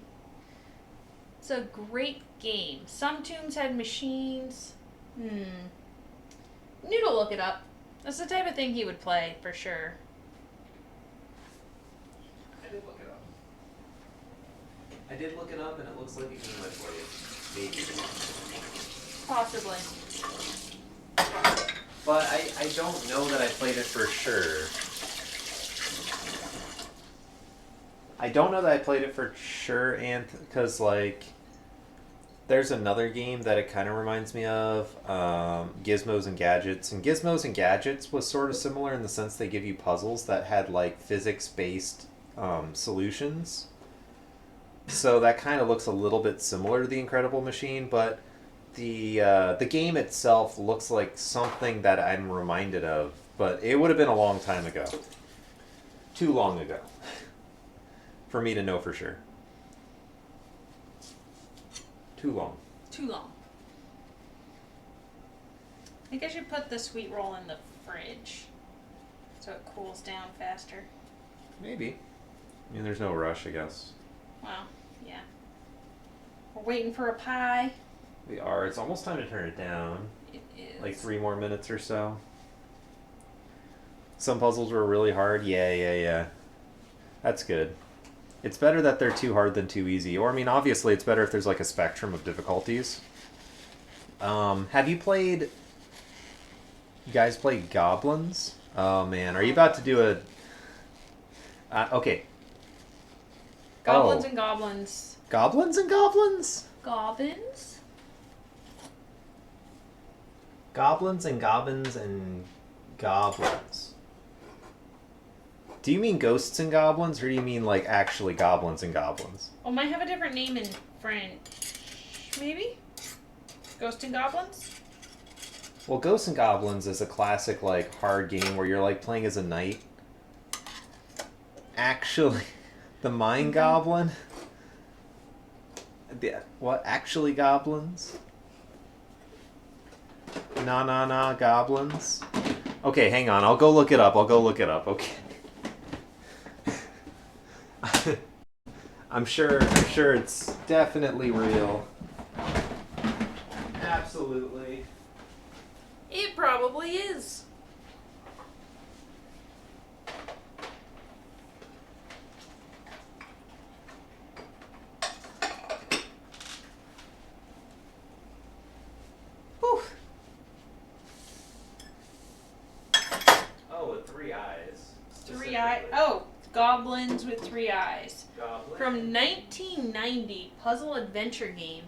It's a great game. Some tombs had machines. Noodle, look it up. That's the type of thing he would play, for sure. I did look it up. I did look it up, and it looks like a game I played. Maybe. Possibly. But I don't know that I played it for sure. I don't know that I played it for sure, and because like, there's another game that it kind of reminds me of, Gizmos and Gadgets. And Gizmos and Gadgets was sort of similar in the sense they give you puzzles that had like physics-based solutions. So that kind of looks a little bit similar to The Incredible Machine, but the game itself looks like something that I'm reminded of, but it would have been a long time ago. Too long ago. For me to know for sure. Too long. Too long. I think I should put the sweet roll in the fridge so it cools down faster. Maybe. I mean, there's no rush, I guess. Well, yeah. We're waiting for a pie. We are. It's almost time to turn it down. It is. Like 3 more minutes or so. Some puzzles were really hard. Yeah. That's good. It's better that they're too hard than too easy. Or, I mean, obviously, it's better if there's like a spectrum of difficulties. Have you played... You guys played Goblins? Oh, man. Are you about to do a... okay. Goblins and Goblins. Goblins and Goblins? Goblins? Goblins and Goblins and Goblins. Do you mean ghosts and goblins, or do you mean like actually goblins and goblins? Well, might have a different name in French. Maybe? Ghost and Goblins? Well, Ghosts and Goblins is a classic like hard game where you're like playing as a knight. Actually, the Mind Goblin? What? Actually goblins? Nah, goblins? Okay, hang on. I'll go look it up. Okay. I'm sure it's definitely real. Absolutely. It probably is. Whew. Oh, with 3 eyes. 3 eyes. Oh, Goblins with 3 eyes. Goblin. From 1990, puzzle adventure game.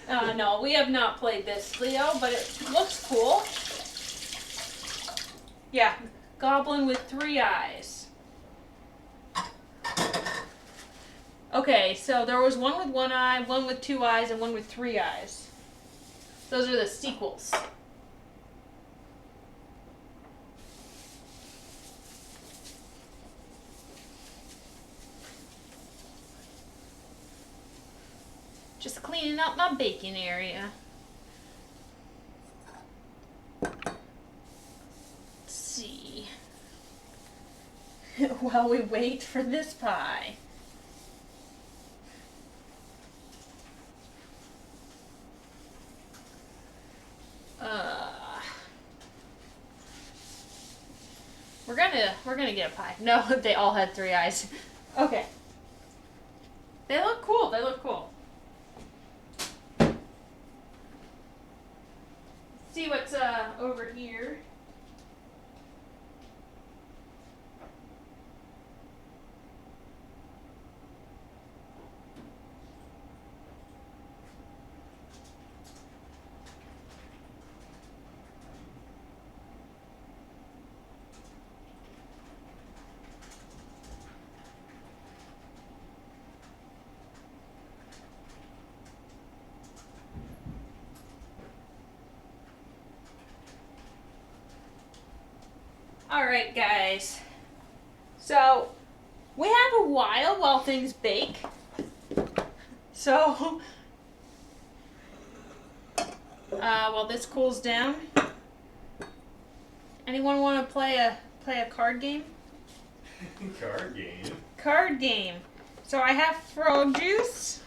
No, we have not played this, Leo, but it looks cool. Yeah, goblin with 3 eyes. Okay, so there was one with 1 eye, one with 2 eyes, and one with 3 eyes. Those are the sequels. Just cleaning up my baking area. Let's see. While we wait for this pie. We're gonna get a pie. No, they all had 3 eyes. Okay. They look cool. They look cool. See what's over here. Alright guys, so we have a while things bake, so while this cools down, anyone want to play a card game? Card game. Card game. So I have frog juice,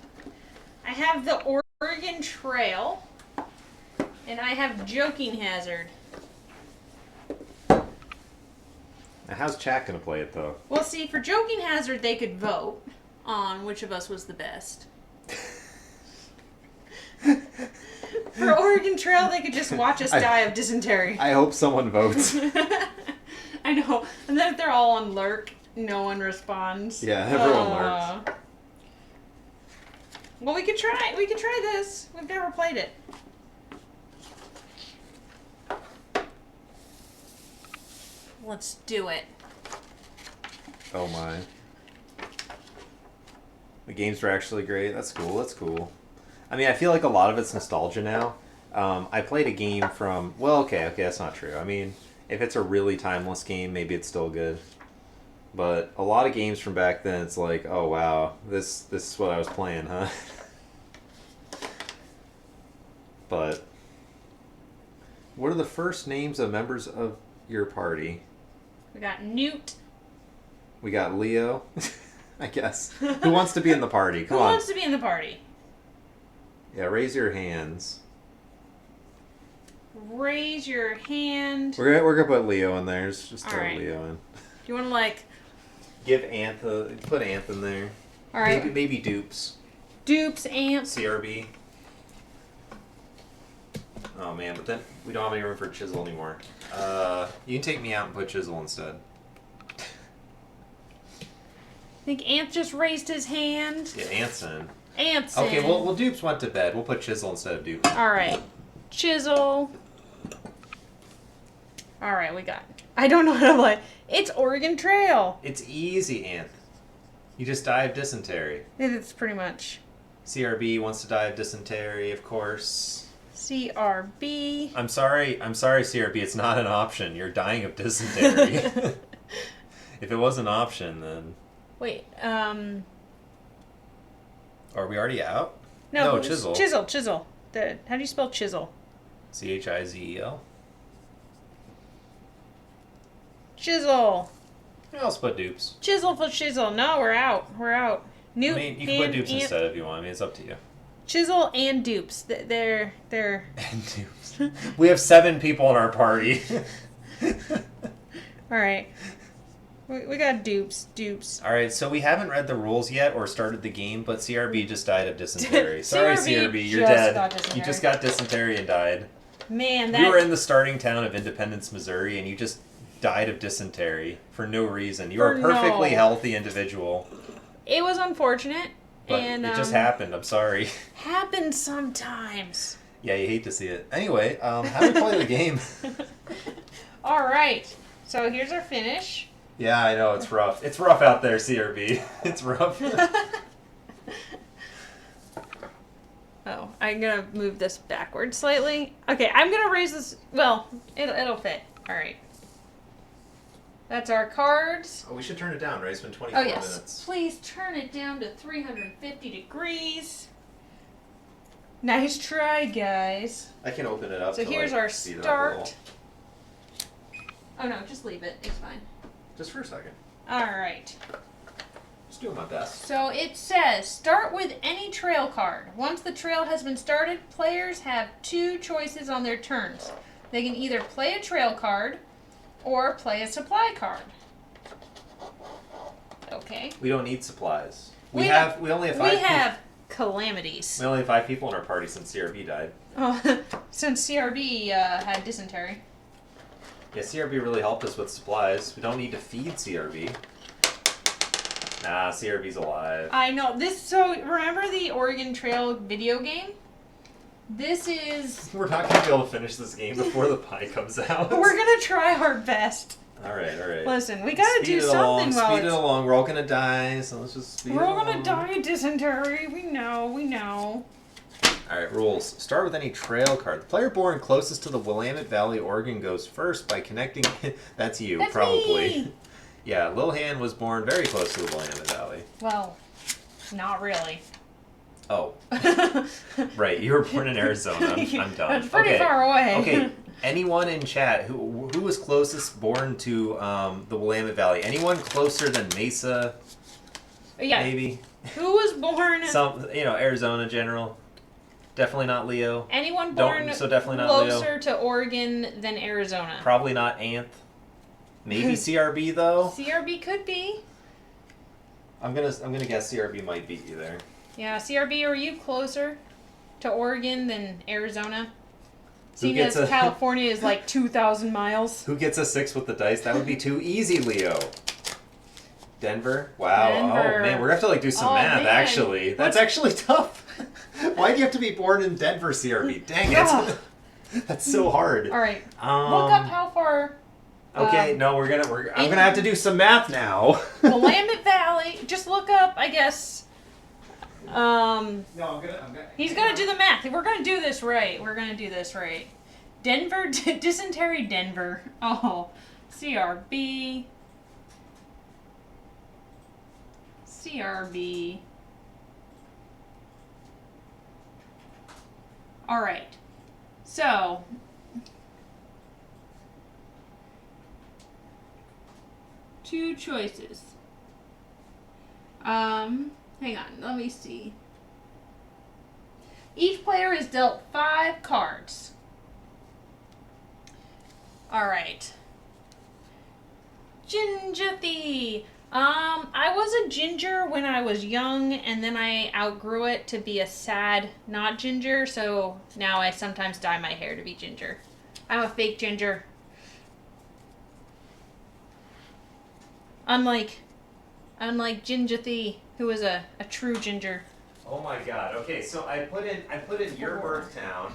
I have the Oregon Trail, and I have Joking Hazard. Now, how's chat gonna play it though? Well, see, for Joking Hazard, they could vote on which of us was the best. For Oregon Trail, they could just watch us die of dysentery. I hope someone votes. I know. And then if they're all on lurk, no one responds. Yeah, everyone lurks. Well, we could try. We could try this. We've never played it. Let's do it. Oh my. The games were actually great. That's cool. That's cool. I mean, I feel like a lot of it's nostalgia now. I played a game from... Well, okay, that's not true. I mean, if it's a really timeless game, maybe it's still good. But a lot of games from back then, it's like, oh wow, this is what I was playing, huh? But what are the first names of members of your party? We got Newt. We got Leo, I guess. Who wants to be in the party? Come on. Who wants to be in the party? Yeah, raise your hands. Raise your hand. We're gonna put Leo in there. Just throw Alright. Leo in. Do you want to like... Give put Anth in there. Alright. Maybe Dupes. Dupes, Ants. CRB. Oh man, but then we don't have any room for Chisel anymore. You can take me out and put Chisel instead. I think Ant just raised his hand. Yeah, Anth's in. Ant's Okay, in. well Dupes went to bed. We'll put Chisel instead of Dupes. Alright. Chisel. Alright, we got... I don't know how to play. It's Oregon Trail. It's easy, Anth. You just die of dysentery. It's pretty much... CRB wants to die of dysentery, of course. CRB. I'm sorry, CRB. It's not an option. You're dying of dysentery. If it was an option, then... Wait, Are we already out? No, No, Chisel. Chisel. How do you spell chisel? Chizel. Chisel. Yeah, I'll split Dupes. Chisel for chisel. No, we're out. We're out. I mean, you can put Dupes instead if you want. I mean, it's up to you. Chisel and Dupes. They're... And Dupes. We have 7 people in our party. Alright. We got Dupes. Alright, so we haven't read the rules yet or started the game, but CRB just died of dysentery. Sorry, CRB, you're dead. You just got dysentery and died. Man, that... You were in the starting town of Independence, Missouri, and you just died of dysentery for no reason. You are a perfectly healthy individual. It was unfortunate. But and it just happened. I'm sorry. happens sometimes. Yeah, you hate to see it. Anyway, how do we play the game? All right. So here's our finish. Yeah, I know, it's rough. It's rough out there, CRB. It's rough. Oh, I'm going to move this backwards slightly. Okay, I'm going to raise this. Well, it'll fit. All right. That's our cards. Oh, we should turn it down, right? It's been 24 Oh, yes. minutes. Please turn it down to 350 degrees. Nice try, guys. I can open it up. So to, here's like, our speed it up a start. little. Oh, no, just leave it. It's fine. Just for a second. All right. Just doing my best. So it says, start with any trail card. Once the trail has been started, players have 2 choices on their turns. They can either play a trail card or play a supply card. Okay. We don't need supplies. We We only have 5 We have calamities. We only have 5 people in our party since CRB died. Oh, since CRB had dysentery. Yeah, CRB really helped us with supplies. We don't need to feed CRB. Nah, CRB's alive. I know. So remember the Oregon Trail video game? This is... We're not going to be able to finish this game before the pie comes out. We're going to try our best. Alright, alright. Listen, we got to do something while Speed it along. We're all going to die, so let's just speed it We're along. all going to die of dysentery. We know. Alright, rules. Start with any trail card. The player born closest to the Willamette Valley, Oregon goes first by connecting... That's you, That's probably. me. Yeah, Lil Han was born very close to the Willamette Valley. Well, not really. Oh. Right, you were born in Arizona. I'm done. That's pretty far away. Okay, anyone in chat who was closest born to the Willamette Valley? Anyone closer than Mesa? Yeah. Maybe. Who was born... Arizona general. Definitely not Leo. Anyone born so definitely not Leo. closer to Oregon than Arizona? Probably not Anth. Maybe CRB though. CRB could be. I'm gonna guess CRB might beat you there. Yeah, CRB, are you closer to Oregon than Arizona? Seeing as California is like 2,000 miles. Who gets a 6 with the dice? That would be too easy, Leo. Denver? Wow. Denver. Oh man, we're gonna have to do some math man. actually. That's actually tough. Why do you have to be born in Denver, CRB? Dang it. That's so hard. All right. Look up how far. Okay, no, I'm gonna have to do some math now. Willamette Valley. Just look up, I guess. No, I'm gonna. He's gonna do the math. We're gonna do this right. Denver, dysentery, Denver. Oh, CRB. All right. So. Two choices. Hang on, let me see. Each player is dealt 5 cards. Alright. Gingerthy. I was a ginger when I was young, and then I outgrew it to be a sad not ginger, so now I sometimes dye my hair to be ginger. I'm a fake ginger. Unlike Gingerthy, who is a true ginger. Oh my god. Okay, so I put in your birth town,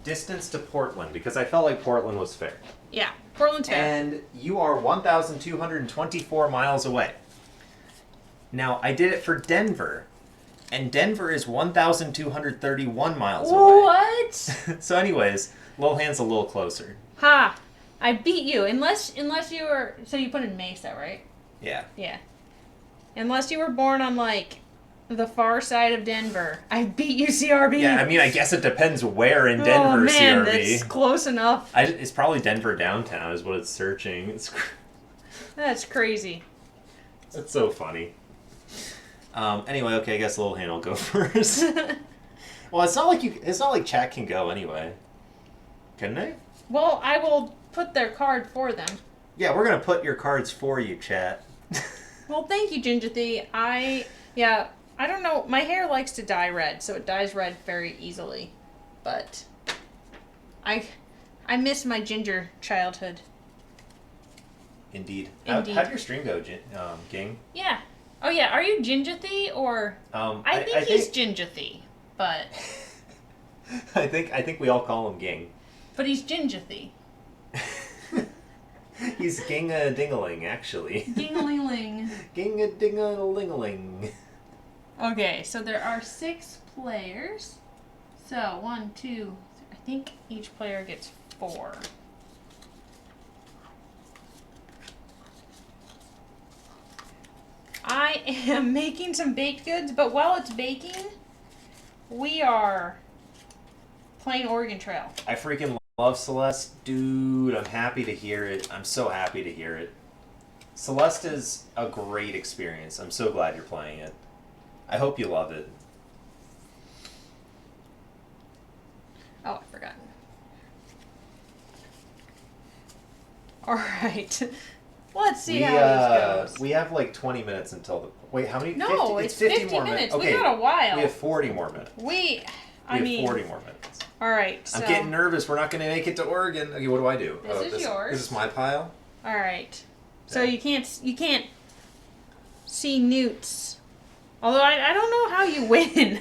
distance to Portland, because I felt like Portland was fair. Yeah, Portland's fair. And you are 1,224 miles away. Now, I did it for Denver, and Denver is 1,231 miles away. What? So anyways, Lil Han's a little closer. Ha! I beat you. Unless you were... So you put in Mesa, right? Yeah. Yeah. Unless you were born on, like, the far side of Denver. I beat you, CRB. Yeah, I mean, I guess it depends where in Denver, oh, man, CRB. That's close enough. It's probably Denver downtown is what it's searching. That's crazy. That's so funny. Anyway, okay, I guess Lil Han will go first. Well, it's not like chat can go anyway. Can they? Well, I will put their card for them. Yeah, we're gonna put your cards for you, chat. Well, thank you, Gingerthy. I don't know. My hair likes to dye red, so it dyes red very easily. But I miss my ginger childhood. Indeed. Indeed. How'd your stream go, Ging? Yeah. Oh yeah, are you Gingerthy or? I think he's Gingerthy, but. I think we all call him Ging. But he's Gingerthy. He's Ging-a-dingaling, actually. Ding-a-ling-ling. Ging-a-ding-a-ling-a-ling. Okay, so there are 6 players. So 1, 2. I think each player gets 4. I am making some baked goods, but while it's baking, we are playing Oregon Trail. I freaking love Celeste. Dude, I'm happy to hear it. I'm so happy to hear it. Celeste is a great experience. I'm so glad you're playing it. I hope you love it. Oh, I forgot. Alright. Let's see how this goes. We have like 20 minutes until the... Wait, how many? No, 50? it's 50 more minutes. Okay, We got a while. we have 40 more minutes. We have 40 more minutes. Alright, so... I'm getting nervous. We're not going to make it to Oregon. Okay, what do I do? This is yours. This is my pile? Alright. So you can't see newts. Although I don't know how you win.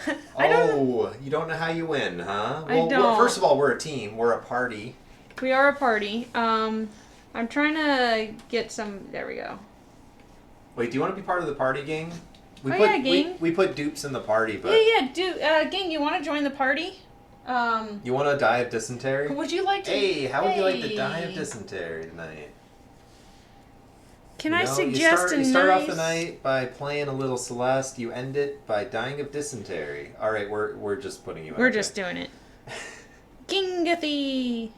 You don't know how you win, huh? I don't. First of all, we're a team. We're a party. We are a party. I'm trying to get some... There we go. Wait, do you want to be part of the party, gang? gang. We put dupes in the party, but... Yeah. Gang, you want to join the party? You want to die of dysentery? Would you like to... Hey, how would you like to die of dysentery tonight? Can I suggest you start off the night by playing a little Celeste. You end it by dying of dysentery. All right, we're just putting you. We're just doing it. Gingathy.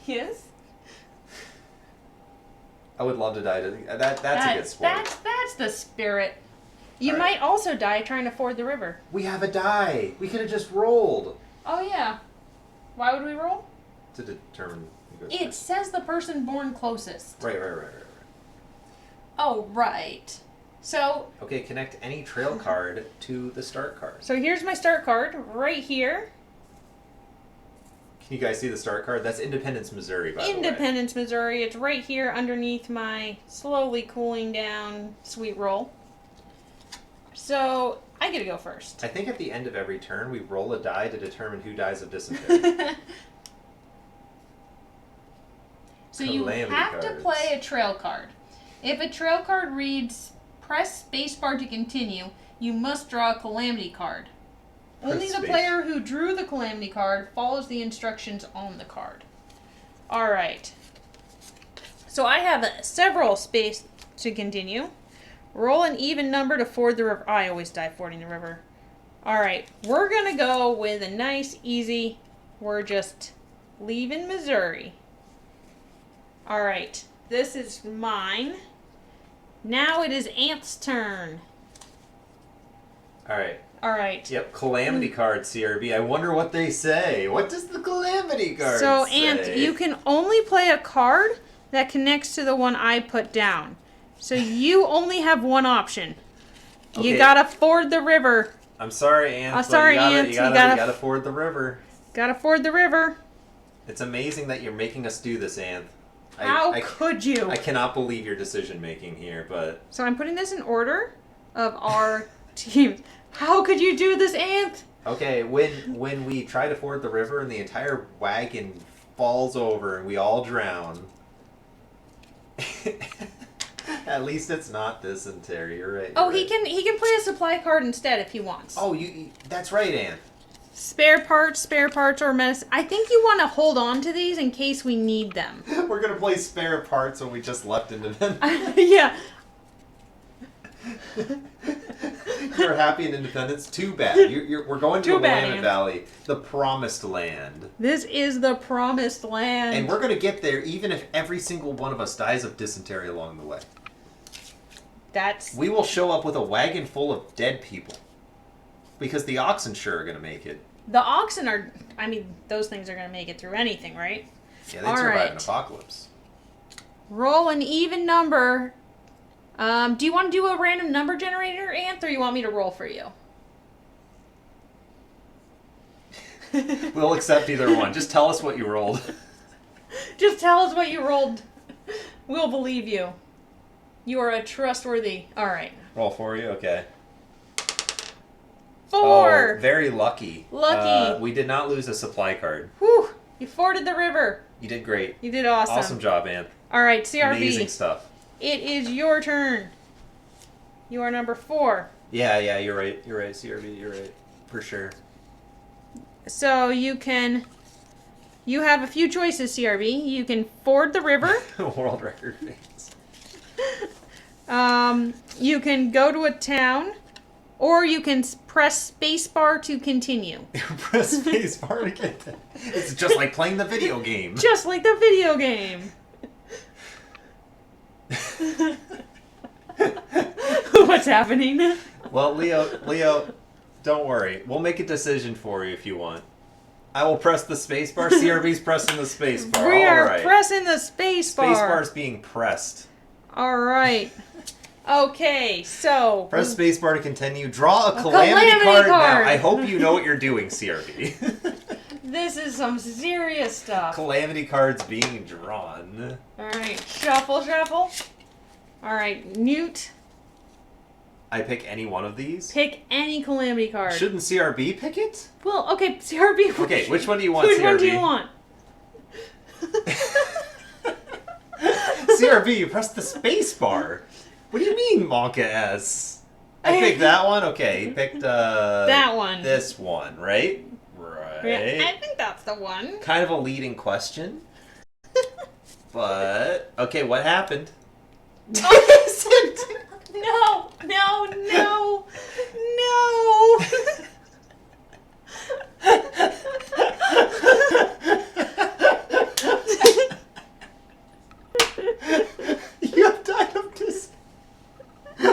Yes. I would love to die to that. That's a good sport. That's the spirit. You might also die trying to ford the river. We have a die. We could have just rolled. Oh yeah. Why would we roll? To determine. It says the person born closest. Right. Oh, right. So... Okay, connect any trail card to the start card. So here's my start card, right here. Can you guys see the start card? That's Independence, Missouri, by the way. Independence, Missouri. It's right here underneath my slowly cooling down sweet roll. So, I get to go first. I think at the end of every turn, we roll a die to determine who dies of dysentery. So you have to play a trail card. If a trail card reads, press spacebar to continue, you must draw a calamity card. Only the player who drew the calamity card follows the instructions on the card. Alright. So I have several space to continue. Roll an even number to ford the river. I always die fording the river. Alright, we're going to go with a nice, easy, we're just leaving Missouri. Alright, this is mine. Now it is Ant's turn. Alright. Yep, calamity card, CRB. I wonder what they say. What does the calamity card say? So, Ant, you can only play a card that connects to the one I put down. So you only have one option. Okay. You gotta ford the river. I'm sorry, Ant. You gotta ford the river. Gotta ford the river. It's amazing that you're making us do this, Ant. How could you? I cannot believe your decision making here, but... So I'm putting this in order of our teams. How could you do this, Ant? Okay, when we try to ford the river and the entire wagon falls over and we all drown... At least it's not dysentery, you're right. Oh, he can play a supply card instead if he wants. Oh, that's right, Ant. Spare parts, or medicine. I think you want to hold on to these in case we need them. We're going to play spare parts when we just left Independence. Yeah. You're happy in Independence? Too bad. We're going to Willamette Valley, the promised land. This is the promised land. And we're going to get there even if every single one of us dies of dysentery along the way. We will show up with a wagon full of dead people. Because the oxen sure are going to make it. The oxen are... I mean, those things are going to make it through anything, right? Yeah, they'd survive an apocalypse. Roll an even number. Do you want to do a random number generator, Ant, or you want me to roll for you? We'll accept either one. Just tell us what you rolled. Just tell us what you rolled We'll believe you. You are a trustworthy. All right. Roll for you? Okay. 4. Oh, very lucky. Lucky. We did not lose a supply card. Whew. You forded the river. You did great. You did awesome. Awesome job, Ann. All right, CRB. Amazing stuff. It is your turn. You are number 4. Yeah, you're right. You're right, CRB. You're right. For sure. So you have a few choices, CRB. You can ford the river. World record fans. You can go to a town, or you can press spacebar to continue. Press spacebar to get that. It's just like playing the video game. Just like the video game. What's happening? Well, Leo, don't worry. We'll make a decision for you if you want. I will press the spacebar. CRB's pressing the spacebar. We are right. pressing the spacebar. Spacebar's being pressed. All right. Okay, so Press spacebar to continue. Draw a calamity card. Now, I hope you know what you're doing, CRB. this is some serious stuff. Calamity cards being drawn. All right, shuffle, shuffle. All right, Newt. I pick any one of these? Pick any calamity card. Shouldn't CRB pick it? Well, okay, CRB. Okay, which one do you want, Which CRB? one do you want? CRB, you pressed the space bar. What do you mean, Monka S? I picked that one? Okay, he picked, that one. This one, right? Right. Yeah, I think that's the one. Kind of a leading question. But, okay, what happened? No, no, no, no. You have died of this. No.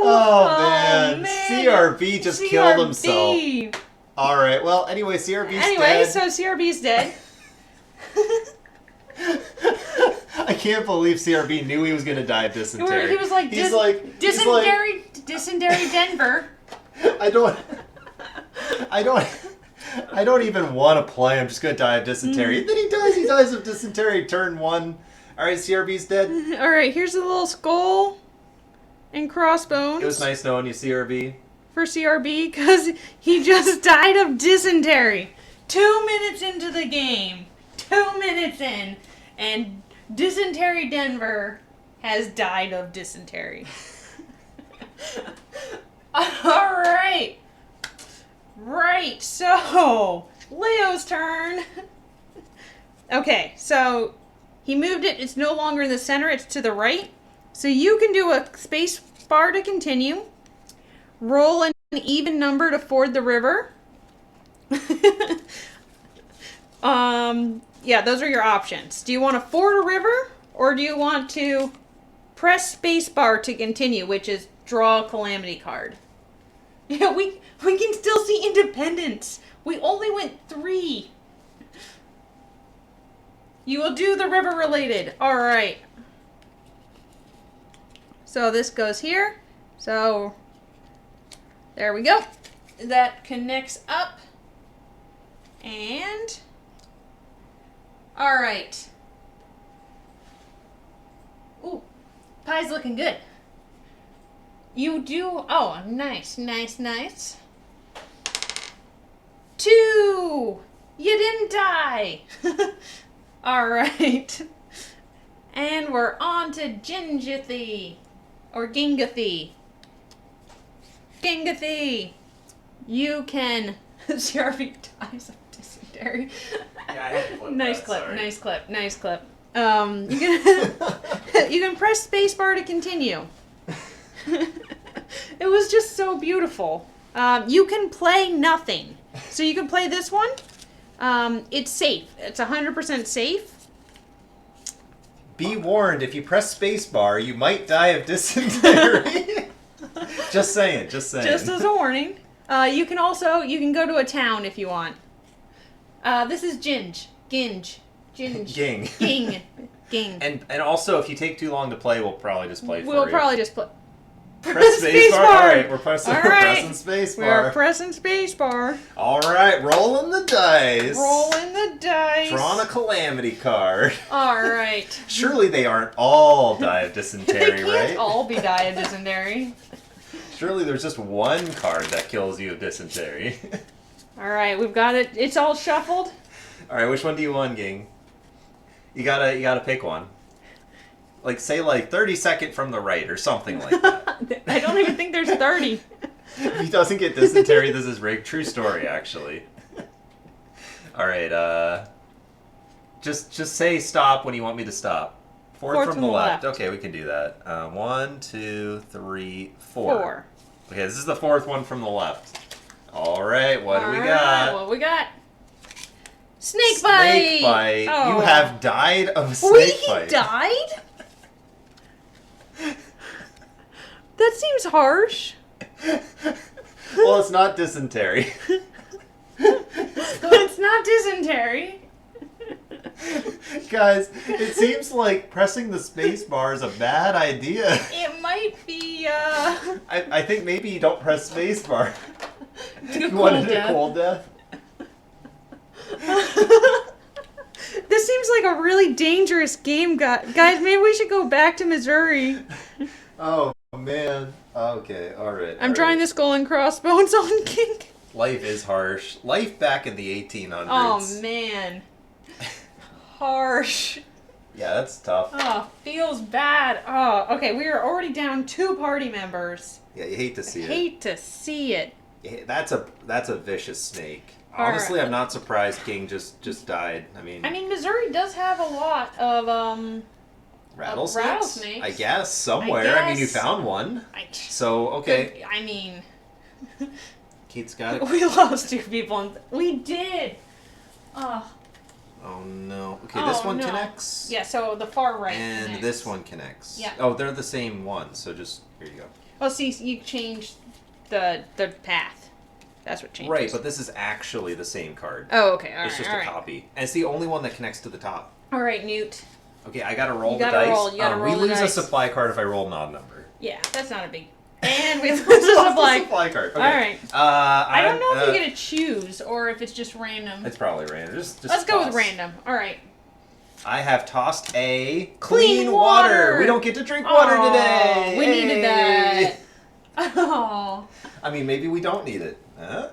Oh, man. CRB just killed himself. Alright, well, anyway, CRB's dead. So CRB's dead. I can't believe CRB knew he was going to die of dysentery. He was like, dysentery Denver. I don't even want to play. I'm just going to die of dysentery. And then he dies of dysentery turn 1. Alright, CRB's dead. Alright, here's a little skull and crossbones. It was nice knowing you, CRB. For CRB, because he just died of dysentery. 2 minutes into the game. 2 minutes in. And Dysentery Denver has died of dysentery. Alright. Right, so Leo's turn. Okay, so he moved it. It's no longer in the center. It's to the right. So you can do a space bar to continue. Roll an even number to ford the river. Yeah, those are your options. Do you want to ford a river, or do you want to press spacebar to continue, which is draw a calamity card? Yeah, we can still see independence. We only went 3. You will do the river related. All right. So this goes here. So there we go. That connects up. And all right. Ooh, pie's looking good. You do, oh, nice, nice, nice. 2! You didn't die! All right. And we're on to Gingathy. Or Gingathy. Gingathy. You can, CRV dies of dysentery. Yeah, I had to flip Nice that, clip, sorry. nice clip, nice clip. You can, you can press spacebar to continue. It was just so beautiful. You can play nothing. So you can play this one. It's safe. It's 100% safe. Be warned, if you press spacebar, you might die of dysentery. Just saying, just saying. Just as a warning. You can go to a town if you want. This is Ginge. Ginge. Ging. Ging. Ging. And also, if you take too long to play, we'll probably just play for you. We'll probably just play. Press space bar. All right, we're pressing space bar. We are pressing space bar. All right, rolling the dice. Rolling the dice. Drawn a calamity card. All right. Surely they aren't all die of dysentery, They can't all be die of dysentery. Surely there's just one card that kills you of dysentery. All right, we've got it. It's all shuffled. All right, which one do you want, Ging? You gotta pick one. Like, say, 32nd from the right or something like that. I don't even think there's 30. If he doesn't get dysentery, this is rigged. True story, actually. All right, just say stop when you want me to stop. Fourth from the left. Okay, we can do that. 1, 2, 3, 4. Okay, this is the fourth one from the left. All right, what do we got? What we got? Snake bite. Snake bite. Oh. You have died of a snake Wait, bite. he died? That seems harsh. Well, it's not dysentery. It's not dysentery. Guys, it seems like pressing the space bar is a bad idea. It might be, I think maybe you don't press space bar. You wanted a cold death? This seems like a really dangerous game, guys. Maybe we should go back to Missouri. Oh, man. Okay, alright. I'm trying the skull and crossbones on King. Life is harsh. Life back in the 1800s. Oh, man. Harsh. Yeah, that's tough. Oh, feels bad. Oh, okay, we are already down 2 party members. Yeah, you hate to see it. Hate to see it. Yeah, that's a vicious snake. Honestly, I'm not surprised King just died. I mean, Missouri does have a lot of rattlesnakes. I guess somewhere. I mean, you found one. So okay. Kate's got it. We lost 2 people. And we did. Oh. Oh no. Okay, this one connects. Yeah. So the far right. And connects. this one connects. Yeah. Oh, they're the same one. So just here you go. Oh, see, you changed the path. That's what changes. Right, but this is actually the same card. Oh, okay. All right. It's just a copy, and it's the only one that connects to the top. All right, Newt. Okay, I gotta roll You the gotta dice. roll. You gotta roll we the lose dice. a supply card if I roll an odd number. Yeah, that's not a big. And we lose a supply card. Okay. All right. I don't know if you get to choose or if it's just random. It's probably random. Just Let's toss. go with random. All right. I have tossed a Clean water. We don't get to drink water today. We needed that. Oh. I mean, maybe we don't need it.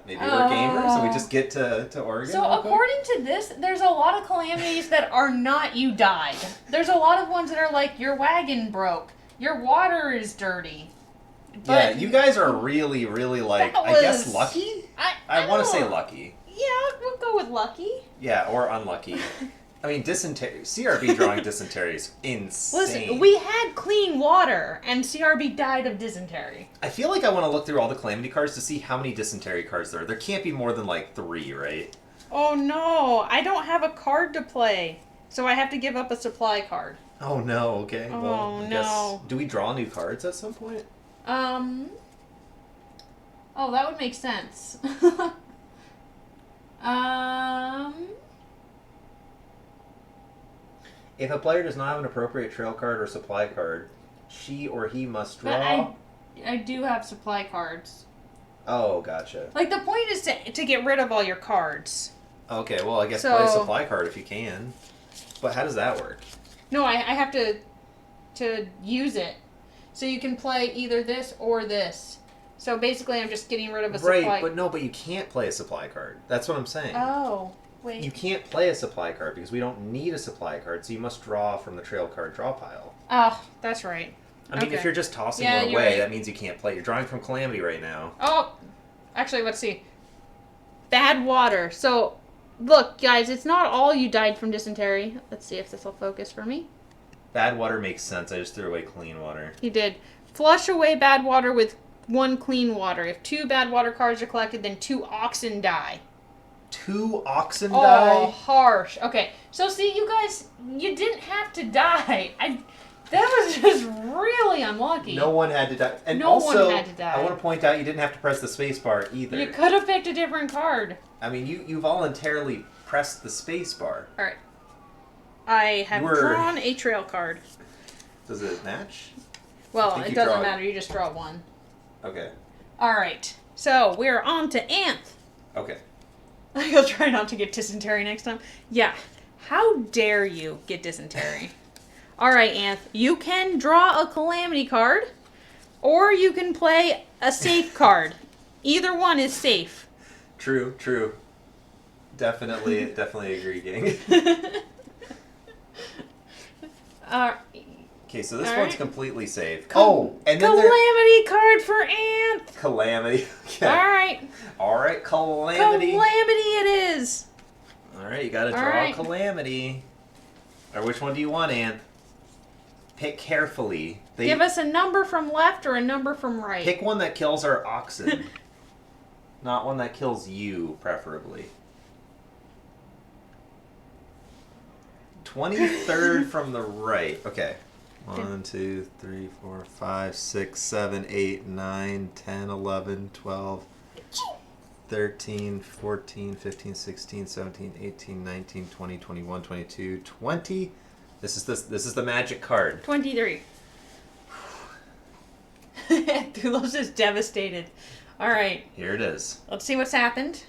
Maybe we're gamers and we just get to Oregon. So according to this, there's a lot of calamities that are not you died. There's a lot of ones that are like your wagon broke, your water is dirty. Yeah, you guys are really, really I guess lucky? I want to say lucky. Yeah, we'll go with lucky. Yeah, or unlucky. I mean, dysentery. CRB drawing dysentery is insane. Listen, we had clean water, and CRB died of dysentery. I feel like I want to look through all the calamity cards to see how many dysentery cards there are. There can't be more than 3, right? Oh no, I don't have a card to play, so I have to give up a supply card. Oh no, okay. Oh well, I no. guess, do we draw new cards at some point? Oh, that would make sense. If a player does not have an appropriate trail card or supply card, she or he must draw. But I do have supply cards. Oh, gotcha. Like, the point is to get rid of all your cards. Okay, well, I guess play a supply card if you can. But how does that work? No, I have to use it. So you can play either this or this. So basically, I'm just getting rid of a supply. Right, but you can't play a supply card. That's what I'm saying. Oh, wait. You can't play a supply card because we don't need a supply card, so you must draw from the trail card draw pile. Oh, that's right. I mean, if you're just tossing one away, right. that means you can't play. You're drawing from Calamity right now. Oh, actually, let's see. Bad water. So, look, guys, it's not all you died from dysentery. Let's see if this will focus for me. Bad water makes sense. I just threw away clean water. You did. Flush away bad water with 1 clean water. If 2 bad water cards are collected, then 2 oxen die. 2 oxen die? Oh, harsh. Okay, so see, you guys, you didn't have to die. That was just really unlucky. No one had to die. And no also, one had to die. I want to point out you didn't have to press the space bar either. You could have picked a different card. I mean, you voluntarily pressed the space bar. All right. I have drawn a trail card. Does it match? Well, think it you doesn't draw- matter. You just draw one. Okay. All right. So we're on to Anth. Okay. I'll try not to get dysentery next time. Yeah. How dare you get dysentery? All right, Anth. You can draw a calamity card, or you can play a safe card. Either one is safe. True. Definitely agree, gang. Okay, so this All one's right. completely safe. Oh, and then calamity card for Anth. Calamity. Okay. All right. Calamity. Calamity it is. All right, you got to All draw right. Calamity. Or which one do you want, Anth? Pick carefully. Give us a number from left or a number from right. Pick one that kills our oxen. Not one that kills you, preferably. 23rd from the right. Okay. 1, 2, 3, 4, 5, 6, 7, 8, 9, 10, 11, 12, 13, 14, 15, 16, 17, 18, 19, 20, 21, 22, 20. This is the magic card. 23. Thulos is devastated. All right. Here it is. Let's see what's happened.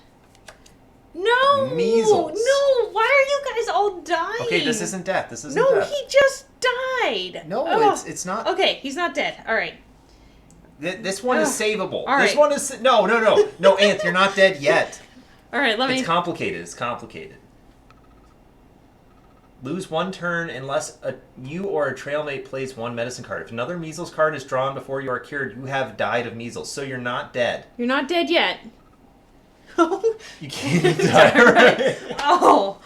No! Measles. No! Why are you guys all dying? Okay, this isn't death. This isn't No, death. he just died. No, Ugh. it's not. Okay, he's not dead. All right. This one is savable. All This right. one is no, Anth, you're not dead yet. All right, let me. It's complicated. Lose one turn unless you or a trailmate plays one medicine card. If another measles card is drawn before you are cured, you have died of measles, so you're not dead. You're not dead yet. You can't die. Right? Oh,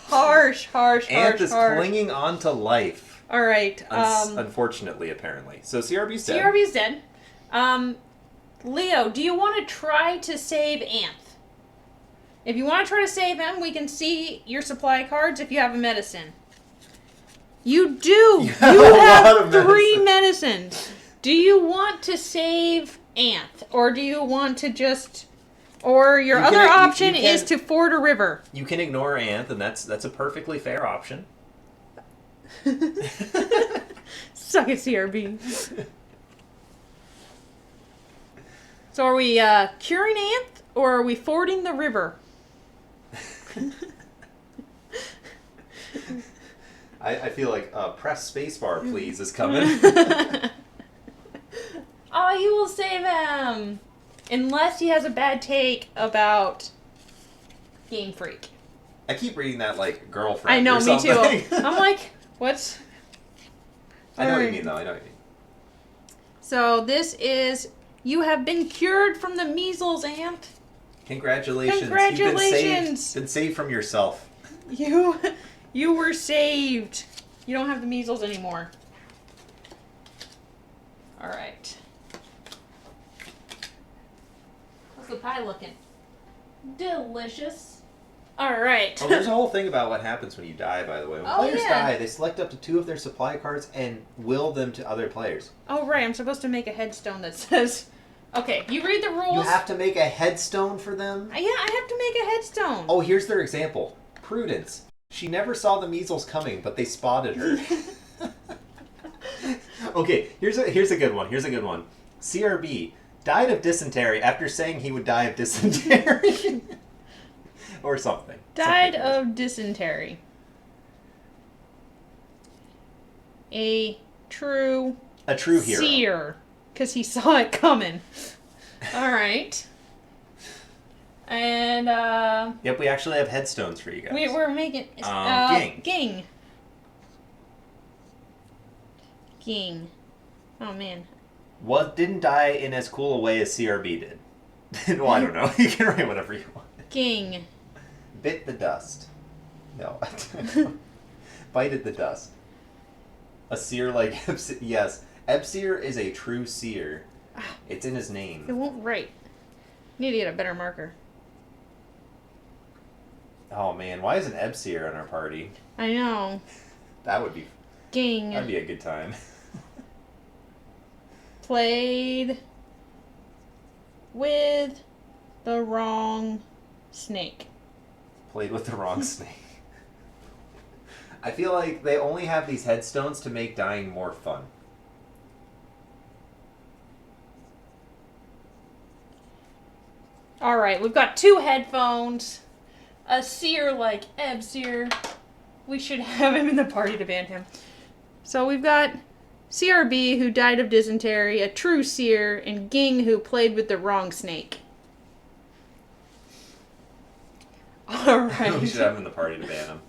harsh. Anth is clinging on to life. All right. Unfortunately, apparently. So CRB's dead. CRB's dead. Leo, do you want to try to save Anth? If you want to try to save him, we can see your supply cards if you have a medicine. You do. You have 3 medicines. Do you want to save Anth, or do you want to just? Or your other option is to ford a river. You can ignore Anth, and that's a perfectly fair option. Suck it, CRB. So are we curing Anth, or are we fording the river? I feel like press spacebar, please, is coming. Oh, you will save him. Unless he has a bad take about Game Freak. I keep reading that like girlfriend. I know, or me something. too. I'm like, what's? I know what you mean, though. I know what you mean. So this is, you have been cured from the measles, Anth. Congratulations. Congratulations. You've been saved from yourself. You were saved. You don't have the measles anymore. All right. How's the pie looking? Delicious. All right. Oh, there's a whole thing about what happens when you die, by the way. When players die, they select up to 2 of their supply cards and will them to other players. Oh, right. I'm supposed to make a headstone that says... Okay, you read the rules. You have to make a headstone for them? Yeah, I have to make a headstone. Oh, here's their example. Prudence. She never saw the measles coming, but they spotted her. Okay, here's a good one. CRB died of dysentery after saying he would die of dysentery. Or something. Died of dysentery. A true hero. Seer. Because he saw it coming. Alright. And, Yep, we actually have headstones for you guys. we're making... Ging. Ging. Oh, man. Didn't die in as cool a way as CRB did. Well, I don't know. You can write whatever you want. Ging. Bit the dust. No. Bited the dust. A seer like Ebsir. Yes. Ebsir is a true seer. It's in his It name. won't write. Need to get a better marker. Oh man, why isn't Ebsir in our party? I know. That'd be Ging. a good time. Played with the wrong snake. Played with the wrong snake. I feel like they only have these headstones to make dying more fun. Alright, we've got 2 headphones. A seer like Ebseer. We should have him in the party to ban him. So we've got CRB, who died of dysentery, a true seer, and Ging, who played with the wrong snake. Alright. We should have him in the party to ban him.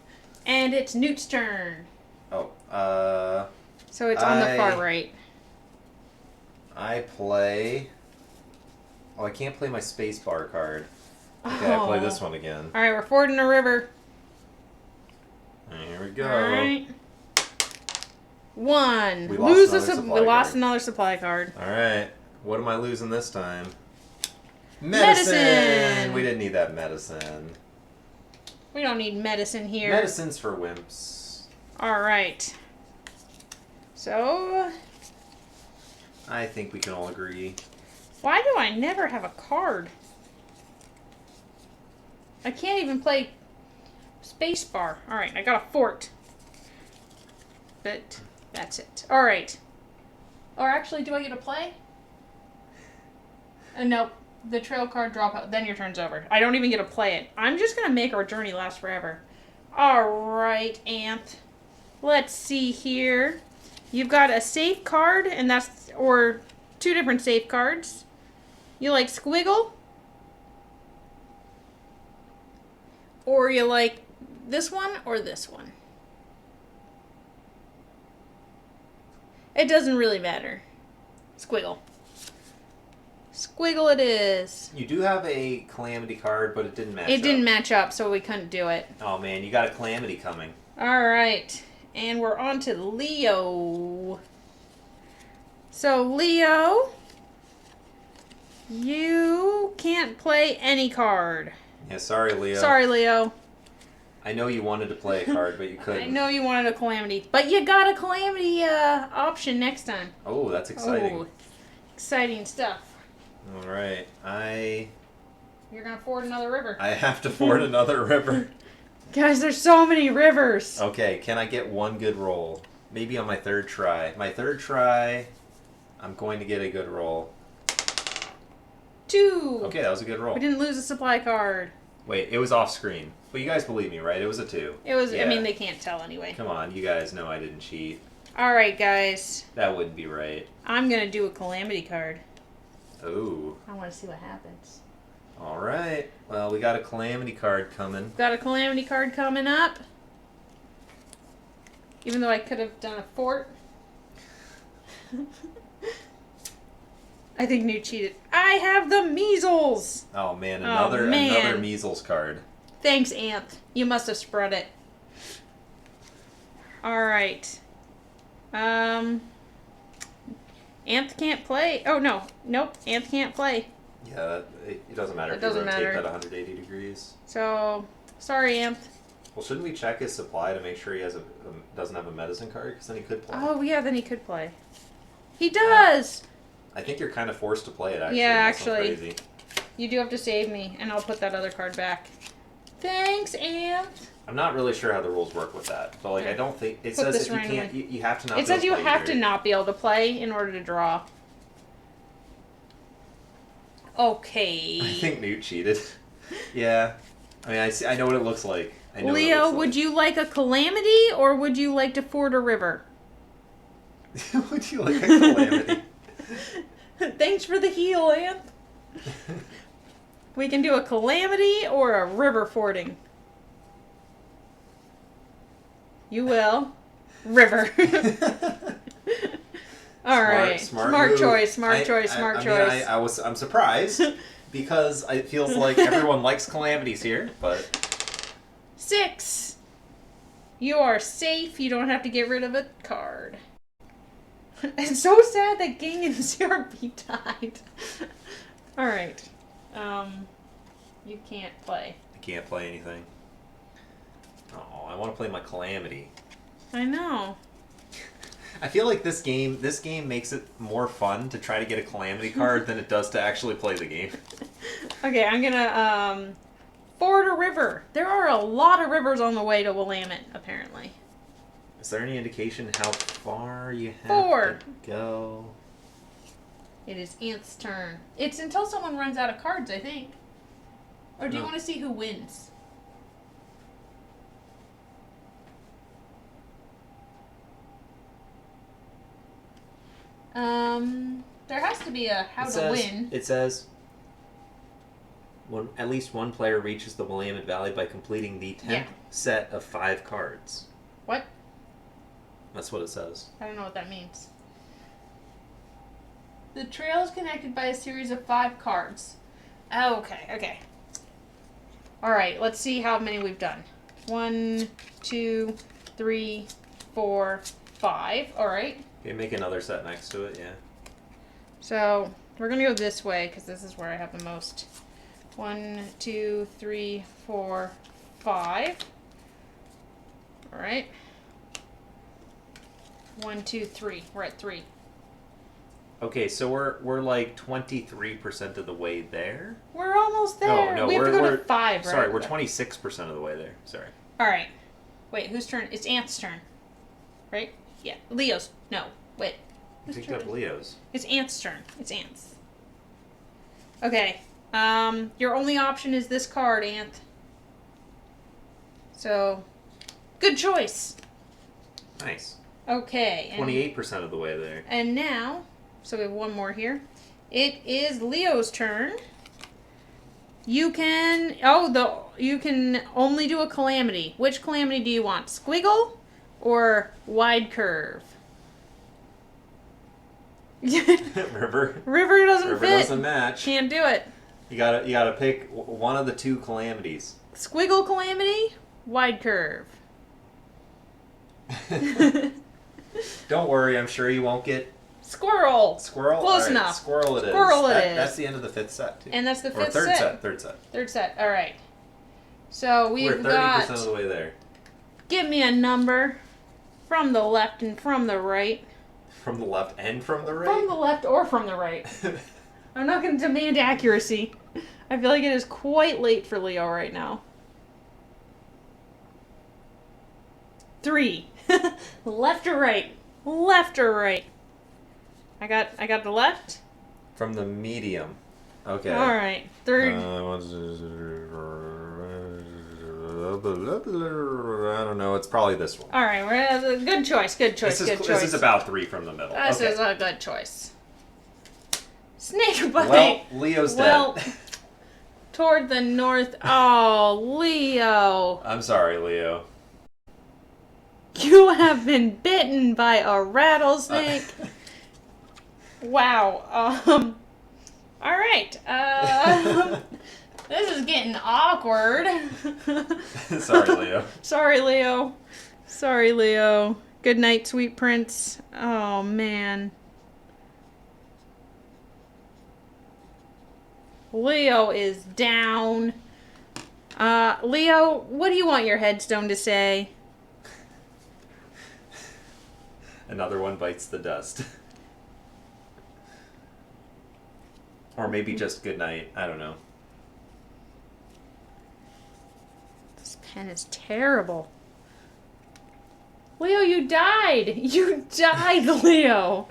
And it's Newt's turn. Oh, So it's on the far right. I play... Oh, I can't play my spacebar card. Okay, I play this one again. Alright, we're fording a river. Here we go. Alright. 1. We lost another supply card. Alright. What am I losing this time? Medicine! We didn't need that medicine. We don't need medicine here. Medicine's for wimps. Alright. So... I think we can all agree. Why do I never have a card? I can't even play spacebar. Alright, I got a fort. But that's it. Alright. Or actually, do I get to play? Nope. The trail card drop out. Then your turn's over. I don't even get to play it. I'm just going to make our journey last forever. Alright, Anth. Let's see here. You've got a safe card, and that's... Or 2 different safe cards. You like Squiggle? Or you like this one or this one? It doesn't really matter. Squiggle. Squiggle it is. You do have a Calamity card, but it didn't match up. It didn't match up, so we couldn't do it. Oh man, you got a Calamity coming. Alright. And we're on to Leo. So, Leo, you can't play any card. Yeah, sorry, Leo. Sorry, Leo. I know you wanted to play a card, but you couldn't. I know you wanted a Calamity, but you got a Calamity option next time. Oh, that's exciting. Oh, exciting stuff. All right, You're gonna ford another river. I have to ford another river. Guys, there's so many rivers. Okay, can I get one good roll? Maybe on my 3rd try. My 3rd try, I'm going to get a good roll. 2. Okay, that was a good roll. We didn't lose a supply card. Wait, it was off screen. But you guys believe me, right? It was a 2. It was. Yeah. I mean, they can't tell anyway. Come on, you guys know I didn't cheat. All right, guys. That wouldn't be right. I'm gonna do a Calamity card. Ooh. I want to see what happens. All right. Well, we got a Calamity card coming. Got a Calamity card coming up. Even though I could have done a fort. I think Newt cheated. I have the measles! Oh man, Oh, another man. measles card. Thanks, Anth. You must have spread it. Alright. Anth can't play. Oh, no. Nope. Anth can't play. Yeah, it doesn't matter It if you doesn't rotate matter. that 180 degrees. So, sorry, Anth. Well, shouldn't we check his supply to make sure he has doesn't have a medicine card? Because then he could play. Oh, yeah, then he could play. He does! I think you're kind of forced to play it, actually. Yeah, unless I'm actually. crazy. You do have to save me, and I'll put that other card back. Thanks, Anth. I'm not really sure how the rules work with that, but like I don't think it Put says this if you randomly. can't, you have to not. It says you be able to have play to not be able to play in order to draw. Okay. I think Newt cheated. Yeah, I mean I know what it looks like. I know Leo, what it looks would you like a Calamity, or would you like to ford a river? like. Would you like a Calamity? Thanks for the heal, Anth. We can do a Calamity or a river fording. You will. River. All right. Smart move. choice. Smart choice. I'm surprised because it feels like everyone likes calamities here, but 6. You are safe. You don't have to get rid of a card. It's so sad that Ging and CRB died. All right. You can't play. I can't play anything. Oh, I want to play my calamity. I know. I feel like this game makes it more fun to try to get a calamity card than it does to actually play the game. Okay, I'm gonna ford a river. There are a lot of rivers on the way to Willamette, apparently. Is there any indication how far you have 4. to go? It is Ant's turn. It's until someone runs out of cards, I think. Or do you want to see who wins? There has to be a to win. It says, at least one player reaches the Willamette Valley by completing the 10th set of 5 cards. What? That's what it says. I don't know what that means. The trail is connected by a series of 5 cards. Oh, okay. Alright, let's see how many we've done. 1, 2, 3, 4, 5. Alright. Okay, make another set next to it, yeah. So, we're going to go this way, because this is where I have the most. 1, 2, 3, 4, 5. Alright. 1, 2, 3. We're at 3. Okay, so we're like 23% of the way there? We're almost there. No, we have to go to 5, right? Sorry, we're 26% of the way there. Sorry. Alright. Wait, whose turn? It's Ant's turn. Right? Yeah. Leo's. No. Wait. You picked up Leo's. It's Ant's turn. It's Ant's. Okay. Your only option is this card, Ant. So, good choice. Nice. Okay. 28% of the way there. And now, so we have one more here. It is Leo's turn. You can you can only do a calamity. Which calamity do you want? Squiggle or wide curve? River. River doesn't fit. Doesn't match. Can't do it. You gotta pick one of the 2 calamities. Squiggle calamity, wide curve. Don't worry, I'm sure you won't get Squirrel. Squirrel. Close Right, enough. Squirrel it is. Squirrel it is. That's the end of the 5th set too. And that's the 5th or third set. Third set. All right. So We're we've 30% got. of the way there. Give me a number from the left and from the right. From the left and from the right. From the left or from the right. I'm not going to demand accuracy. I feel like it is quite late for Leo right now. 3. Left or right? Left or right? I got the left. From the medium. Okay. All right. 3rd. I don't know. It's probably this one. All right. Good choice. Good choice. This is about 3 from the middle. This is a good choice. Snake bite. Well, Leo's dead. Toward the north. Oh, Leo. I'm sorry, Leo. You have been bitten by a rattlesnake. Wow. All right. This is getting awkward. Sorry, Leo. Sorry, Leo. Good night, sweet prince. Oh, man. Leo is down. Leo, what do you want your headstone to say? Another one bites the dust. Or maybe just good night. I don't know. This pen is terrible. Leo, you died. You died, Leo.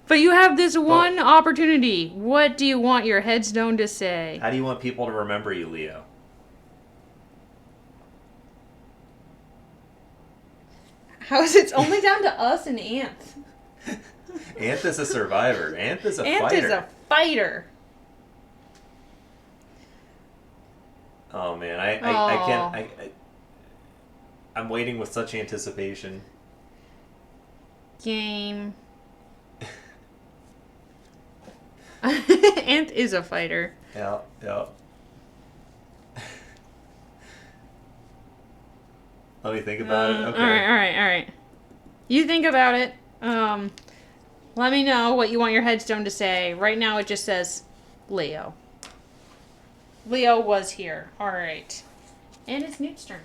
But you have this one opportunity. What do you want your headstone to say? How do you want people to remember you, Leo? How is it only down to us and Ant? Ant is a survivor. Ant is a Ant fighter. is a fighter. Oh man, I can't. I'm waiting with such anticipation. Game. Ant is a fighter. Yeah. Let me think about it. Okay. All right. You think about it. Let me know what you want your headstone to say. Right now it just says Leo. Leo was here. All right. And it's Newt's turn.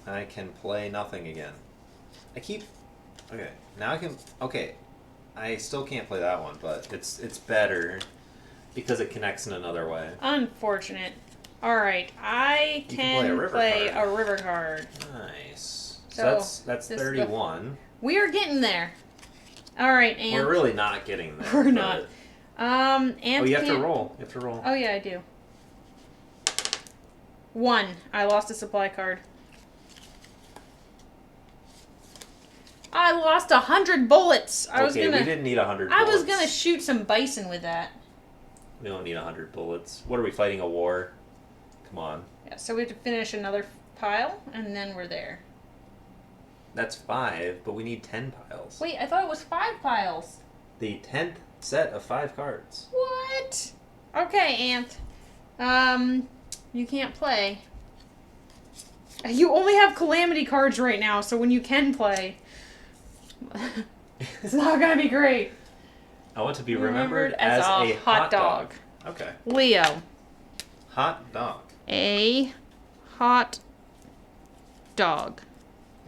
I can play nothing again. Okay. Now I can. Okay. I still can't play that one, but it's better because it connects in another way. Unfortunate. All right, I can play a river card. Nice. So that's 31. We are getting there. All right, Ant. We're really not getting there. We're not. And Oh, you have to roll. You have to roll. Oh, yeah, I do. 1. I lost a supply card. I lost 100 bullets. We didn't need 100 bullets. I was gonna shoot some bison with that. We don't need 100 bullets. What are we fighting, a war? Come on. Yeah, so we have to finish another pile, and then we're there. That's 5, but we need 10 piles. Wait, I thought it was 5 piles. The 10th set of 5 cards. What? Okay, Ant. You can't play. You only have calamity cards right now, so when you can play, it's not gonna be great. I want to be remembered as a hot dog. Okay. Leo. Hot dog. A hot dog.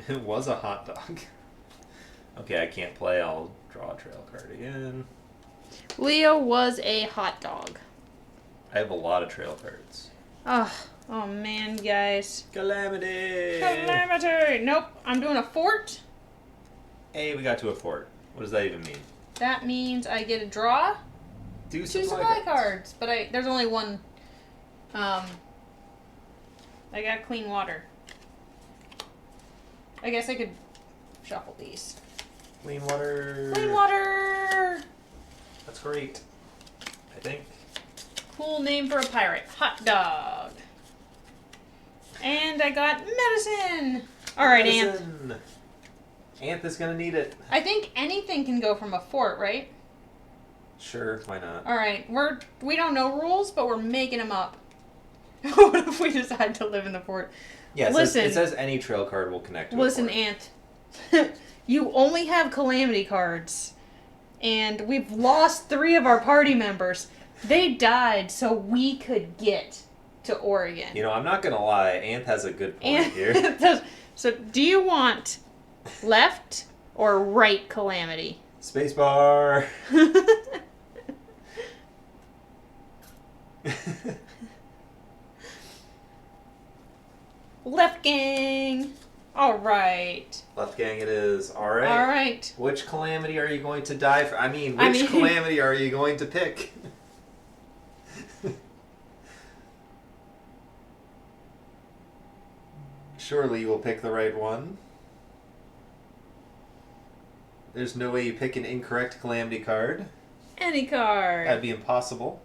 It was a hot dog. Okay, I can't play. I'll draw a trail card again. Leo was a hot dog. I have a lot of trail cards. Oh man, guys. Calamity! Calamity! Nope, I'm doing a fort. Hey, we got to a fort. What does that even mean? That means I get a draw. 2 2 supply cards. But there's only one. I got clean water. I guess I could shuffle these. Clean water. Clean water! That's great. I think. Cool name for a pirate. Hot dog. And I got medicine. Alright, Ant. Ant is gonna need it. I think anything can go from a fort, right? Sure, why not? Alright, we don't know rules, but we're making them up. What if we decide to live in the fort? Yeah, Listen. it says any trail card will connect to Listen, a fort. Ant. You only have calamity cards. And we've lost 3 of our party members. They died so we could get to Oregon. You know, I'm not gonna lie, Ant has a good point here. So, do you want left or right calamity? Spacebar. Left gang. All right. Left gang it is. All right. All right. Which calamity are you going to die for? Which calamity are you going to pick? Surely you will pick the right one. There's no way you pick an incorrect calamity card. Any card. That'd be impossible.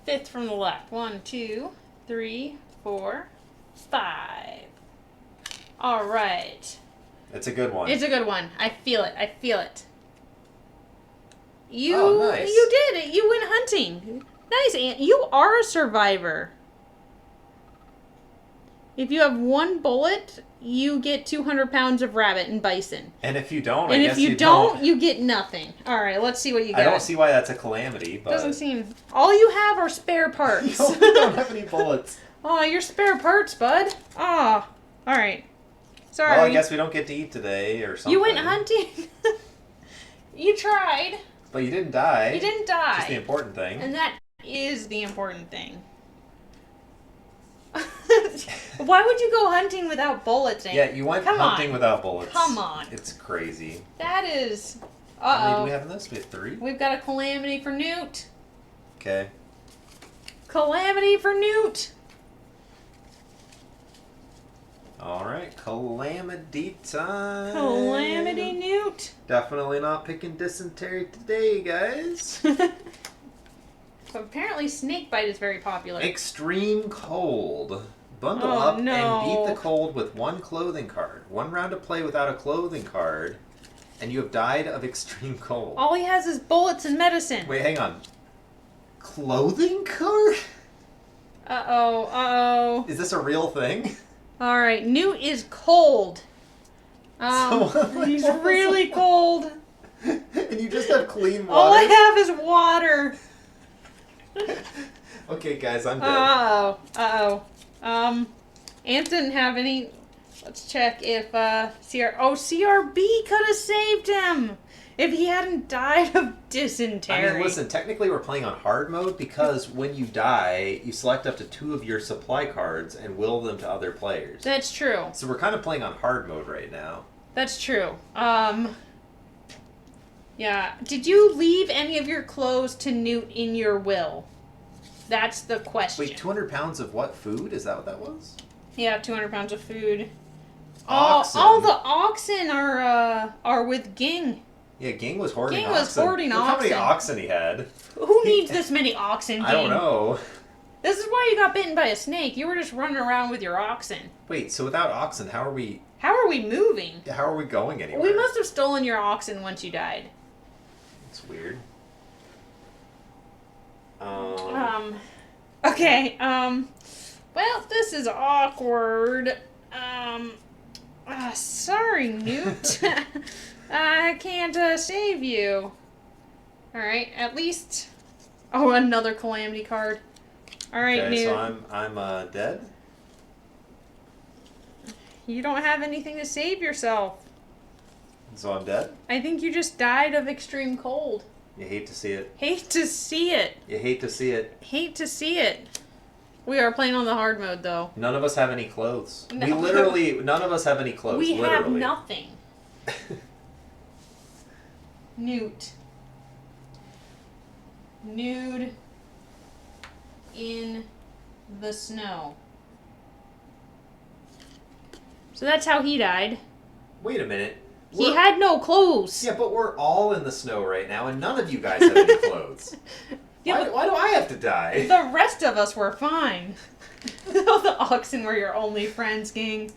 5th from the left. 1, 2, 3, 4, 5. All right. It's a good one. It's a good one. I feel it. I feel it. Oh, nice. You did it. You went hunting. Nice, Ant. You are a survivor. If you have 1 bullet, you get 200 pounds of rabbit and bison. And if you don't, And I if guess you don't, you get nothing. All right, let's see what you got. I don't see why that's a calamity, but... Doesn't seem... All you have are spare parts. You don't have any bullets. Oh, your spare parts, bud. Oh, all right. Sorry. Well, I guess we don't get to eat today or something. You went hunting. You tried. But you didn't die. You didn't die. That's the important thing. And that is the important thing. Why would you go hunting without bullets, Ant? Yeah, you went hunting without bullets. Come on. It's crazy. That is... How many do Uh-oh. we have in this? We have 3? We've got a calamity for Newt. Okay. Calamity for Newt. Alright, calamity time. Calamity Newt. Definitely not picking dysentery today, guys. So apparently snakebite is very popular. Extreme cold. Bundle Oh, up no. and beat the cold with 1 clothing card. 1 round of play without a clothing card, and you have died of extreme cold. All he has is bullets and medicine. Wait, hang on. Clothing card? Uh-oh, uh-oh. Is this a real thing? All right, Newt is cold. He's really cold. And you just have clean water? All I have is water. Okay, guys, I'm dead. Uh-oh, uh-oh. Ant didn't have any... Let's check if, CRB could have saved him if he hadn't died of dysentery. I mean, listen, technically we're playing on hard mode because when you die, you select up to 2 of your supply cards and will them to other players. That's true. So we're kind of playing on hard mode right now. That's true. Yeah. Did you leave any of your clothes to Newt in your will? That's the question. Wait, 200 pounds of what food? Is that what that was? Yeah, 200 pounds of food. Oxen. All the oxen are with Ging. Yeah, Ging was hoarding Ging oxen. was hoarding Look how many oxen. oxen he had. Who needs this many oxen, Ging? I don't know. This is why you got bitten by a snake. You were just running around with your oxen. Wait, so without oxen, how are we moving? how are we going anywhere? We must have stolen your oxen once you died. It's weird. Okay, well, this is awkward. Sorry, Newt. I can't save you. Alright, at least... Oh, another calamity card. Alright, okay, Newt. so I'm dead? You don't have anything to save yourself. So I'm dead? I think you just died of extreme cold. You hate to see it. Hate to see it. You hate to see it. Hate to see it. We are playing on the hard mode, though. None of us have any clothes. No. We literally, none of us have any clothes. We literally. have nothing. Newt. Nude in the snow. So that's how he died. Wait a minute. He had no clothes. Yeah, but we're all in the snow right now, and none of you guys have any clothes. Yeah, why do I have to die? the rest of us were fine. The oxen were your only friends, Ging.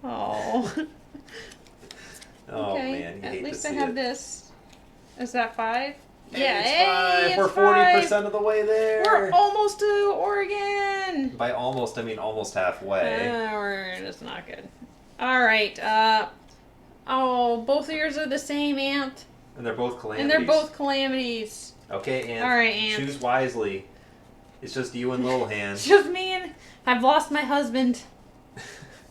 Oh. Oh Okay, man, you at hate least to I see have it. this. Is that 5? Hey, Yeah, it's hey, 5. We're it's 40% 5. of the way there. We're almost to Oregon. By almost, I mean almost halfway. That's not good. All right. Both of yours are the same, Ant. And they're both calamities. And they're both calamities. Okay, Ant. All right, Ant. Choose wisely. It's just you and Little Hand. It's just me and I've lost my husband.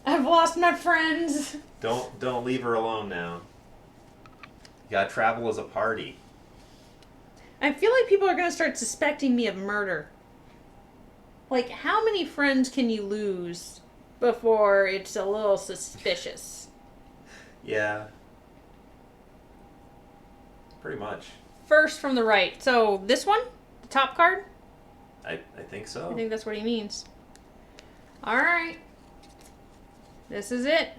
I've lost my friends. Don't leave her alone now. You gotta travel as a party. I feel like people are going to start suspecting me of murder. Like, how many friends can you lose before it's a little suspicious? Yeah. Pretty much. First from the right. So, this one? The top card? I think so. I think that's what he means. Alright. This is it.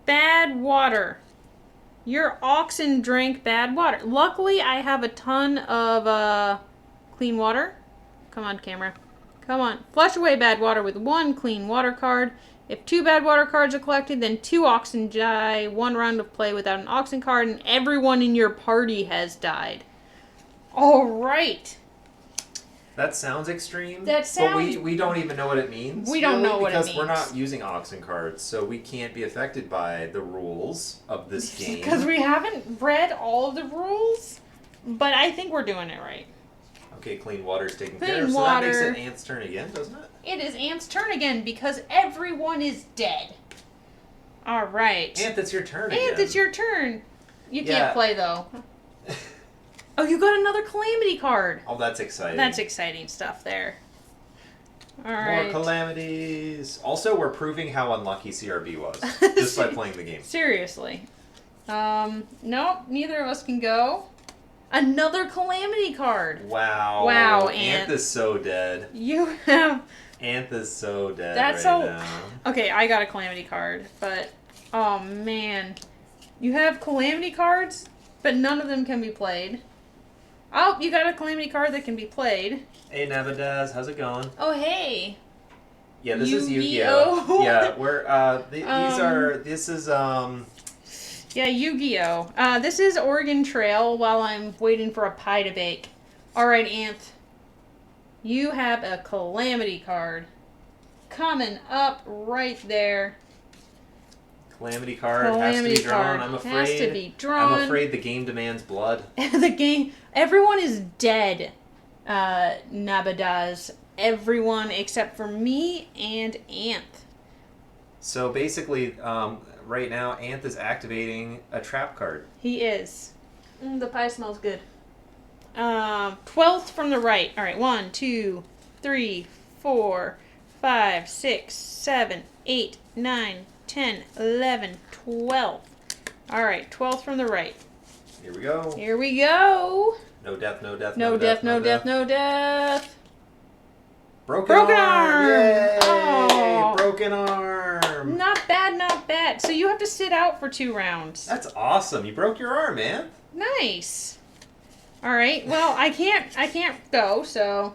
Bad water. Your oxen drank bad water. Luckily, I have a ton of clean water. Come on, camera. Come on. Flush away bad water with 1 clean water card. If 2 bad water cards are collected, then 2 oxen die. 1 round of play without an oxen card, and everyone in your party has died. Alright. That sounds extreme. That sounds- But we don't even know what it means. We don't know what it because we're means. not using oxen cards, so we can't be affected by the rules of this game. Because we haven't read all of the rules, but I think we're doing it right. Okay, clean water's taken Clean care of. So water. that makes it Ant's turn again, doesn't it? It is Ant's turn again because everyone is dead. Alright. Ant, it's your turn again. Ant, it's your turn. You Yeah. can't play, though. Oh, you got another calamity card. Oh, that's exciting. That's exciting stuff there. More Alright. calamities. Also, we're proving how unlucky CRB was just by playing the game. Seriously. Nope, neither of us can go. Another calamity card. Wow. Wow, Ant is so dead. You have... Ant is so dead That's right so... now. Okay, I got a calamity card, but... Oh, man. You have calamity cards, but none of them can be played. Oh, you got a calamity card that can be played. Hey, Navadaz, how's it going? Oh, hey. Yeah, this is Yu-Gi-Oh. Yu-Gi-Oh. Yeah, we're this is Yeah, Yu-Gi-Oh. This is Oregon Trail while I'm waiting for a pie to bake. Alright, Ant. You have a calamity card. Coming up right there. calamity card has to Calamity be drawn. card I'm afraid. has to be drawn. I'm afraid the game demands blood. The game... Everyone is dead, Nabadaz. Everyone except for me and Ant. So basically, right now, Ant is activating a trap card. He is. The pie smells good. 12th from the right. All right, 1, 2, 3, 4, 5, 6, 7, 8, 9, 10, 11, 12. All right, 12th from the right. Here we go. Here we go. No death, no death, No death, no death, no death. Broken arm! Yay! Oh. Broken arm! Not bad, not bad. So you have to sit out for 2 rounds. That's awesome. You broke your arm, man. Nice. All right. Well, I can't go, so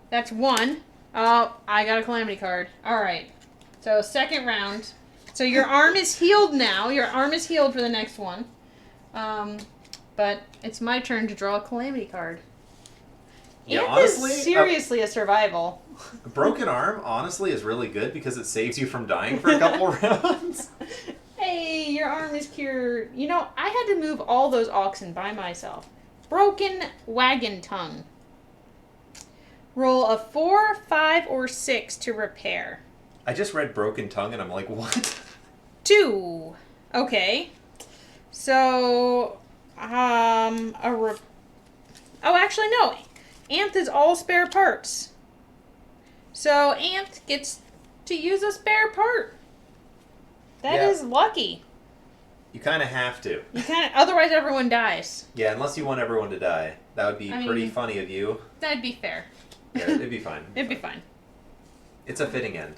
that's 1. Oh, I got a calamity card. All right. So 2nd round. So your arm is healed now. Your arm is healed for the next one. But it's my turn to draw a calamity card. Yeah, Anth honestly, is seriously a survival. A broken arm, honestly, is really good because it saves you from dying for a couple rounds. Hey, your arm is cured. You know, I had to move all those oxen by myself. Broken wagon tongue. Roll a 4, 5, or 6 to repair. I just read broken tongue and I'm like, what? 2. Okay. So, oh, actually, no. Anth is all spare parts. So, Anth gets to use a spare part. That is lucky. You kind of have to. Otherwise, everyone dies. Yeah, unless you want everyone to die. That would be pretty mean, funny of you. That'd be fair. Yeah, it'd be fine. It'd be fine. It's a fitting end.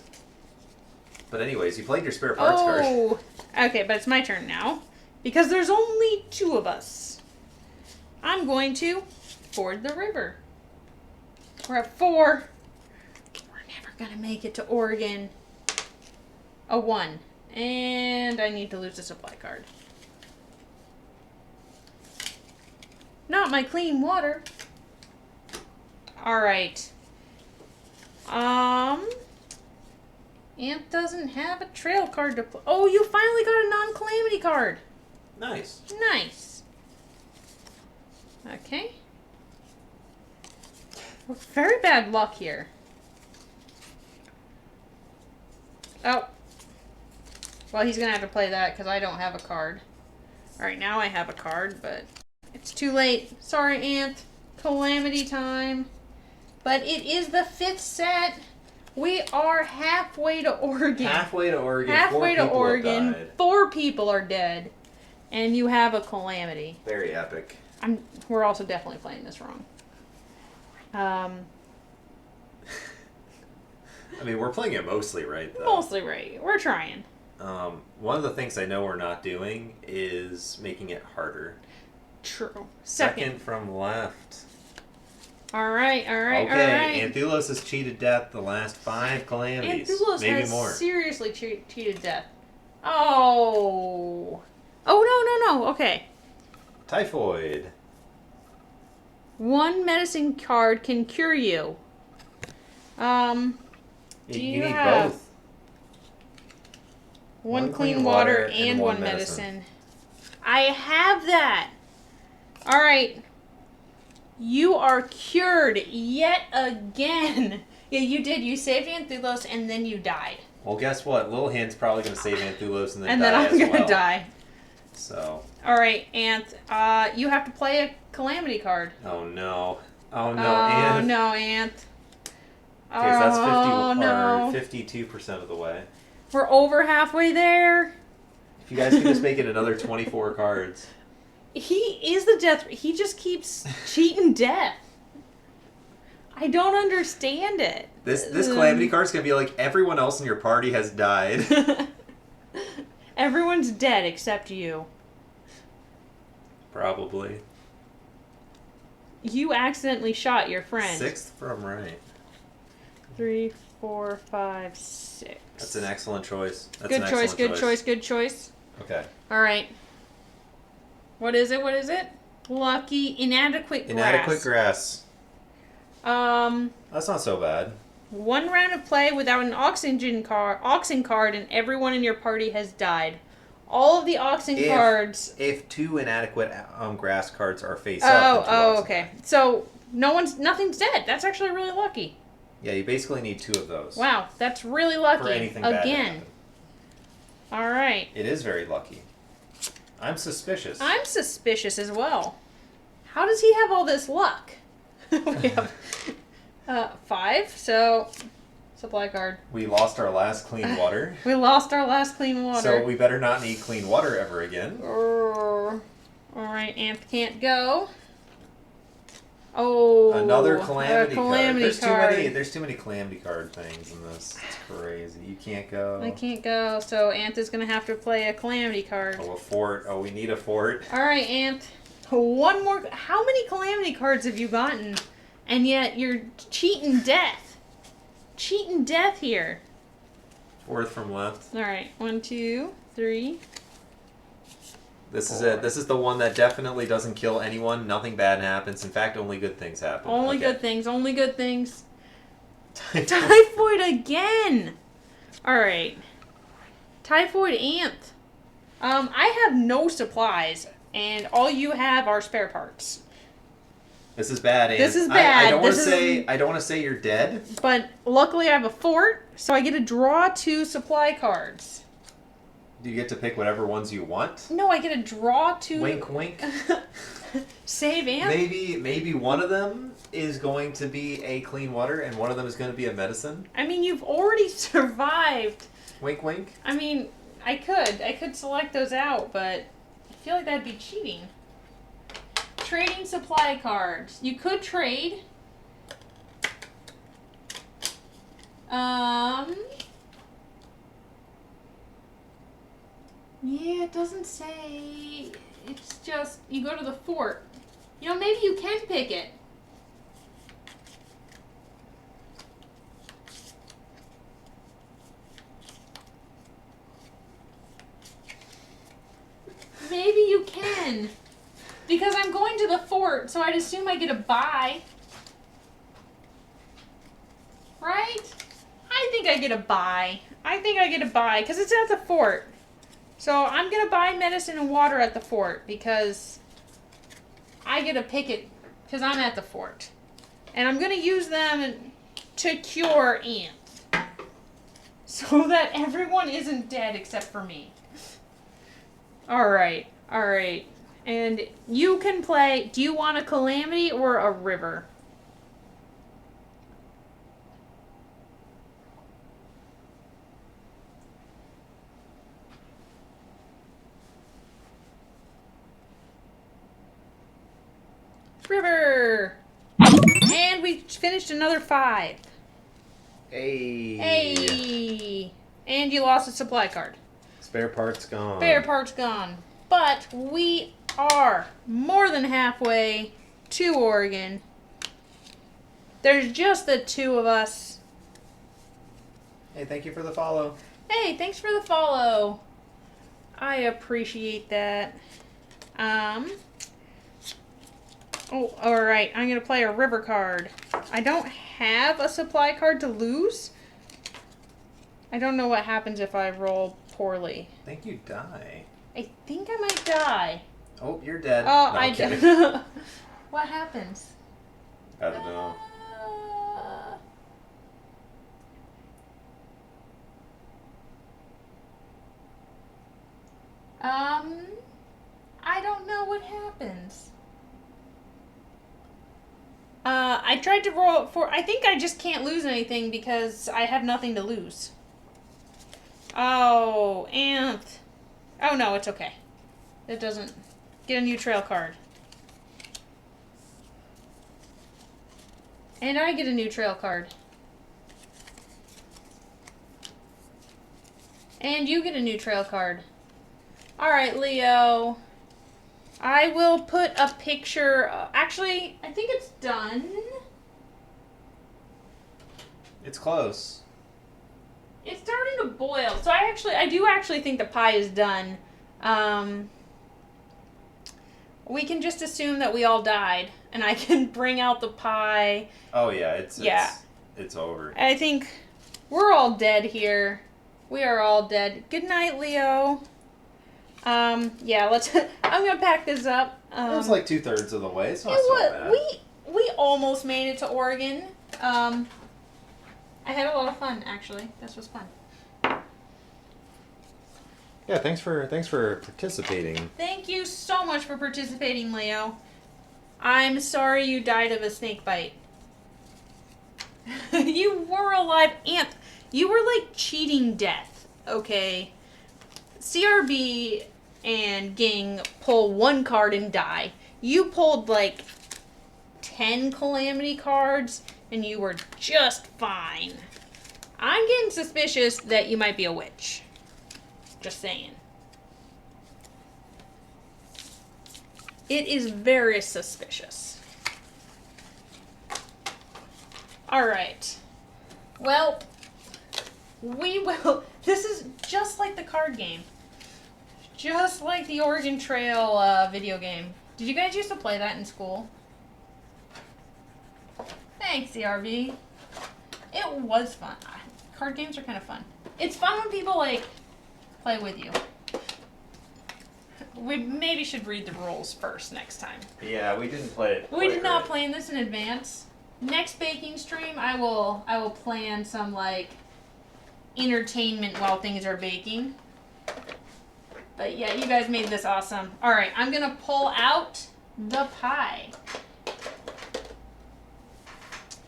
But anyways, you played your spare parts card. Oh, okay, but it's my turn now. Because there's only 2 of us. I'm going to ford the river. We're at 4. We're never going to make it to Oregon. A 1. And I need to lose a supply card. Not my clean water. Alright. Anth doesn't have a trail card to play. Oh, you finally got a non-calamity card. Nice. Nice. Okay. Very bad luck here. Oh. Well, he's going to have to play that because I don't have a card. Alright, now I have a card, but it's too late. Sorry, Anth. Calamity time. But it is the 5th set. We are halfway to Oregon. Halfway to Oregon. Halfway 4 to people Oregon. have died. 4 people are dead. And you have a calamity. Very epic. We're also definitely playing this wrong. I mean, we're playing it mostly right, though. Mostly right. We're trying. One of the things I know we're not doing is making it harder. True. Second from left. All right. Okay, Anthulos has cheated death the last 5 calamities. Anthulos maybe has more. seriously cheated death. Oh. Oh, no. Okay. Typhoid. 1 medicine card can cure you. Do you need have both. 1 clean water and 1 medicine. I have that. All right. You are cured yet again. Yeah, you did. You saved Anthulos and then you died. Well, guess what? Little Hand's probably going to save Anthulos and then and die then I'm as gonna well. die. So. All right, Anth. You have to play a calamity card. Oh no. Oh no, Oh Anth. no, Anth. Okay, so that's 50 no. or 52% of the way. We're over halfway there. If you guys could just make it another 24 cards. He is the death. He just keeps cheating death. I don't understand it. This calamity card's gonna be like everyone else in your party has died. Everyone's dead except you. Probably. You accidentally shot your friend. 6th from right. 3, 4, 5, 6. That's an excellent choice. That's Good an choice, excellent good choice, good choice. Okay. Alright. What is it? Lucky inadequate grass. Inadequate grass. That's not so bad. 1 round of play without an oxen card and everyone in your party has died. All of the oxen cards. If 2 inadequate grass cards are face up. Oh, okay. So nothing's dead. That's actually really lucky. Yeah, you basically need 2 of those. Wow, that's really lucky. For anything bad to again. happen. All right. It is very lucky. I'm suspicious. I'm suspicious as well. How does he have all this luck? We have 5, so supply card. We lost our last clean water. We lost our last clean water. So we better not need clean water ever again. Alright, Anth can't go. Oh, another calamity card. card. There's too many calamity card things in this. It's crazy. You can't go. I can't go, so Anth is gonna have to play a calamity card. Oh, a fort. Oh, we need a fort. Alright, Anth. One more. How many calamity cards have you gotten? And yet you're cheating death. Cheating death here. Fourth from left. Alright, 1, 2, 3. This is it. This is the one that definitely doesn't kill anyone. Nothing bad happens. In fact, only good things happen. Only good things. Only good things. Typhoid again. All right. Typhoid Anth. I have no supplies, and all you have are spare parts. This is bad, Anth. This is bad. I don't want to say you're dead. But luckily, I have a fort, so I get to draw 2 supply cards. Do you get to pick whatever ones you want? No, I get to draw 2. Wink, wink. Save Anth. Maybe one of them is going to be a clean water, and one of them is going to be a medicine. I mean, you've already survived. Wink, wink. I mean, I could select those out, but I feel like that'd be cheating. Trading supply cards. You could trade. Yeah, it doesn't say. It's just, you go to the fort. You know, maybe you can pick it. Maybe you can. Because I'm going to the fort, so I'd assume I get a buy. Right? I think I get a buy. Because it's at the fort. So I'm going to buy medicine and water at the fort because I get to pick it because I'm at the fort. And I'm going to use them to cure Anth. So that everyone isn't dead except for me. Alright. And you can play, do you want a calamity or a river? River! And we finished another 5. Hey! And you lost a supply card. Spare parts gone. Spare parts gone. But we are more than halfway to Oregon. There's just the 2 of us. Hey, thank you for the follow. Hey, thanks for the follow. I appreciate that. Oh, alright. I'm going to play a river card. I don't have a supply card to lose. I don't know what happens if I roll poorly. I think you die. I think I might die. Oh, you're dead. Oh, No, I I'm kidding. died. What happens? I don't know. I don't know what happens. I tried to roll for. I think I just can't lose anything because I have nothing to lose. Oh, Anth. Oh no, it's okay. It doesn't. Get a new trail card. And I get a new trail card. And you get a new trail card. Alright, Leo. I will put a picture. Actually, I think it's done. It's close. It's starting to boil. So I do actually think the pie is done. We can just assume that we all died, and I can bring out the pie. Oh yeah, it's over. I think we're all dead here. We are all dead. Good night, Leo. Yeah, let's. I'm gonna pack this up. It was like 2/3 of the way. It's not it so was, bad. We almost made it to Oregon. I had a lot of fun actually. This was fun. Yeah, thanks for participating. Thank you so much for participating, Leo. I'm sorry you died of a snake bite. You were alive, Ant. You were like cheating death, okay? CRB and Ging pull one card and die. You pulled like 10 calamity cards and you were just fine. I'm getting suspicious that you might be a witch. Just saying. It is very suspicious. Alright. Well, we will... This is just like the card game. Just like the Oregon Trail video game. Did you guys used to play that in school? Thanks, CRV. It was fun. Card games are kind of fun. It's fun when people, like, play with you. We maybe should read the rules first next time. Yeah, we didn't play it. We did not plan this in advance. Next baking stream, I will plan some, like, entertainment while things are baking. But yeah, you guys made this awesome. Alright, I'm gonna pull out the pie.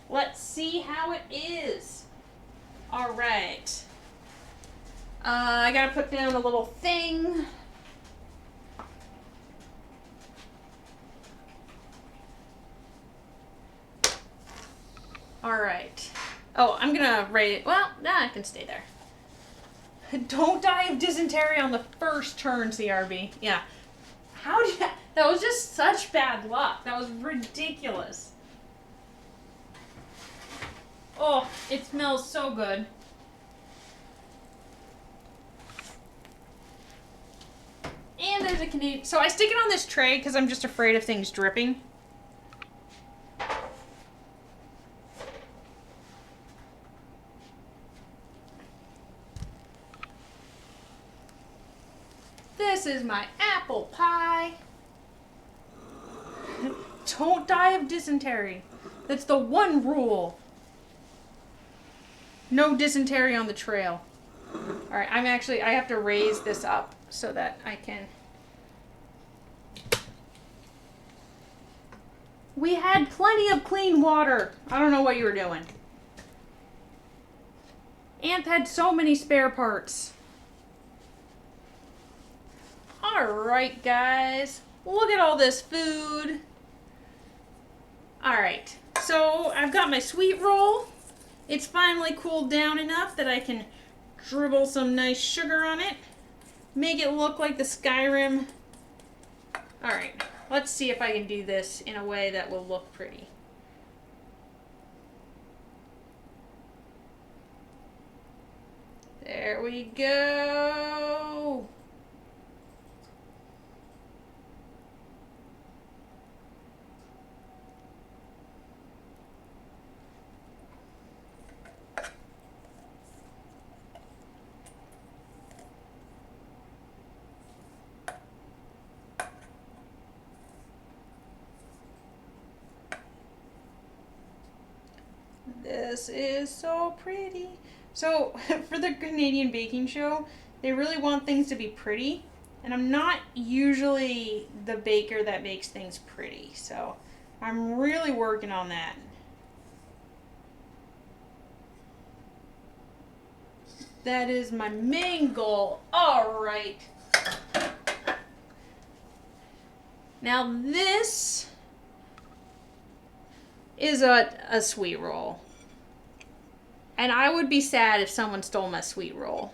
Let's see how it is. Alright. I gotta put down a little thing. Alright. Oh, I'm gonna rate it. Well, nah, I can stay there. Don't die of dysentery on the first turn, CRB. Yeah. How did that... That was just such bad luck. That was ridiculous. Oh, it smells so good. And there's a Canadian... So I stick it on this tray because I'm just afraid of things dripping. This is my apple pie. Don't die of dysentery. That's the one rule. No dysentery on the trail. Alright, I have to raise this up so that I can... We had plenty of clean water. I don't know what you were doing. Anth had so many spare parts. Alright, guys. Look at all this food. Alright, so I've got my sweet roll. It's finally cooled down enough that I can dribble some nice sugar on it. Make it look like the Skyrim. Alright, let's see if I can do this in a way that will look pretty. There we go. This is so pretty. So, for the Canadian baking show, they really want things to be pretty. And I'm not usually the baker that makes things pretty. So, I'm really working on that. That is my main goal. Alright. Now this is a sweet roll. And I would be sad if someone stole my sweet roll.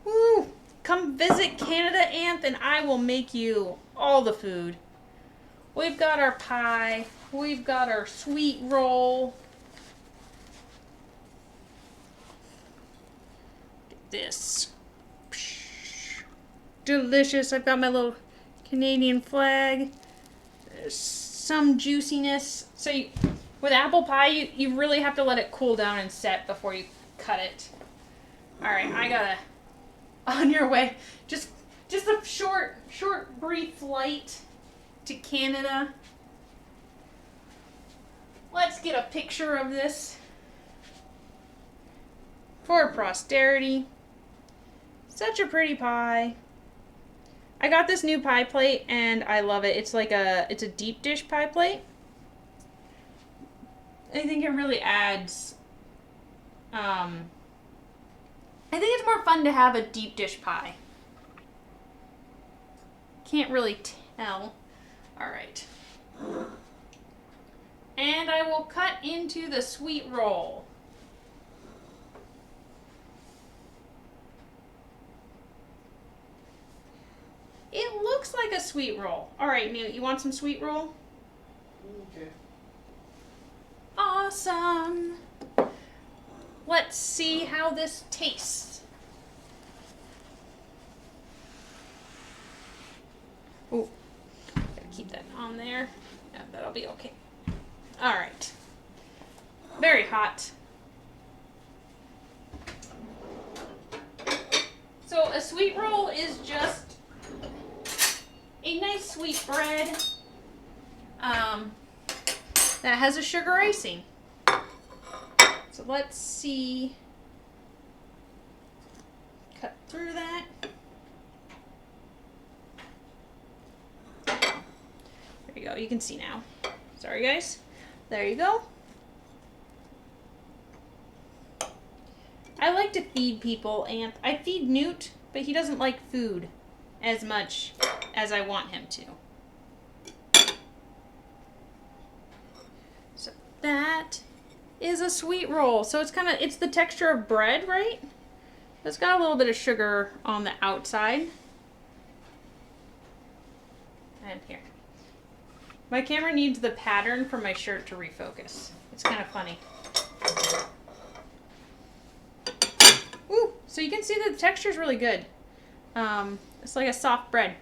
Woo! Come visit Canada, Anth, and I will make you all the food. We've got our pie. We've got our sweet roll. Get this. Delicious. I've got my little Canadian flag. There's some juiciness. So with apple pie, you really have to let it cool down and set before you cut it. Alright, I gotta... On your way. Just a short, brief flight to Canada. Let's get a picture of this for posterity. Such a pretty pie. I got this new pie plate and I love it. It's a deep dish pie plate. I think it really adds, I think it's more fun to have a deep dish pie. Can't really tell. All right. And I will cut into the sweet roll. It looks like a sweet roll. All right, Newt, you want some sweet roll? Okay. Awesome. Let's see how this tastes. Ooh, gotta keep that on there. Yeah, that'll be okay. All right. Very hot. So a sweet roll is just a nice sweet bread that has a sugar icing. So let's see. Cut through that. There you go. You can see now. Sorry, guys. There you go. I like to feed people, and I feed Newt, but he doesn't like food as much as I want him to. So that is a sweet roll. So it's the texture of bread, right? It's got a little bit of sugar on the outside. And here. My camera needs the pattern for my shirt to refocus. It's kind of funny. Ooh, so you can see that the texture is really good. It's like a soft bread.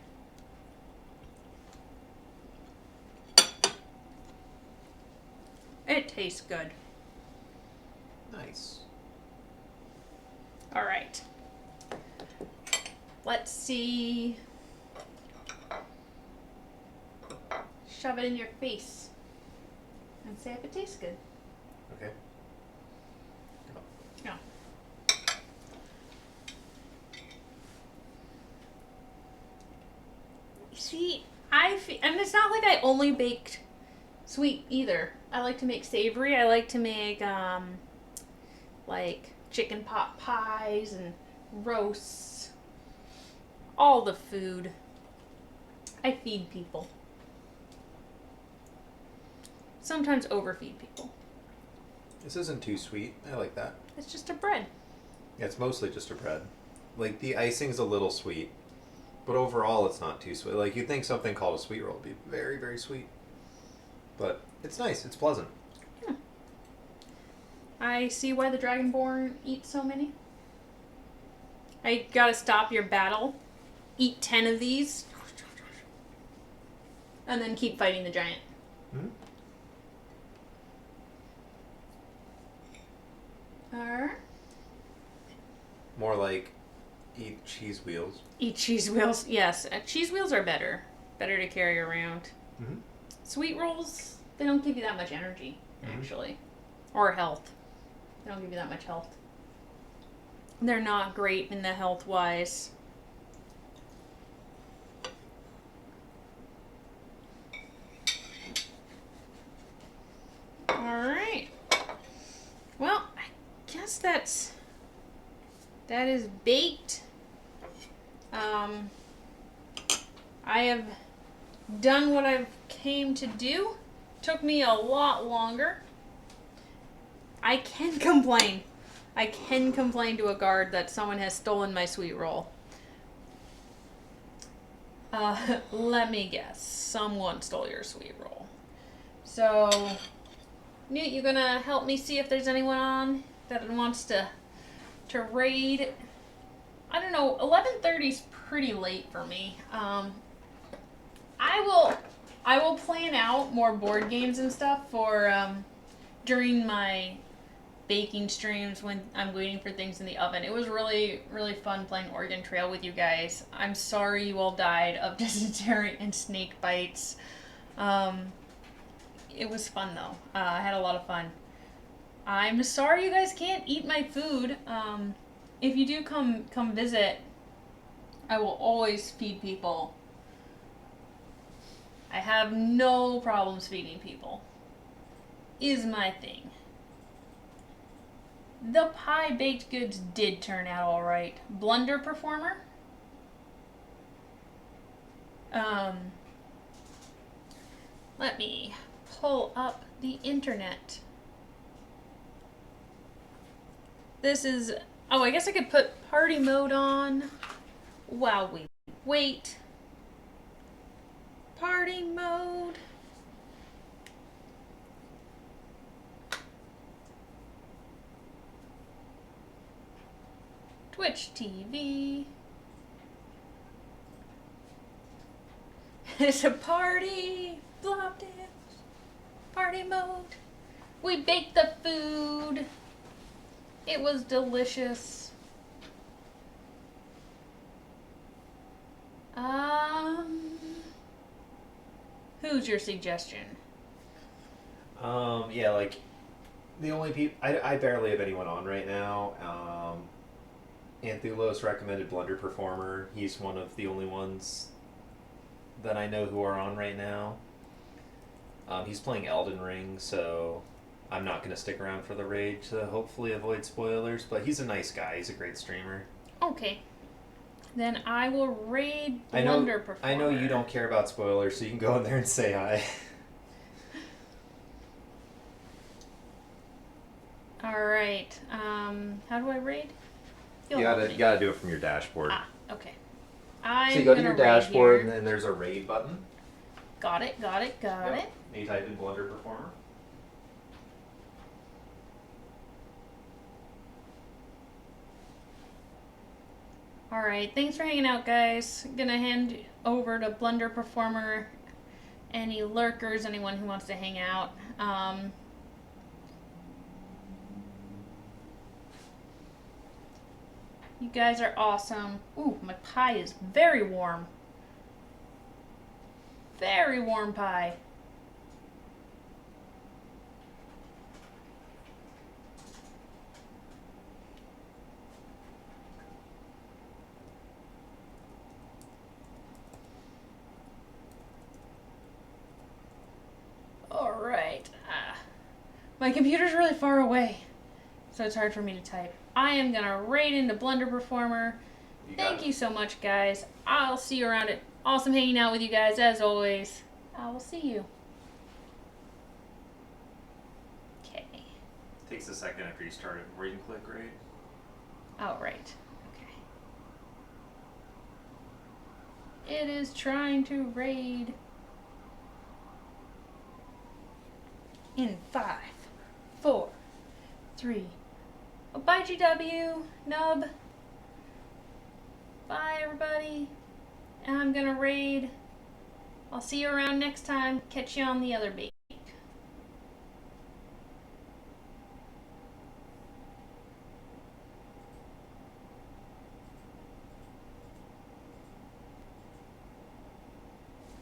It tastes good. Nice. All right. Let's see. Shove it in your face and say if it tastes good. Okay. No. See, and it's not like I only baked sweet either. I like to make savory. I like to make like chicken pot pies and roasts. All the food. I feed people. Sometimes overfeed people. This isn't too sweet. I like that. It's just a bread. Yeah, it's mostly just a bread. Like, the icing's a little sweet, but overall it's not too sweet. Like, you'd think something called a sweet roll would be very, very sweet. But it's nice. It's pleasant. I see why the Dragonborn eat so many. I gotta stop your battle. Eat 10 of these. And then keep fighting the giant. Hmm? Alright. More like eat cheese wheels. Eat cheese wheels. Yes, cheese wheels are better. Better to carry around. Mm-hmm. Sweet rolls, they don't give you that much energy, actually. Or health. They don't give you that much health. They're not great in the health-wise. Alright. Well, I guess that is baked. I have done what I've came to do. Took me a lot longer. I can complain. I can complain to a guard that someone has stolen my sweet roll. Let me guess. Someone stole your sweet roll. So, Newt, you gonna help me see if there's anyone on that wants to raid? I don't know. 11:30's pretty late for me. I will plan out more board games and stuff for during my baking streams when I'm waiting for things in the oven. It was really, really fun playing Oregon Trail with you guys. I'm sorry you all died of dysentery and snake bites. It was fun though. I had a lot of fun. I'm sorry you guys can't eat my food. If you do come visit, I will always feed people. I have no problems feeding people. Is my thing. The pie baked goods did turn out alright. Blunder performer. Let me pull up the internet. This is... Oh, I guess I could put party mode on while we wait. Party mode. Twitch TV. It's a party. Flop dance. Party mode. We baked the food. It was delicious. Who's your suggestion? Yeah, like the only people I barely have anyone on right now. Anthulos recommended Blunder Performer. He's one of the only ones that I know who are on right now. He's playing Elden Ring, so I'm not going to stick around for the raid to hopefully avoid spoilers, but he's a nice guy. He's a great streamer. Okay. Then I will raid Blunder Performer. I know you don't care about spoilers, so you can go in there and say hi. Alright. How do I raid? You gotta do it from your dashboard. Ah, okay. So you go to your dashboard, and then there's a raid button. Got it. And you type in Blunder Performer. Alright, thanks for hanging out, guys. Gonna hand over to Blunder Performer. Any lurkers, anyone who wants to hang out. You guys are awesome. Ooh, my pie is very warm. Very warm pie. Alright. My computer's really far away, so it's hard for me to type. I am going to raid into Blunder Performer. Thank you so much, guys. I'll see you around it. Awesome hanging out with you guys, as always. I will see you. Okay. Takes a second after you start it where you can click raid. Oh, right. Okay. It is trying to raid. In 5, 4, 3. Oh, bye, GW. Nub. Bye, everybody. And I'm gonna raid. I'll see you around next time. Catch you on the other bait.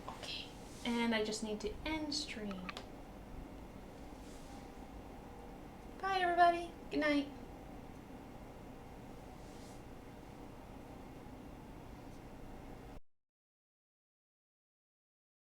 Okay. And I just need to end stream. Bye, everybody. Good night.